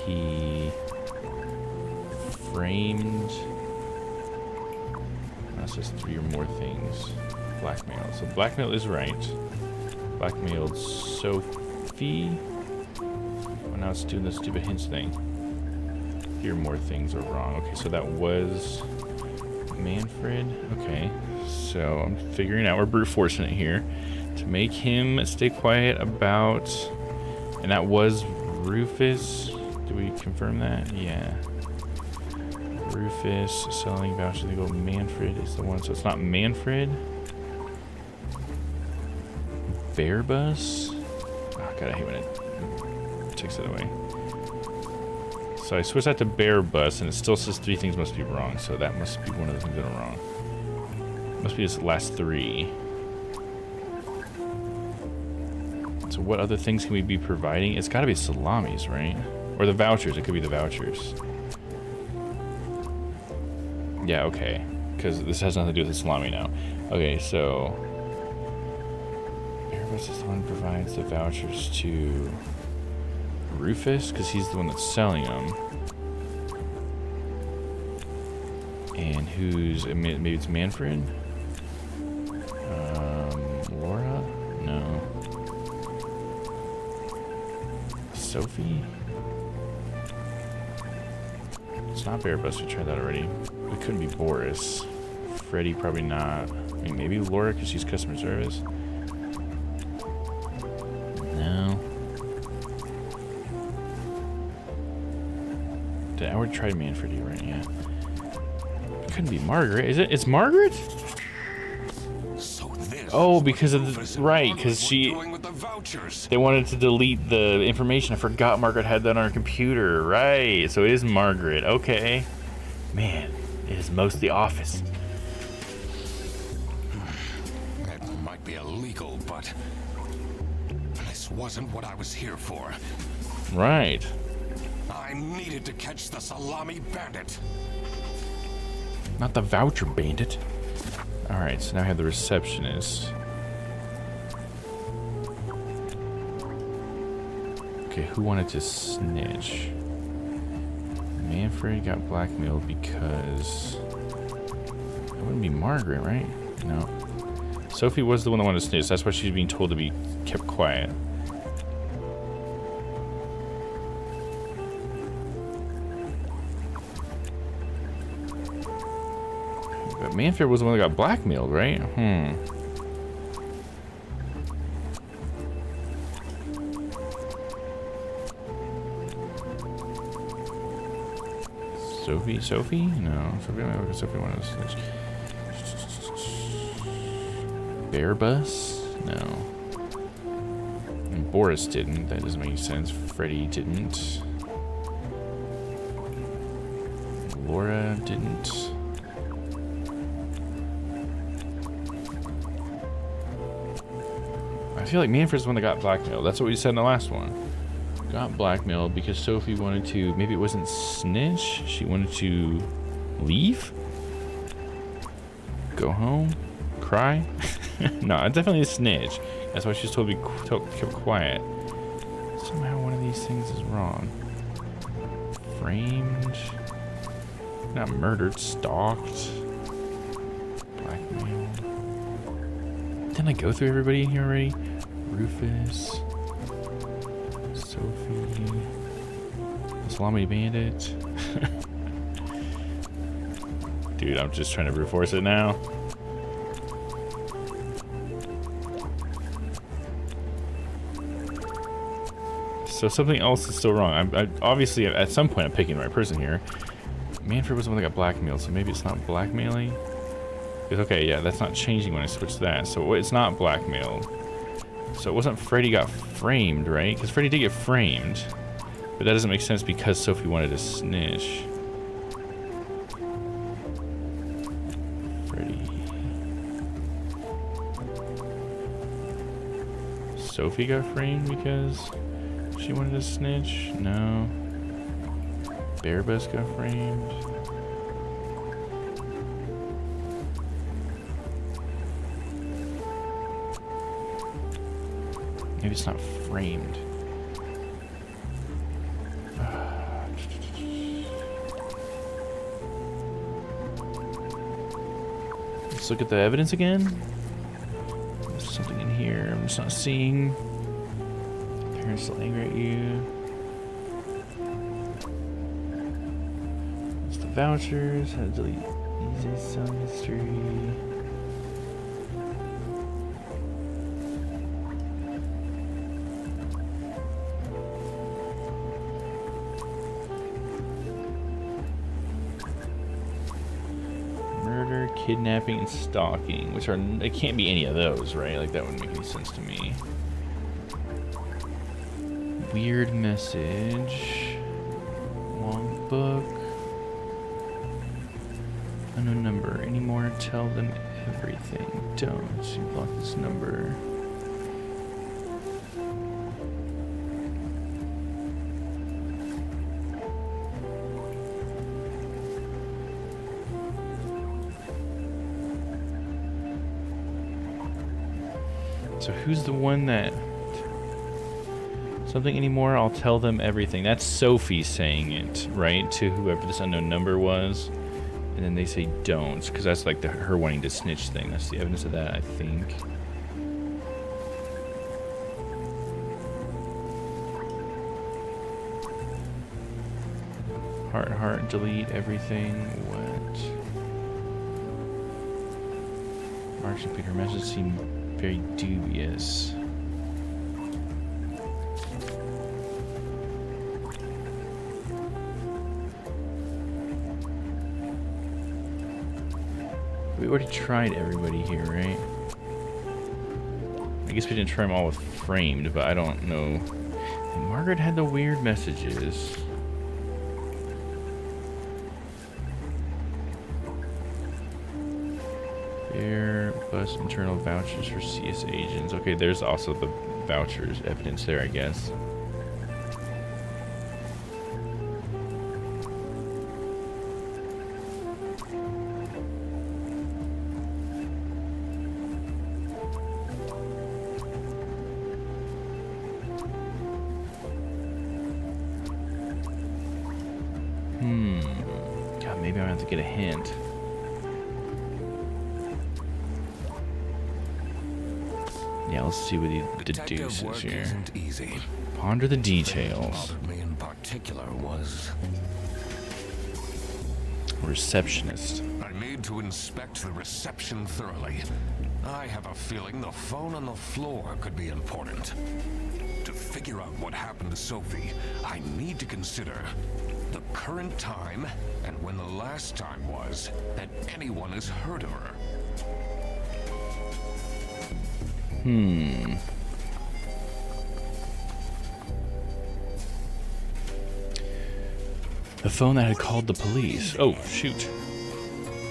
He framed. That's just 3 or more things. Blackmail. So blackmail is right. Blackmailed Sophie. Oh, now it's doing the stupid hints thing. 3 or more things are wrong. Okay, so that was Manfred. Okay. So I'm figuring out, we're brute forcing it here to make him stay quiet about, and that was Rufus. Do we confirm that? Yeah. Rufus selling vouchers. They go. Manfred is the one, so it's not Manfred. Bearbus. Oh god, I hate when it takes it away. So I switched that to Bearbus, and it still says 3 things must be wrong. So that must be one of the things that are wrong. Must be his last 3. So what other things can we be providing? It's got to be salamis, right? Or the vouchers. It could be the vouchers. Yeah, okay. Because this has nothing to do with the salami now. Okay, so Airbus is the one who provides the vouchers to Rufus, because he's the one that's selling them. And who's... Maybe it's Manfred? Laura? No. Sophie? It's not Bearbus, we tried that already. It couldn't be Boris. Freddy, probably not. I mean, maybe Laura, because she's customer service. No. Did Howard try Manfred right? Yeah. It couldn't be Margaret, is it? It's Margaret? Oh, because of the, right, because they wanted to delete the information. I forgot Margaret had that on her computer. Right, so it is Margaret. Okay. Man, it is mostly Office. That might be illegal, but this wasn't what I was here for. Right. I needed to catch the salami bandit. Not the voucher bandit. Alright, so now I have the receptionist. Okay, who wanted to snitch? Manfred got blackmailed because... It wouldn't be Margaret, right? No. Sophie was the one that wanted to snitch. That's why she's being told to be kept quiet. But Manfred was the one that got blackmailed, right? Sophie? Sophie? No. Sophie wanted to snitch. Bearbus? No. And Boris didn't. That doesn't make any sense. Freddy didn't. Laura didn't. I feel like Manfred's the one that got blackmailed. That's what we said in the last one. Got blackmailed because Sophie wanted to... Maybe it wasn't snitch. She wanted to leave? Go home? Cry? No, it's definitely a snitch. That's why she's told to be kept quiet. Somehow one of these things is wrong. Framed. Not murdered, stalked. Blackmailed. Didn't I go through everybody in here already? Rufus. Sophie. Salami Bandit. Dude, I'm just trying to brute force it now. So something else is still wrong. I obviously, at some point, I'm picking the right person here. Manfred was the one that got blackmailed, so maybe it's not blackmailing. Okay, yeah, that's not changing when I switch that. So it's not blackmailed. So it wasn't Freddy got framed, right? Because Freddy did get framed. But that doesn't make sense because Sophie wanted to snitch. Freddy. Sophie got framed because she wanted to snitch? No. Bearbus got framed. Maybe it's not framed. Let's look at the evidence again. There's something in here I'm just not seeing. Parents still angry at you. It's the vouchers. How to delete easy sum history. Kidnapping and stalking, which are, it can't be any of those, right? Like, that wouldn't make any sense to me. Weird message. Long book. Unknown number. Anymore? Tell them everything. Don't. You block this number. So who's the one that... Something anymore, I'll tell them everything. That's Sophie saying it, right? To whoever this unknown number was. And then they say don't, because that's like her wanting to snitch thing. That's the evidence of that, I think. Heart, delete everything. What? Mark and Peter message seem very dubious. We already tried everybody here, right? I guess we didn't try them all with framed, but I don't know. And Margaret had the weird messages. Airbus internal vouchers for CS agents. Okay, there's also the vouchers evidence there, I guess. God, maybe I'm gonna have to get a hint. Yeah, let's see what he deduces here. Isn't easy. Ponder the details. What bothered me in particular was Receptionist. I need to inspect the reception thoroughly. I have a feeling the phone on the floor could be important. To figure out what happened to Sophie, I need to consider the current time, and when the last time was that anyone has heard of her. The phone that had called the police. Oh, shoot.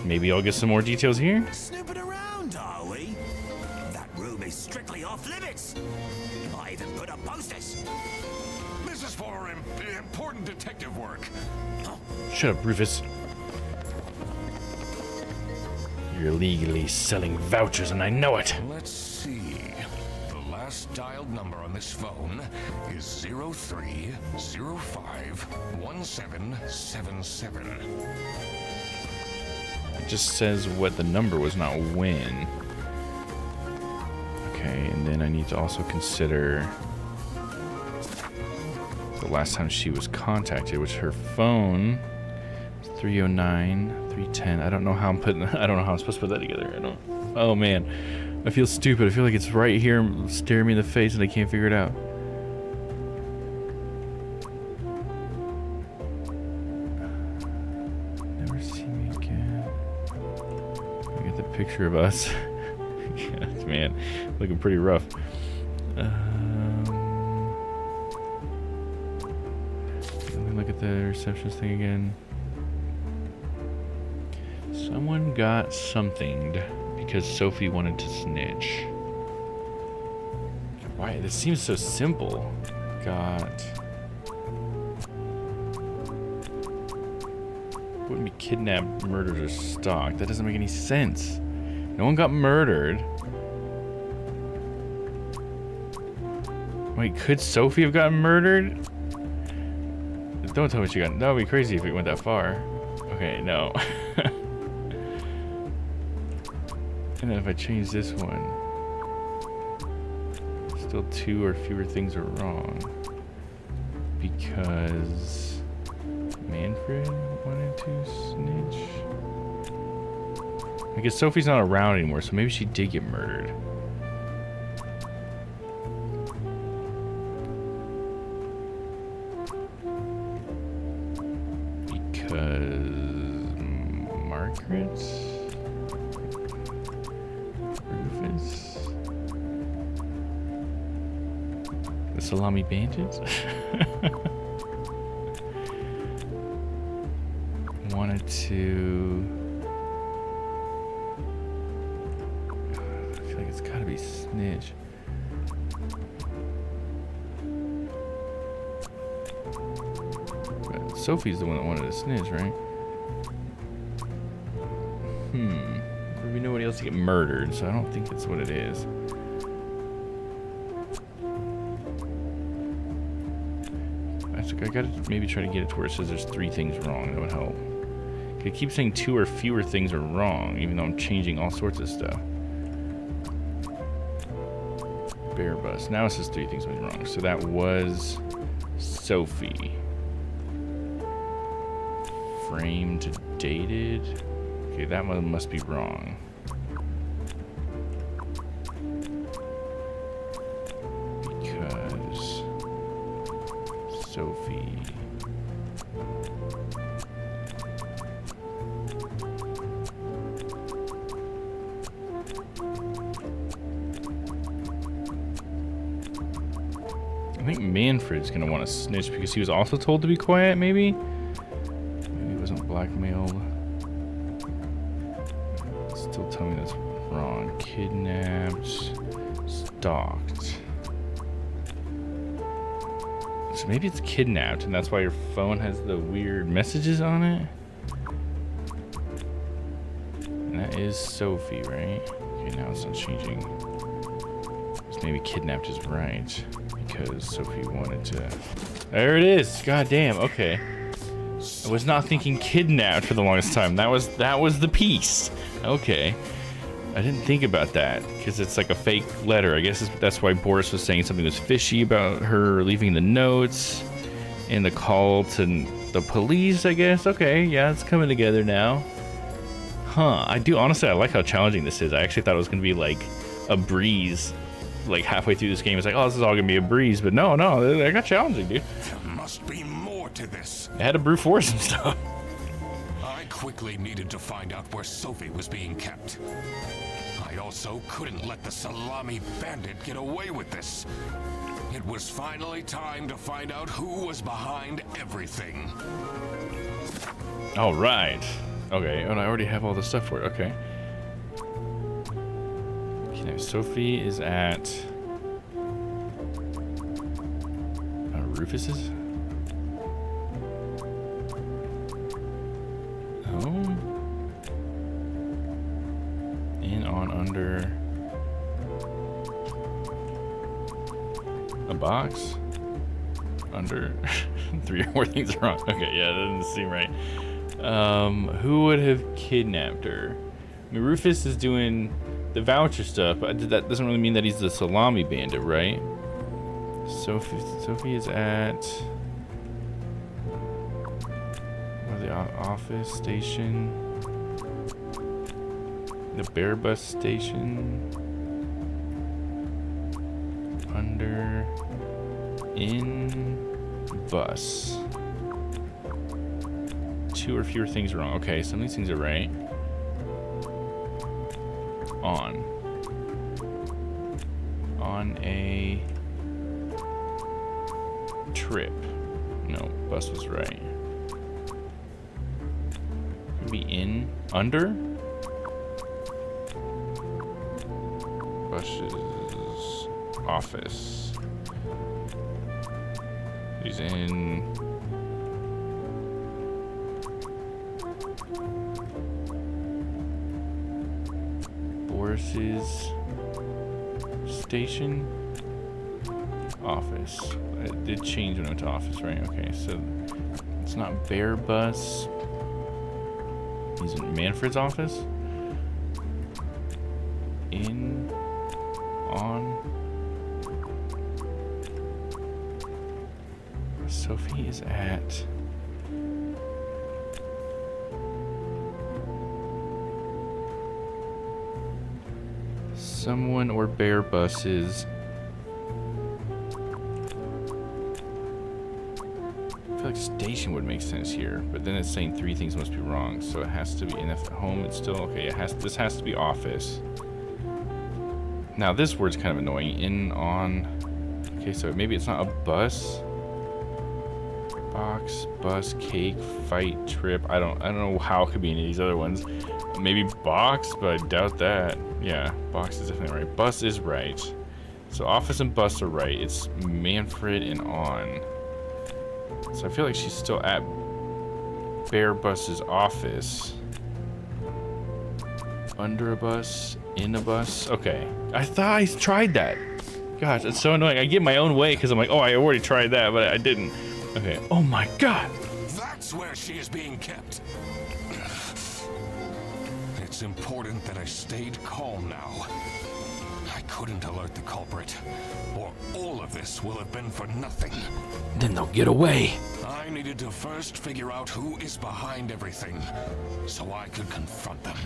Maybe I'll get some more details here? Snooping around, are we? That room is strictly off limits. I even put up posters. This is for important detective work. Shut up, Rufus. You're illegally selling vouchers, and I know it. Let's see. The last dialed number on this phone is 03051777. It just says what the number was, not when. Okay, and then I need to also consider the last time she was contacted, which her phone was 309-310. I don't know how I'm supposed to put that together. Oh man. I feel stupid. I feel like it's right here staring me in the face and I can't figure it out. Never see me again. I get the picture of us. Yes, man, looking pretty rough. Let me look at the receptionist thing again. Someone got somethinged because Sophie wanted to snitch. Why? This seems so simple. Wouldn't be kidnapped, murdered, or stalked. That doesn't make any sense. No one got murdered. Wait, could Sophie have gotten murdered? Don't tell me she got. That would be crazy if it went that far. Okay, no. And then if I change this one, still 2 or fewer things are wrong. Because Manfred wanted to snitch. I guess Sophie's not around anymore, so maybe she did get murdered. Because Margaret? Rufus? The Salami Bandits? Wanted to... I feel like it's gotta be snitch. But Sophie's the one that wanted to snitch, right? There'd be nobody else to get murdered, so I don't think that's what it is. I gotta maybe try to get it to where it says there's 3 things wrong. That would help. It keeps saying 2 or fewer things are wrong, even though I'm changing all sorts of stuff. Bear bus. Now it says 3 things went wrong. So that was Sophie. Framed, dated. Okay, that one must be wrong. Because Sophie. I think Manfred's gonna want to snitch because he was also told to be quiet, maybe? Maybe he wasn't blackmailed. Still tell me that's wrong. Kidnapped, stalked. So maybe it's kidnapped and that's why your phone has the weird messages on it? And that is Sophie, right? Okay, now it's not changing. So maybe kidnapped is right. Because Sophie wanted to... There it is! God damn, okay. I was not thinking kidnapped for the longest time. That was the piece. Okay. I didn't think about that because it's like a fake letter. I guess that's why Boris was saying something was fishy about her leaving the notes and the call to the police, I guess. Okay, yeah, it's coming together now. Huh, I do honestly, I like how challenging this is. I actually thought it was going to be like a breeze. Like halfway through this game, it's like, oh, this is all gonna be a breeze, but no, that got challenging, dude. There must be more to this. I had to brute force some stuff. I quickly needed to find out where Sophie was being kept. I also couldn't let the Salami bandit get away with this. It was finally time to find out who was behind everything. All right. Okay. Oh, and I already have all the stuff for it. Okay. Okay, now Sophie is at Rufus's. Oh. In, on, under a box. Under 3 or 4 things are wrong. Okay, yeah, that doesn't seem right. Who would have kidnapped her? I mean, Rufus is doing the voucher stuff, but that doesn't really mean that he's the Salami bandit, right? Sophie is at the office station, the bear bus station, under, in, bus. 2 or fewer things wrong. Okay, some of these things are right. On a trip. No, bus was right. Could be in, under. Bus's office. He's in. Boris's station. Office. It did change when I went to office, right? Okay, so it's not Bear Bus. He's in Manfred's office. In, on. Sophie is at. Someone or Bear Buses. I feel like station would make sense here, but then it's saying 3 things must be wrong, so it has to be. And if home, it's still okay. This has to be office. Now this word's kind of annoying. In, on. Okay, so maybe it's not a bus. Box, bus, cake, fight, trip. I don't know how it could be any of these other ones. Maybe box, but I doubt that. Yeah, box is definitely right. Bus is right. So office and bus are right. It's Manfred and on. So I feel like she's still at Bear Bus's office. Under a bus, in a bus. Okay. I thought I tried that. Gosh, it's so annoying. I get my own way because I'm like, oh, I already tried that, but I didn't. Okay. Oh my god. That's where she is being kept. It's important that I stayed calm now. I couldn't alert the culprit, or all of this will have been for nothing. Then they'll get away. I needed to first figure out who is behind everything, so I could confront them.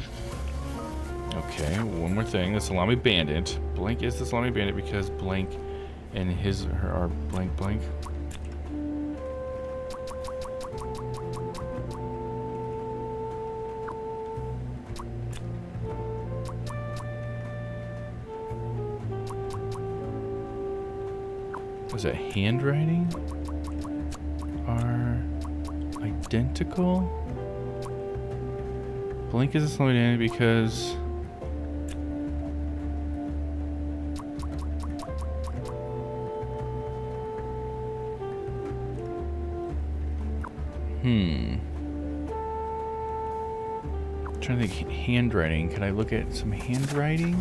Okay, one more thing. The Salami Bandit. Blank is the Salami Bandit because blank and his or her are blank blank. Was it handwriting? Are identical? Blank is a Salami Bandit because I'm trying to think handwriting. Can I look at some handwriting?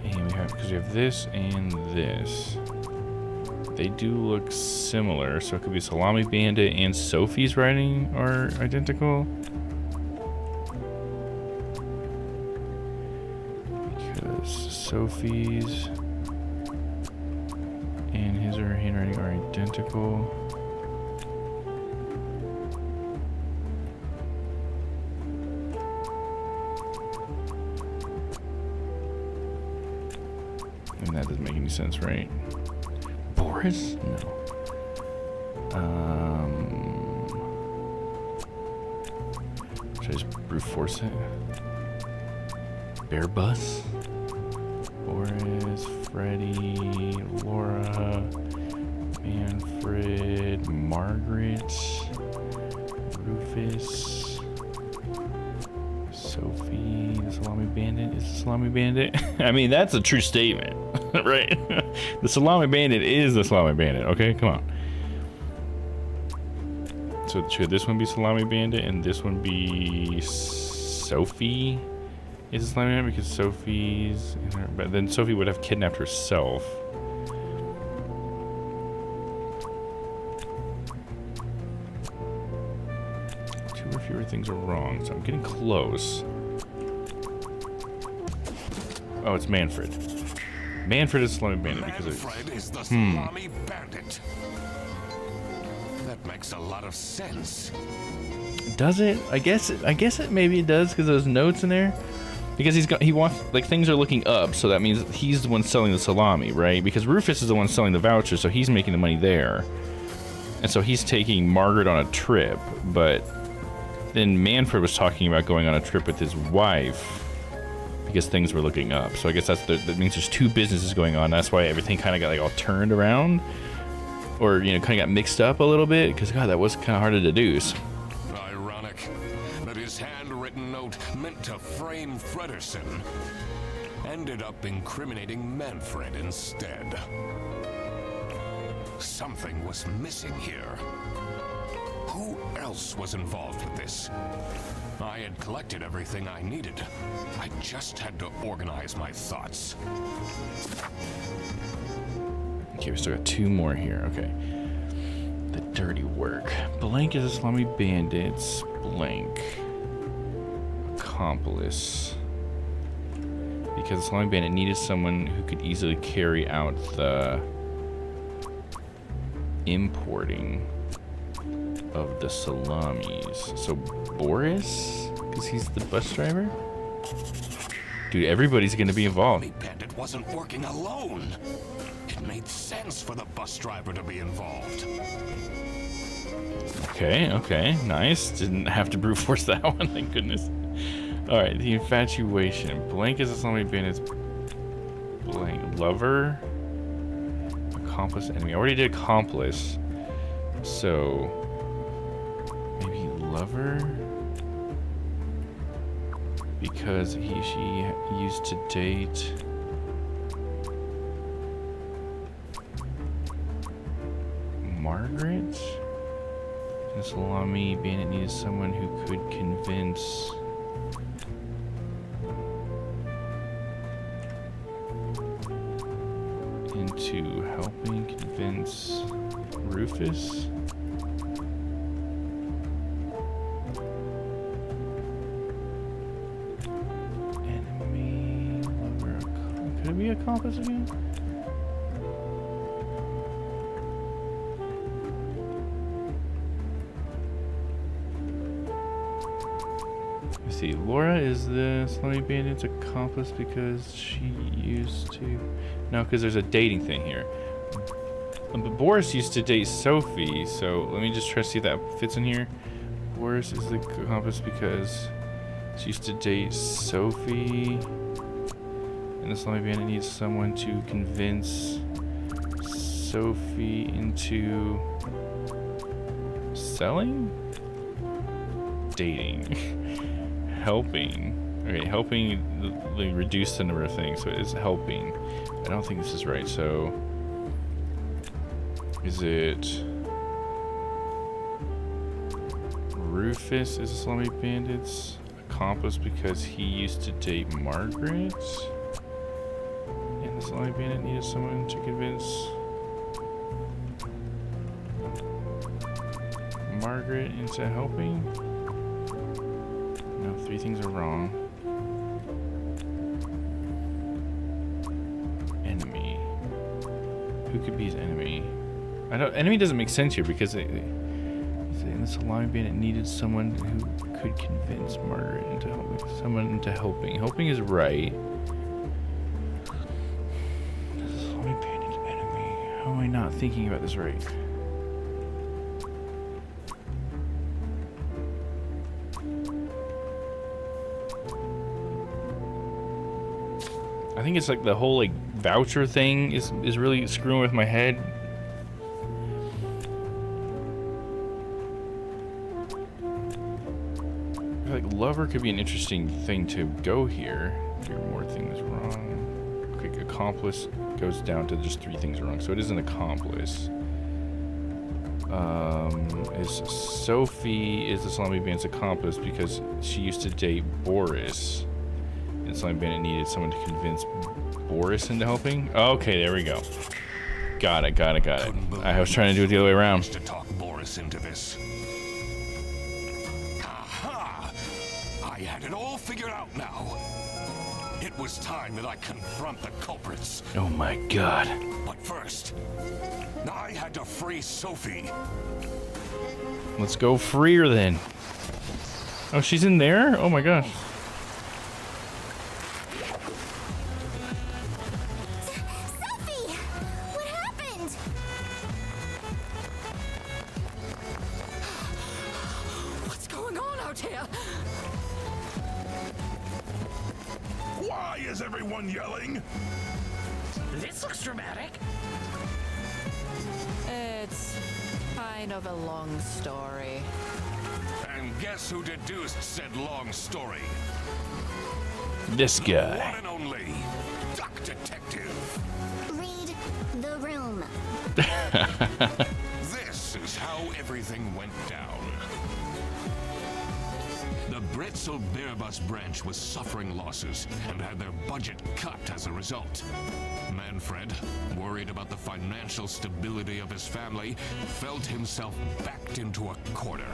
And we have, because we have this and this. They do look similar, so it could be Salami Bandit and Sophie's writing are identical. Sophie's and his or her handwriting are identical. And that doesn't make any sense, right? Boris? No. Should I just brute force it? Bear Bus? Boris, Freddy, Laura, Manfred, Margaret, Rufus, Sophie, the Salami Bandit. Is the Salami Bandit? I mean, that's a true statement, right? The Salami Bandit is the Salami Bandit, okay? Come on. So should this one be Salami Bandit and this one be Sophie? Is it Salami Bandit because Sophie's in her, but then Sophie would have kidnapped herself. Two or fewer things are wrong, so I'm getting close. Oh, it's Manfred. Manfred is Salami Bandit because it's... Manfred is the Salami Bandit. That makes a lot of sense. Does it? I guess it maybe it does because those notes in there. Because he wants, like, things are looking up, so that means he's the one selling the salami, right? Because Rufus is the one selling the voucher, so he's making the money there. And so he's taking Margaret on a trip, but then Manfred was talking about going on a trip with his wife because things were looking up. So I guess that means there's two businesses going on. That's why everything kind of got, like, all turned around. Or, you know, kind of got mixed up a little bit, because, God, that was kind of hard to deduce. Ironic that his handwritten note meant to frame Fredersen ended up incriminating Manfred instead. Something was missing here. Who else was involved with this? I had collected everything I needed. I just had to organize my thoughts. Okay, we still got two more here. Okay. The dirty work. Blank is a Salami Bandits. Blank. Accomplice. Because the Salami Bandit needed someone who could easily carry out the importing of the salamis. So Boris? Because he's the bus driver? Dude, everybody's gonna be involved. The Bandit wasn't working alone. It made sense for the bus driver to be involved. Okay, nice. Didn't have to brute force that one, thank goodness. Alright, the infatuation. Blank is a Salami Bandit's blank. Lover. Accomplice, enemy. I already did accomplice. So maybe lover? Because she used to date Margaret? The Salami Bandit needed someone who could convince into helping convince Rufus? Enemy, lover, could it be accomplice again? See, Laura is the Salami Bandit's accomplice because she used to... No, because there's a dating thing here. But Boris used to date Sophie, so let me just try to see if that fits in here. Boris is the accomplice because she used to date Sophie. And the Salami Bandit needs someone to convince Sophie into... selling? Dating. Helping. Okay, helping reduce the number of things, so it is helping. I don't think this is right, so is it Rufus is a Salami Bandit's accomplice because he used to date Margaret? And the Salami Bandit needed someone to convince Margaret into helping? No, three things are wrong. Enemy. Who could be his enemy? I don't. Enemy doesn't make sense here because the Salami Bandit needed someone who could convince Margaret into helping. Someone into helping. Helping is right. I not thinking about this right? I think it's like the whole like voucher thing is really screwing with my head. I feel like lover could be an interesting thing to go here. Figure more things wrong. Quick accomplice goes down to just 3 things wrong, so it is an accomplice. Is Sophie is the Salami Bandit's accomplice because she used to date Boris. And Salami Bandit needed someone to convince Boris into helping? Okay, there we go. Got it. I was trying to do it the other way around. To talk Boris into this. Aha! I had it all figured out now. It was time that I confront the culprits. Oh my god. But first, I had to free Sophie. Let's go free her then. Oh, she's in there? Oh my gosh. Sophie! What happened? What's going on out here? Why is everyone yelling? This looks dramatic. It's kind of a long story. And guess who deduced said long story? This guy. One and only Duck Detective. Read the room. This is how everything went down. The Bretzel Bearbus branch was suffering losses and had their budget cut as a result. Manfred, worried about the financial stability of his family, felt himself backed into a corner.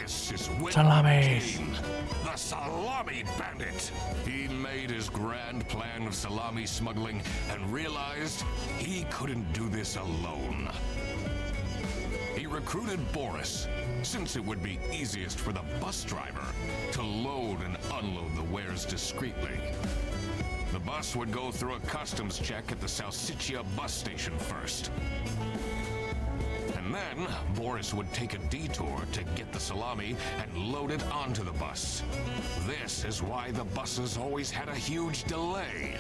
This is when Salami. came the Salami Bandit. He made his grand plan of salami smuggling and realized he couldn't do this alone. He recruited Boris, since it would be easiest for the bus driver to load and unload the wares discreetly. The bus would go through a customs check at the Salsiccia bus station first. And then Boris would take a detour to get the salami and load it onto the bus. This is why the buses always had a huge delay.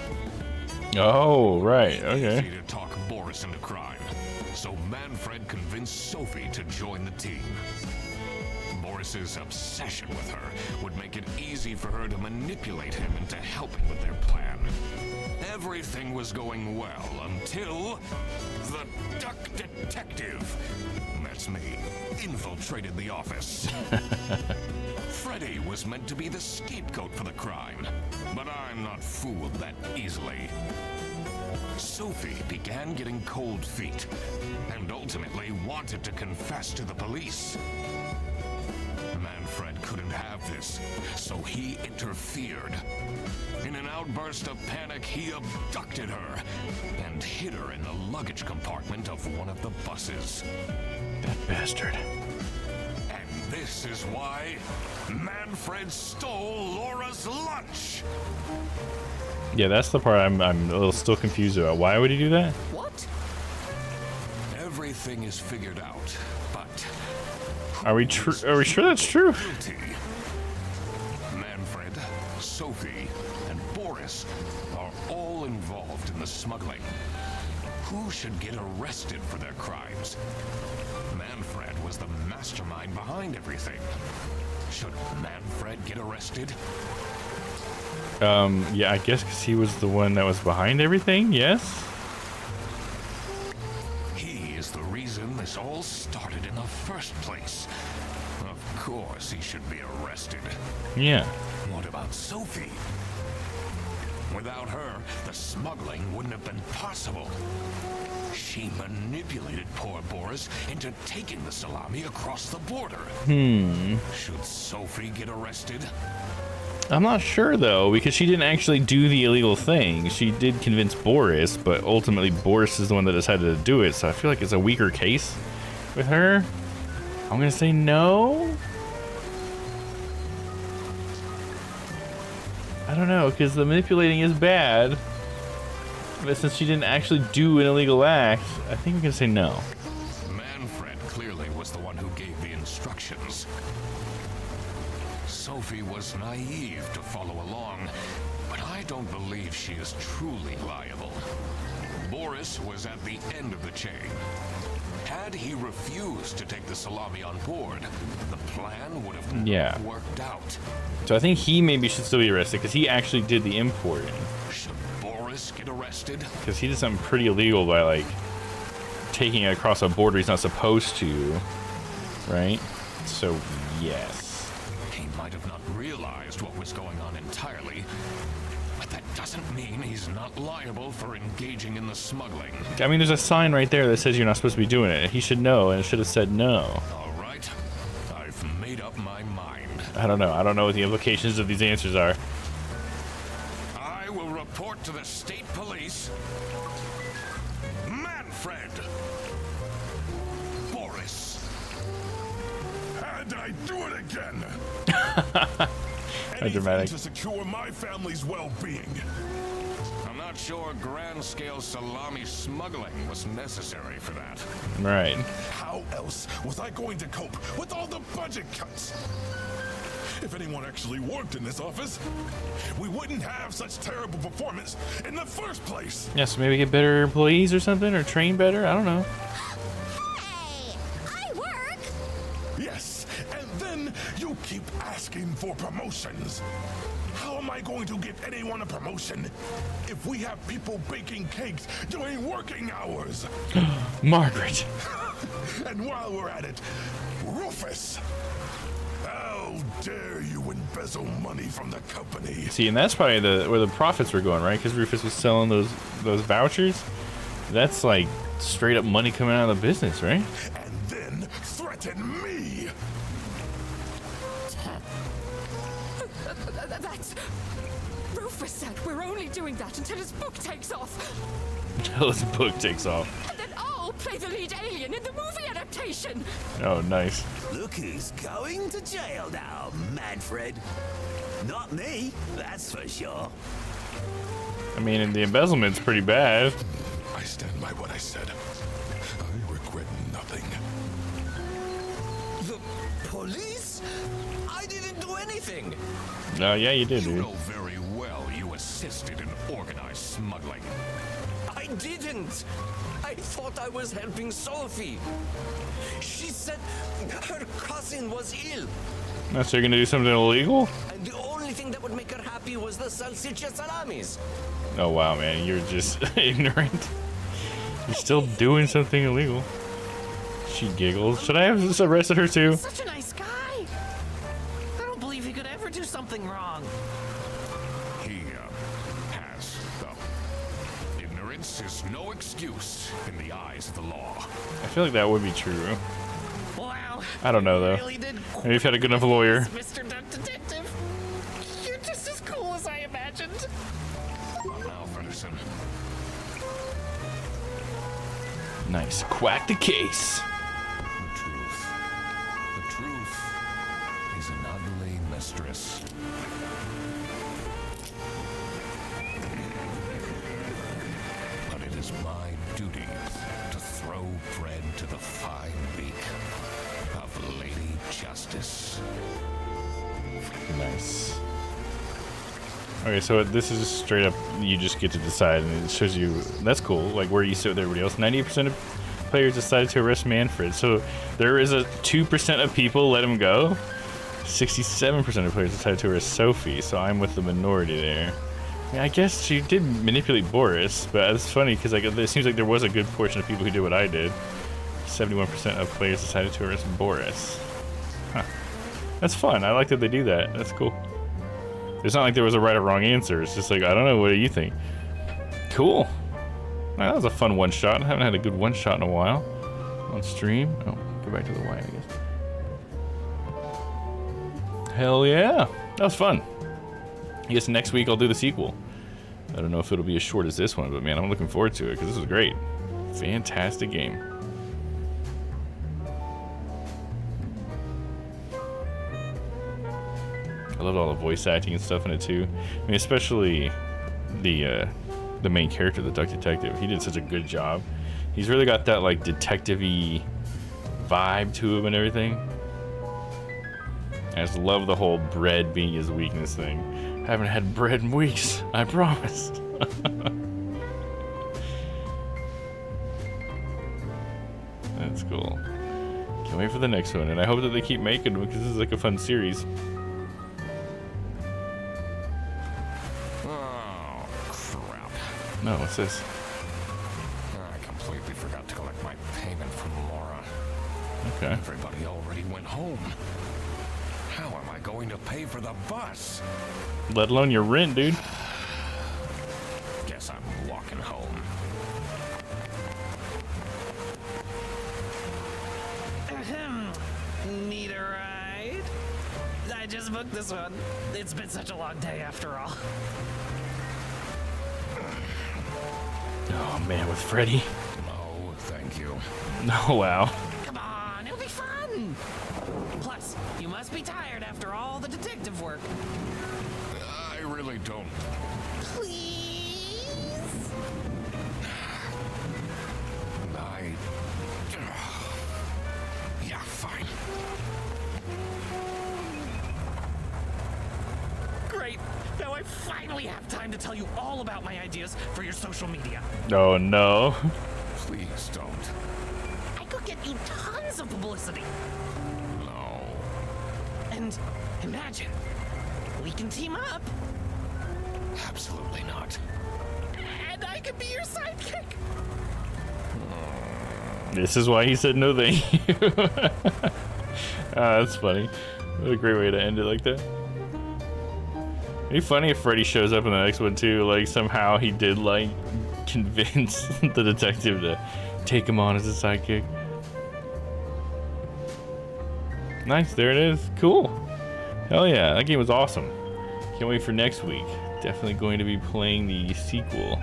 Oh, right. Easy Okay. to talk Boris into crime. So Manfred convinced Sophie to join the team. Boris's obsession with her would make it easy for her to manipulate him into helping with their plan. Everything was going well until the Duck Detective, that's me, infiltrated the office. Freddy was meant to be the scapegoat for the crime, but I'm not fooled that easily. Sophie began getting cold feet and ultimately wanted to confess to the police. Manfred couldn't have this, so he interfered. In an outburst of panic, he abducted her and hid her in the luggage compartment of one of the buses. That bastard. And this is why Manfred stole Laura's lunch. Yeah, that's the part I'm a little still confused about. Why would he do that? What? Everything is figured out, but Are we sure that's true? guilty. Manfred, Sophie, and Boris are all involved in the smuggling. Who should get arrested for their crimes? Manfred was the mastermind behind everything. Should Manfred get arrested? Yeah, I guess because he was the one that was behind everything, yes? He is the reason this all started in the first place. Of course he should be arrested. Yeah. What about Sophie? Without her, the smuggling wouldn't have been possible. She manipulated poor Boris into taking the salami across the border. Should Sophie get arrested? I'm not sure, though, because she didn't actually do the illegal thing. She did convince Boris, but ultimately Boris is the one that decided to do it, so I feel like it's a weaker case with her. I'm gonna say no. I don't know, because the manipulating is bad. But since she didn't actually do an illegal act, I think we can say no. Manfred clearly was the one who gave the instructions. Sophie was naive to follow along, but I don't believe she is truly liable. Boris was at the end of the chain. Had he refused to take the Salami on board, the plan would have not worked out. So I think he maybe should still be arrested because he actually did the importing. Should Boris get arrested? Because he did something pretty illegal by like taking it across a border he's not supposed to, right? So yes. He might have not realized what was going on entirely, but that doesn't mean he's not liable for engaging in the smuggling. I mean, there's a sign right there that says you're not supposed to be doing it. He should know and should have said no. All right, I've made up my mind. I don't know. I don't know what the implications of these answers are. I will report to the state police. Manfred! Boris! And I do it again. How dramatic. To secure my family's well-being. I'm not sure grand-scale salami smuggling was necessary for that. Right. How else was I going to cope with all the budget cuts? If anyone actually worked in this office, we wouldn't have such terrible performance in the first place. Yeah, so maybe get better employees or something, or train better. I don't know. Hey, I work. Yes, and then you keep asking for promotions. How am I going to give anyone a promotion if we have people baking cakes during working hours? Margaret. And while we're at it, Rufus. How dare you embezzle money from the company? See, and that's probably where the profits were going, right? Because Rufus was selling those vouchers. That's like straight up money coming out of the business, right? And then threaten me. That's... Rufus said we're only doing that until his book takes off. Until his book takes off. And then I'll play the lead alien in the movie adaptation. Oh, nice. Look who's going to jail now, Manfred. Not me, that's for sure. I mean, and the embezzlement's pretty bad. I stand by what I said. I regret nothing. The police? I didn't do anything. Oh, yeah, you did, You dude. know very well you assisted in organized smuggling. I didn't. I thought I was helping Sophie. She said her cousin was ill, Now, so you're gonna do something illegal? and the only thing that would make her happy was the salsicha salamis. Oh, wow, man. You're just ignorant. You're still doing something illegal. She giggles. Should I have just arrested her, too? Such a nice guy. I don't believe he could ever do something wrong. He has, though. Ignorance is no excuse in the eyes of the law. I feel like that would be true. Wow. I don't know, though. You really did Maybe if you had a good enough lawyer. Mr. Duck Detective. You're just as cool as I imagined. Now, Fredderson. Nice. Quack the case. The truth is an ugly mistress. But it is my duty to throw bread to the fine beak of Lady Justice. Nice. Okay, so this is straight up, you just get to decide, and it shows you, that's cool, like where you sit with everybody else. 98% of players decided to arrest Manfred, so there is a 2% of people let him go. 67% of players decided to arrest Sophie, so I'm with the minority there. I mean, I guess she did manipulate Boris, but it's funny because like, it seems like there was a good portion of people who did what I did. 71% of players decided to arrest Boris. Huh. That's fun. I like that they do that. That's cool. It's not like there was a right or wrong answer. It's just like, I don't know. What do you think? Cool. That was a fun one shot. I haven't had a good one shot in a while on stream. Oh, go back to the white, I guess. Hell yeah. That was fun. I guess next week I'll do the sequel. I don't know if it'll be as short as this one, but man, I'm looking forward to it because this was great. Fantastic game. I loved all the voice acting and stuff in it too. I mean, especially the the main character, the Duck Detective. He did such a good job. He's really got that like detective-y vibe to him and everything. I just love the whole bread being his weakness thing. I haven't had bread in weeks, I promise. That's cool. Can't wait for the next one, and I hope that they keep making them because this is like a fun series. Oh, crap. No, what's this? I completely forgot to collect my payment from Laura. Okay. Everybody already went home. How am I going to pay for the bus? Let alone your rent, dude. Guess I'm walking home. Need a ride? I just booked this one. It's been such a long day after all. Oh man, with Freddy. No, thank you. Oh wow. Come on, it'll be fun. Plus, you must be tired after all the detective work. I really don't. Please? Yeah, fine. Great. Now I finally have time to tell you all about my ideas for your social media. Oh no. Please don't. I could get you tons of publicity. No. And imagine, we can team up. Absolutely not. And I could be your sidekick. This is why he said no thank you. That's funny. What a great way to end it like that. It'd be funny if Freddy shows up in the next one too. Like somehow he did like convince the detective to take him on as a sidekick. Nice, there it is. Cool. Hell yeah, that game was awesome. Can't wait for next week. Definitely going to be playing the sequel.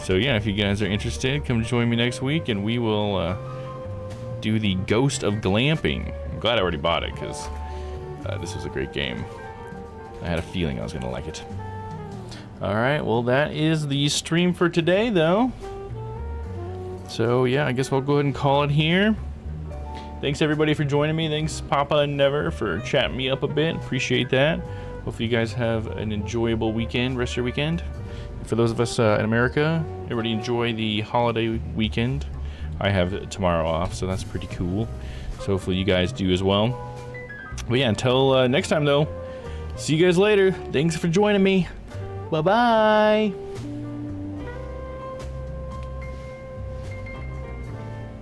So yeah, if you guys are interested, come join me next week and we will do the Ghost of Glamping. I'm glad I already bought it because this was a great game. I had a feeling I was going to like it. Alright, well that is the stream for today though. So yeah, I guess we'll go ahead and call it here. Thanks everybody for joining me. Thanks Papa and Never for chatting me up a bit. Appreciate that. Hopefully you guys have an enjoyable weekend, rest of your weekend. For those of us in America, everybody enjoy the holiday weekend. I have tomorrow off, so that's pretty cool. So hopefully you guys do as well. But yeah, until next time though, see you guys later. Thanks for joining me. Bye-bye.